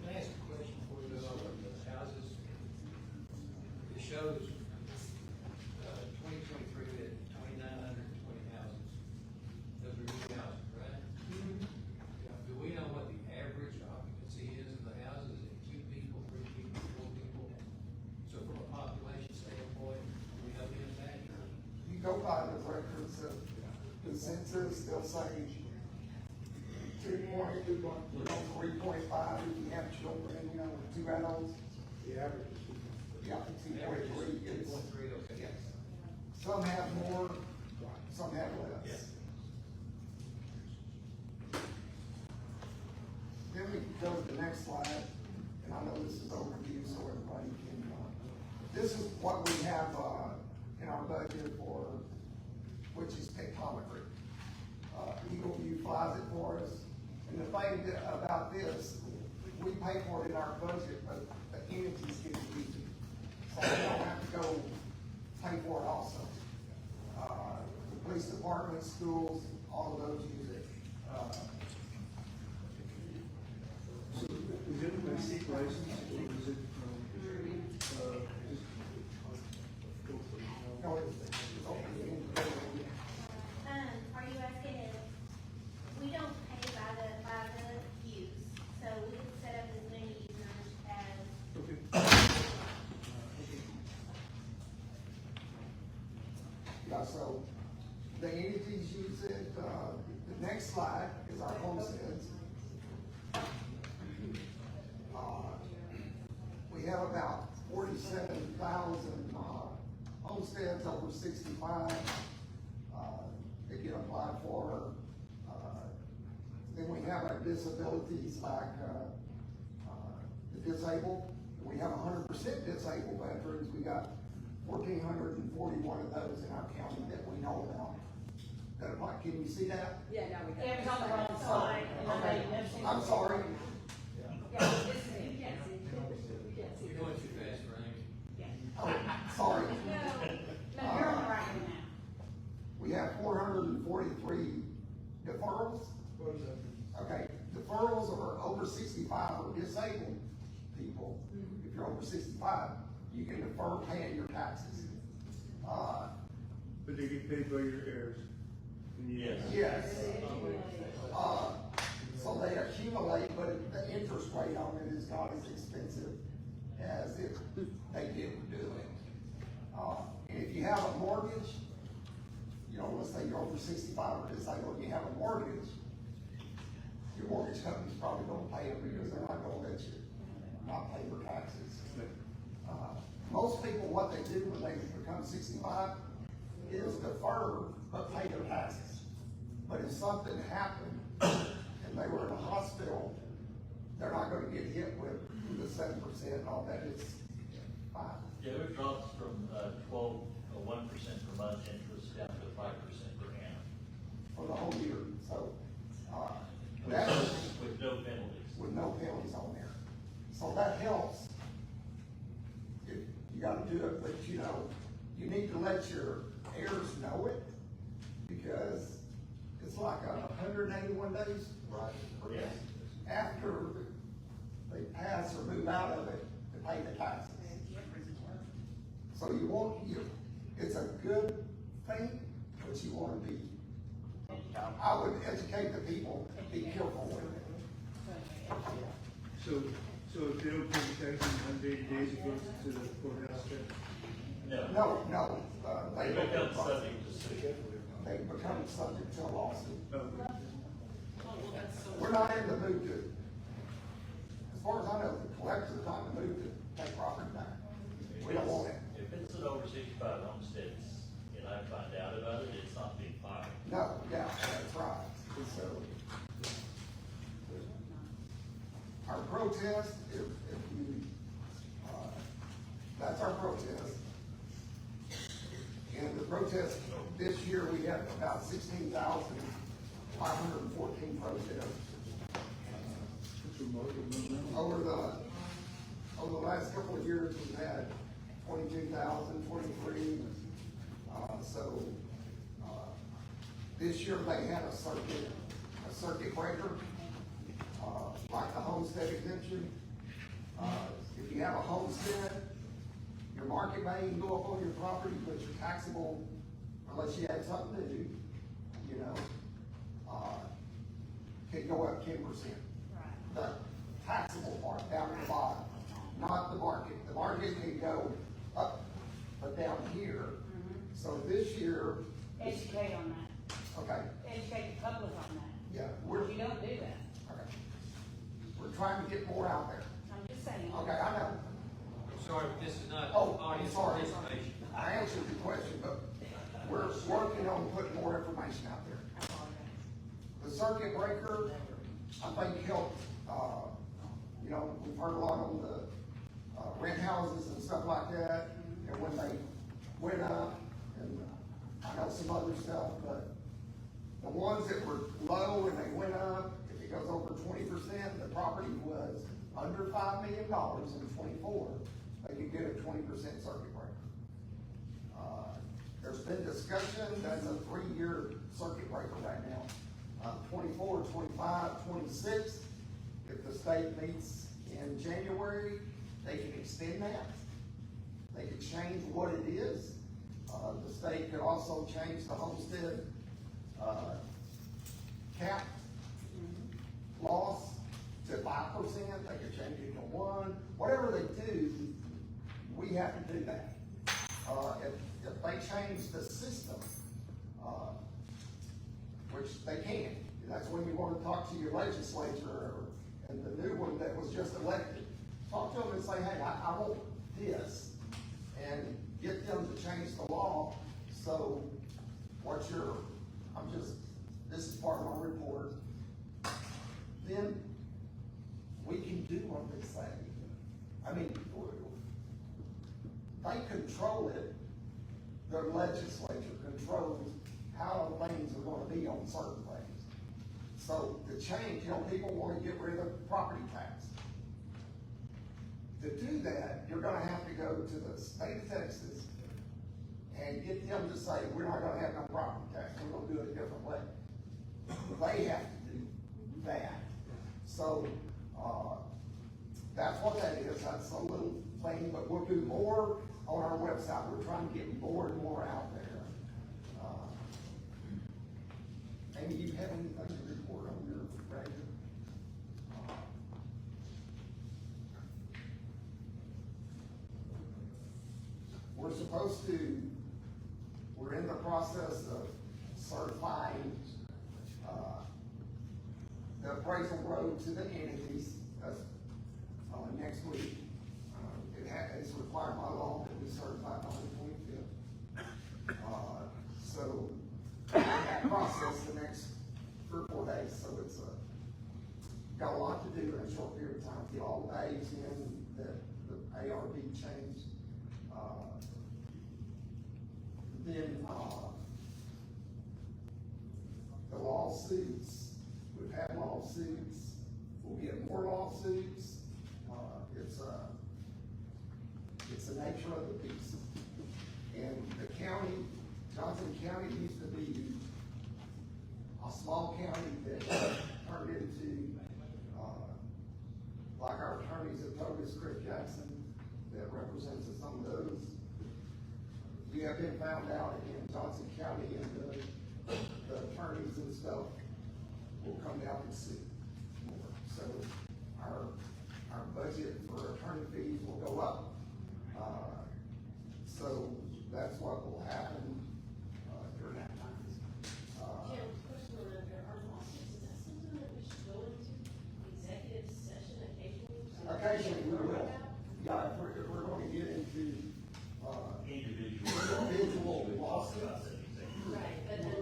I ask a question for you about the houses? It shows, 2023, we had 2,920 houses. Those are new houses, right? Do we know what the average occupancy is of the houses? Is it 2 people, 3 people, 4 people? So from a population standpoint, do we know any of that? you go by the records of the census, they'll say 2.5, if you have children, 2 adults. The average is. Yeah, 2.3 is. 2.3, okay. Yes. Some have more, some have less. Then we go to the next slide, and I know this is overview, so everybody can, this is what we have, in our budget for, which is pictometry. Eagle View flies it for us, and the thing about this, we pay for it in our budget, but the entities get to use it. So we don't have to go pay for it also. The police department, schools, all of those use it. So is it a seat license or is it, No, it's open. Are you asking if, we don't pay by the use, so we can set up as many users as. Yeah, so the entities use it, the next slide is our homesteads. We have about 47,000, homesteads over 65, that get applied for. Then we have our disabilities like, the disabled. We have 100% disabled veterans. We got 1,441 of those in our county that we know about. That apply. Can you see that? Yeah, now we got. It was on the wrong side. Okay. I'm sorry. Yeah, this is, you can't see. You can't see. You're going too fast, Frank. Oh, sorry. No, you're on the right one now. We have 443 deferrals. What does that mean? Okay, deferrals are over 65 or disabled people. If you're over 65, you can defer paying your taxes. but they get paid by your heirs? Yes. Yes. So they accumulate, but the interest rate on it is not as expensive as if they didn't do it. And if you have a mortgage, let's say you're over 65 or disabled, and you have a mortgage, your mortgage mortgage company's probably gonna pay them because they're not gonna let you not pay your taxes. Most people, what they do when they become 65 is defer but pay their taxes. But if something happened and they were in a hospital, they're not gonna get hit with the 7% and all that. It's fine. Yeah, it drops from 1% per month interest down to 5% per annum. For the whole year, so, With no penalties. with no penalties on there. So that helps. You gotta do it, but you know, you need to let your heirs know it, because it's like 181 days, right? Yes. After they pass or move out of it to pay the taxes. So it's a good thing, but you wanna be, I would educate the people, be careful with it. So if they don't pay the taxes in 180 days, it goes to the courthouse then? No, They become subject to suit. they become subject to a lawsuit. Oh, We're not in the mood to, as far as I know, the collector's not in the mood to take property back. We don't want it. If it's an over 65 homestead, and I find out about it, it's not being filed. No, yeah, that's right. So, our protest, if you, that's our protest. And the protest, this year, we had about 16,514 protests. Over the last couple of years, we've had 22,000, 23. This year they had a circuit breaker, like the homestead exemption. If you have a homestead, your market value can go up on your property, but your taxable, unless you had something to do, you know, can go up 10%. The taxable part down at the bottom, not the market. The market can go up, but down here. So this year. Educate on that. Okay. Educate the public on that. Yeah. You don't do that. Okay. We're trying to get more out there. I'm just saying. Okay, I know. Sorry, but this is not Oh, I'm audience sorry. participation. I answered your question, but we're working on putting more information out there. The circuit breaker, I think helped, you know, we've heard a lot on the rent houses and stuff like that, and when they went up, and I know some other stuff, but the ones that were low and they went up, if it goes over 20%, the property was under $5 million in 24, they could get a 20% circuit breaker. There's been discussion, that's a 3-year circuit breaker right now. 24, 25, 26, if the state meets in January, they can extend that. They can change what it is. The state could also change the homestead cap loss to 5%, they could change it to 1%. Whatever they do, we have to do that. If they change the system, which they can, that's when you want to talk to your legislature and the new one that was just elected. Talk to them and say, hey, I want this, and get them to change the law. So this is part of my report. Then we can do what they say. I mean, they control it. Their legislature controls how things are gonna be on certain things. So the change, you know, people wanna get rid of property tax. To do that, you're gonna have to go to the state of Texas and get them to say, we're not gonna have no property tax, we're gonna do it a different way. They have to do that. So, that's what that is, that's a little thing, but we'll do more on our website. We're trying to get more and more out there. Amy, do you have anything to report on your radio? We're in the process of certifying the appraisal road to the entities, next week. It's required by law that we certify by the 25th. So, that process the next 3 or 4 days, so it's, got a lot to do in a short period of time, get all the values in, the ARB changed. Then, the lawsuits, we've had lawsuits, we'll get more lawsuits. It's the nature of the beast. And the county, Johnson County used to be a small county that turned into, like our attorneys have told us, Chris Jackson, that represents some of those. You have been found out in Johnson County, and the attorneys and stuff will come down and sue more. So our budget for attorney fees will go up. So that's what will happen during that time. Jim, question around here, our lawsuits, is that something that we should go into executive session occasionally? Occasionally we will. Yeah, if we're going to get into individual lawsuits. Right, but I'm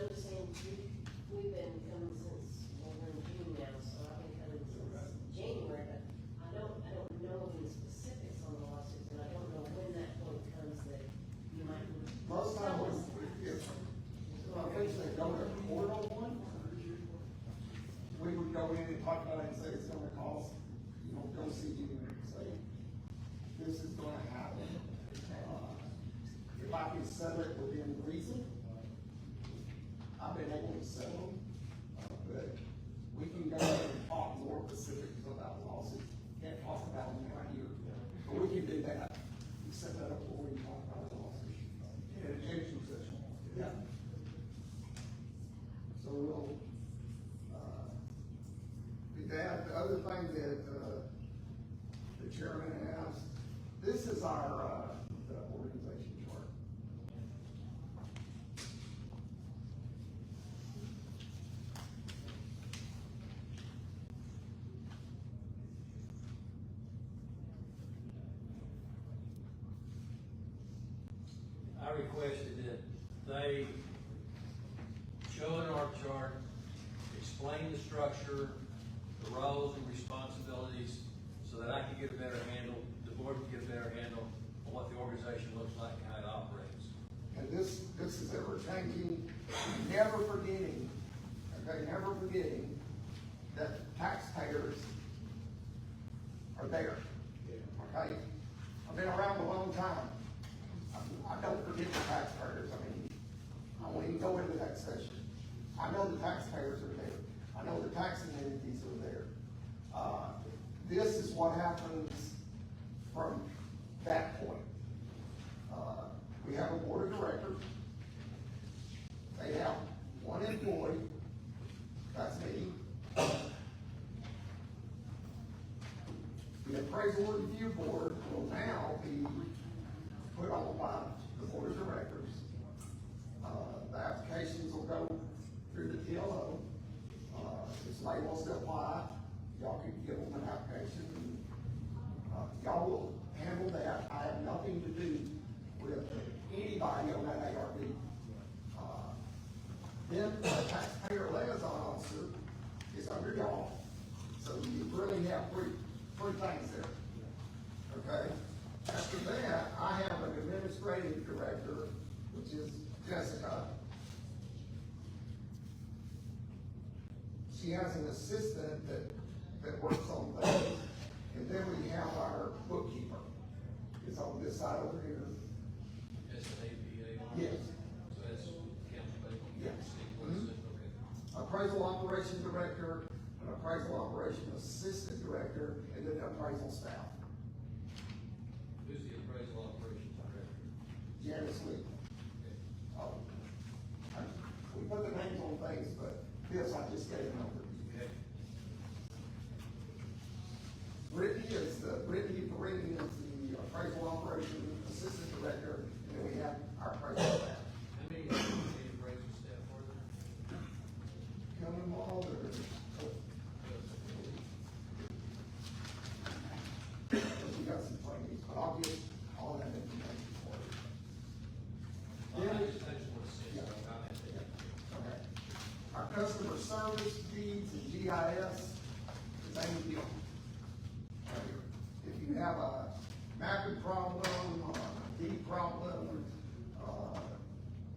just saying, we've been coming since, well, we're in June now, so I've been coming since January, but I don't know any specifics on the lawsuits, and I don't know when that point comes that you might. Most times, if they go to court on one, we would go in and talk about it and say it's gonna cost, go see you and say, this is gonna happen. If I can settle it within reason, I've been able to settle, but we can go and talk more specifics about the lawsuit. Can't talk about them right here, but we can do that. We set that up before we talk about the lawsuit. In an education session. Yeah. So we'll, do that. The other thing that, the chairman asked, this is our, the organization chart. I requested that they show an org chart, explain the structure, the roles and responsibilities, so that I can get a better handle, the board can get a better handle on what the organization looks like and how it operates. And this is ever changing, never forgetting, okay, never forgetting that taxpayers are there, okay? I've been around a long time. I don't forget the taxpayers. I mean, I won't even go into that session. I know the taxpayers are there. I know the taxing entities are there. This is what happens from that point. We have a board of directors. They have one employee. That's me. The appraisal review board will now be put on by the board of directors. The applications will go through the TLO. If somebody wants to apply, y'all can give them an application. Y'all will handle that. I have nothing to do with anybody on that ARB. Then the taxpayer liaison officer is under y'all. So you really have three things there. Okay? After that, I have an administrative director, which is Jessica. She has an assistant that works on things. And then we have our bookkeeper. It's on this side over here. That's an APA. Yes. So that's county. Yes. Okay. Appraisal operation director, an appraisal operation assistant director, and then appraisal staff. Who's the appraisal operations director? Janice Lee. We put the names on things, but this I just gave an overview. Okay. Brittany is the appraisal operation assistant director, and then we have our appraisal staff. How many appraisal staff are there? Come them all, GIS, the same deal. If you have a mapping problem, a D problem,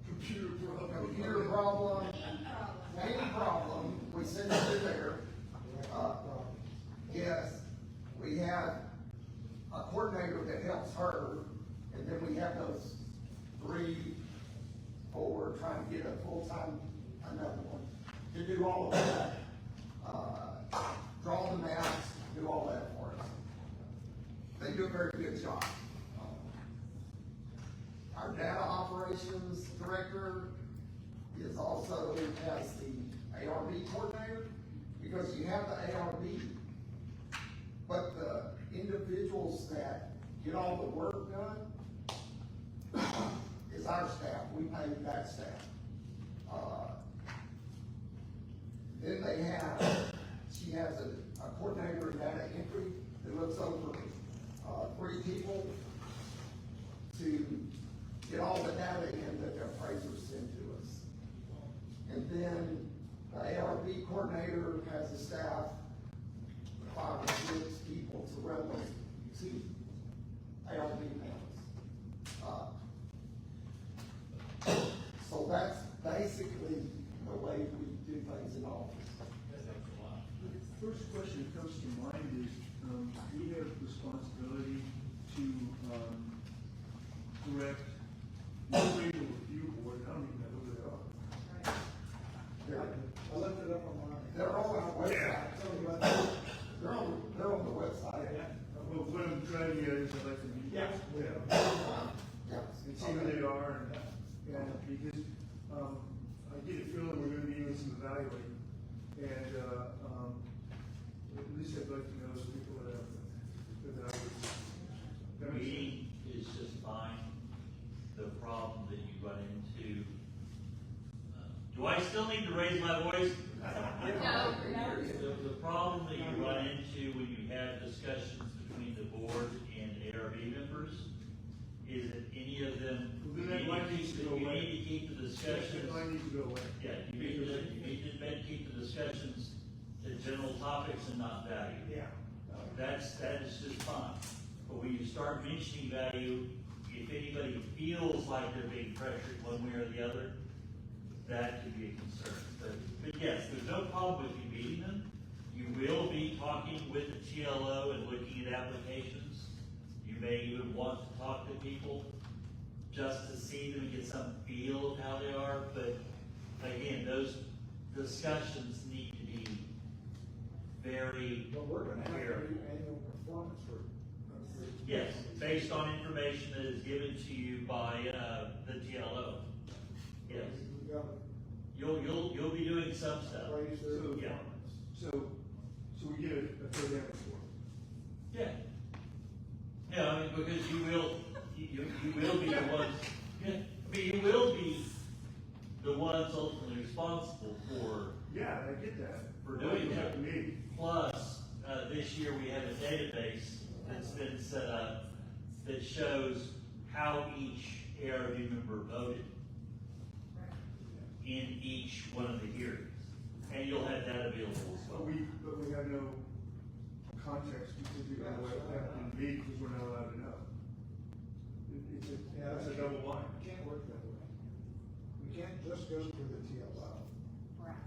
computer problem, any problem, we send it to there. Yes, we have a coordinator that helps her, and then we have those 3, 4, trying to get a full-time, another one, to do all of that. Draw the maps, do all that for us. They do a very good job. Our data operations director is also, has the ARB coordinator, because you have the ARB, but the individuals that get all the work done is our staff. We pay that staff. Then they have, she has a coordinator in data entry that looks over 3 people to get all the data in that the appraisers send to us. And then the ARB coordinator has a staff of 5 or 6 people to run those 2 ARB panels. So that's basically the way we do things in office. The first question that comes to mind is, we have responsibility to direct the appraisal review board. I don't even know who they are. I looked it up online. They're all on the website. They're on the website. Well, what I'm driving at is I'd like to meet Yeah. with them. And see who they are, and because, I get a feeling we're gonna be doing some evaluating. And, at least I'd like to know those people that have The meeting is just fine. The problem that you run into, do I still need to raise my voice? No. The problem that you run into when you have discussions between the board and ARB members is that any of them, you need to keep the discussions. That needs to go away. Yeah, you need to keep the discussions to general topics and not value. Yeah. That is just fine. But when you start mentioning value, if anybody feels like they're being pressured one way or the other, that could be a concern. But yes, there's no problem with you meeting them. You will be talking with the TLO and looking at applications. You may even want to talk to people just to see them and get some feel of how they are. But again, those discussions need to be very But we're gonna have to clear. do annual performance for. Yes, based on information that is given to you by the TLO. Yes, We gotta you'll be doing some stuff. raise their So- Yeah. So we get a third down report. Yeah. Yeah, I mean, because you will be the ones, yeah, I mean, you will be the ones ultimately responsible for Yeah, I get that. For doing It's up that. to me. Plus, this year we have a database that's been set up that shows how each ARB member voted in each one of the hearings. And you'll have that available as But well. we have no context specifically on what happened to me because we're not allowed to know. That's a double blind. It can't work that way. We can't just go through the TLO. Right.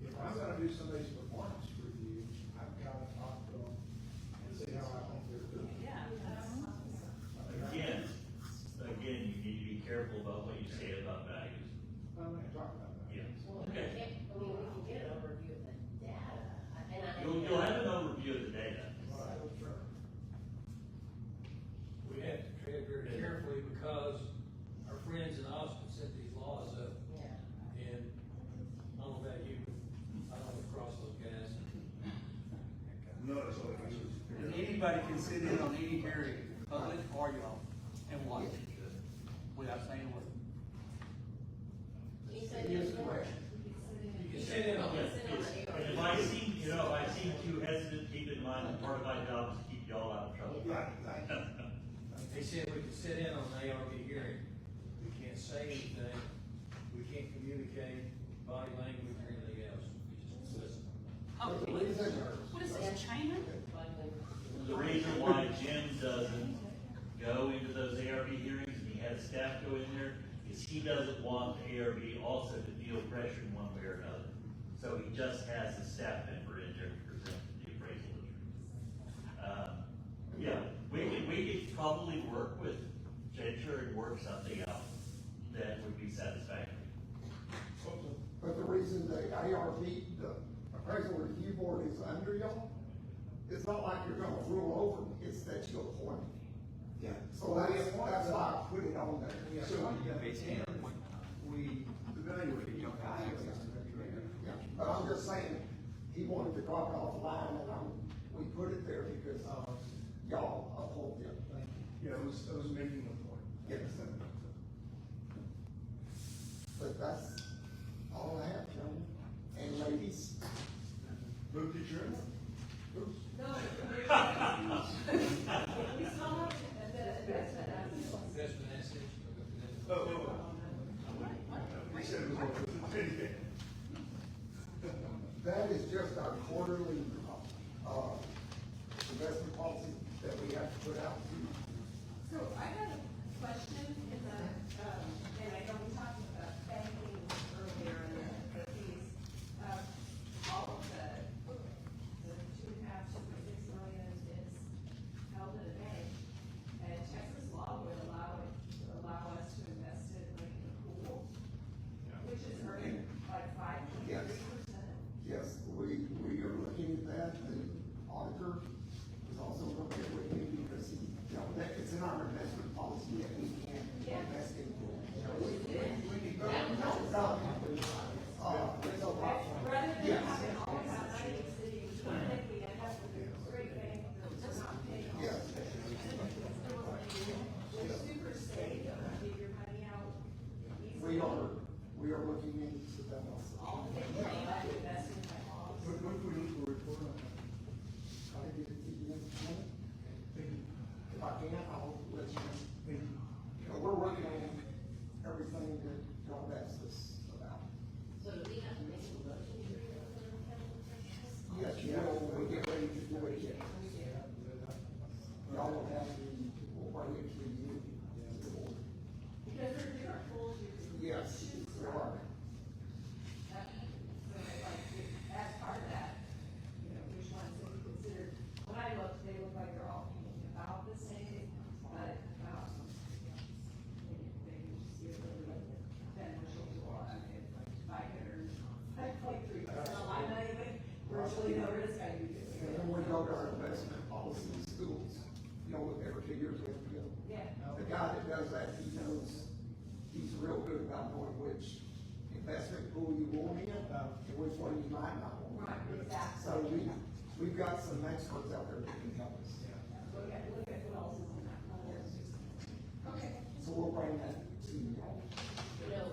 If I'm gonna do somebody's performance review, I've gotta talk to them and see how I think they're doing. Again, you need to be careful about what you say about values. I'm gonna talk about that. Yeah. Well, we Okay. can't, I mean, we can get an overview of the data, and I. You'll have an overview of the data. Right, sure. We have to tread very carefully because our friends in Austin set these laws up, Yeah. and I don't know about you, I don't want to cross those guys. No, that's all I And anybody can sit in on any hearing, public or y'all, and watch it, without saying a word. He said Yes, yes, correct. You can sit in on it. And if I seem too hesitant, keep in mind that part of my job is to keep y'all out of trouble. Yeah, thank you. They said we can sit in on an ARB hearing. We can't say anything, we can't communicate body language or anything else, we just listen. But the reason, What is this, China? The reason why Jim doesn't go into those ARB hearings and he has staff go in there is he doesn't want the ARB also to feel pressure in one way or another. So he just has a staff member in there to present the appraisal. Yeah, we could probably work with Jennifer and work something out that would be satisfactory. but the reason the ARB, the appraisal review board is under y'all, it's not like you're gonna rule over them, it's that you appoint them. Yeah. So that's why I put it on there. So, we evaluate your guys. Yeah, but I'm just saying, he wanted to drop it off the line, and we put it there because, y'all uphold it. Yeah, I was making a point. Yes. But that's all I have, gentlemen, and ladies. Move to adjourn? No. We saw Investment assets. Oh. We said it was over the That is just our quarterly, investment policy that we have to put out. So I had a question in the, and I know we talked about banking earlier in the fees. All of the 2.5 million is held in a bank. And Texas law would allow us to invest it like in a pool, which is earning like 5.3%. Yes, we are looking at that, the auditor is also looking at it because he, that it's in our investment policy that we can't invest in. Rather than having all that money sitting, I think we end up with a great bank that's not paying off. Yes. They're super safe, you give your money out easily. We are looking into that also. All the things they have to invest in my laws. What do we need to report on that? I'll give it to you next month. If I can, I'll let you know. Thank you. You know, we're working on everything that y'all asked us about. So do we have to make a motion here? Yes, you will, when we get ready to do it, yes. Y'all will have the, we'll bring it to you, to the board. Because there are tools you can. Yes, choose there from. are. So like, as part of that, you know, which ones have you considered? When I looked, they look like they're all paying about the same, but, maybe just see if they're beneficial to all. I mean, if I could earn, like 3% on my money, but virtually no risk, I do it. And then we go to our investment policy in schools, you know, every 2 years we have to go. Yeah. The guy that does that, he knows, he's real good about knowing which investment pool you want in, and which one you might not want. Right, exactly. So we've got some experts out there that can help us. Look at what else is in that. Okay. So we'll bring that to you all. You know,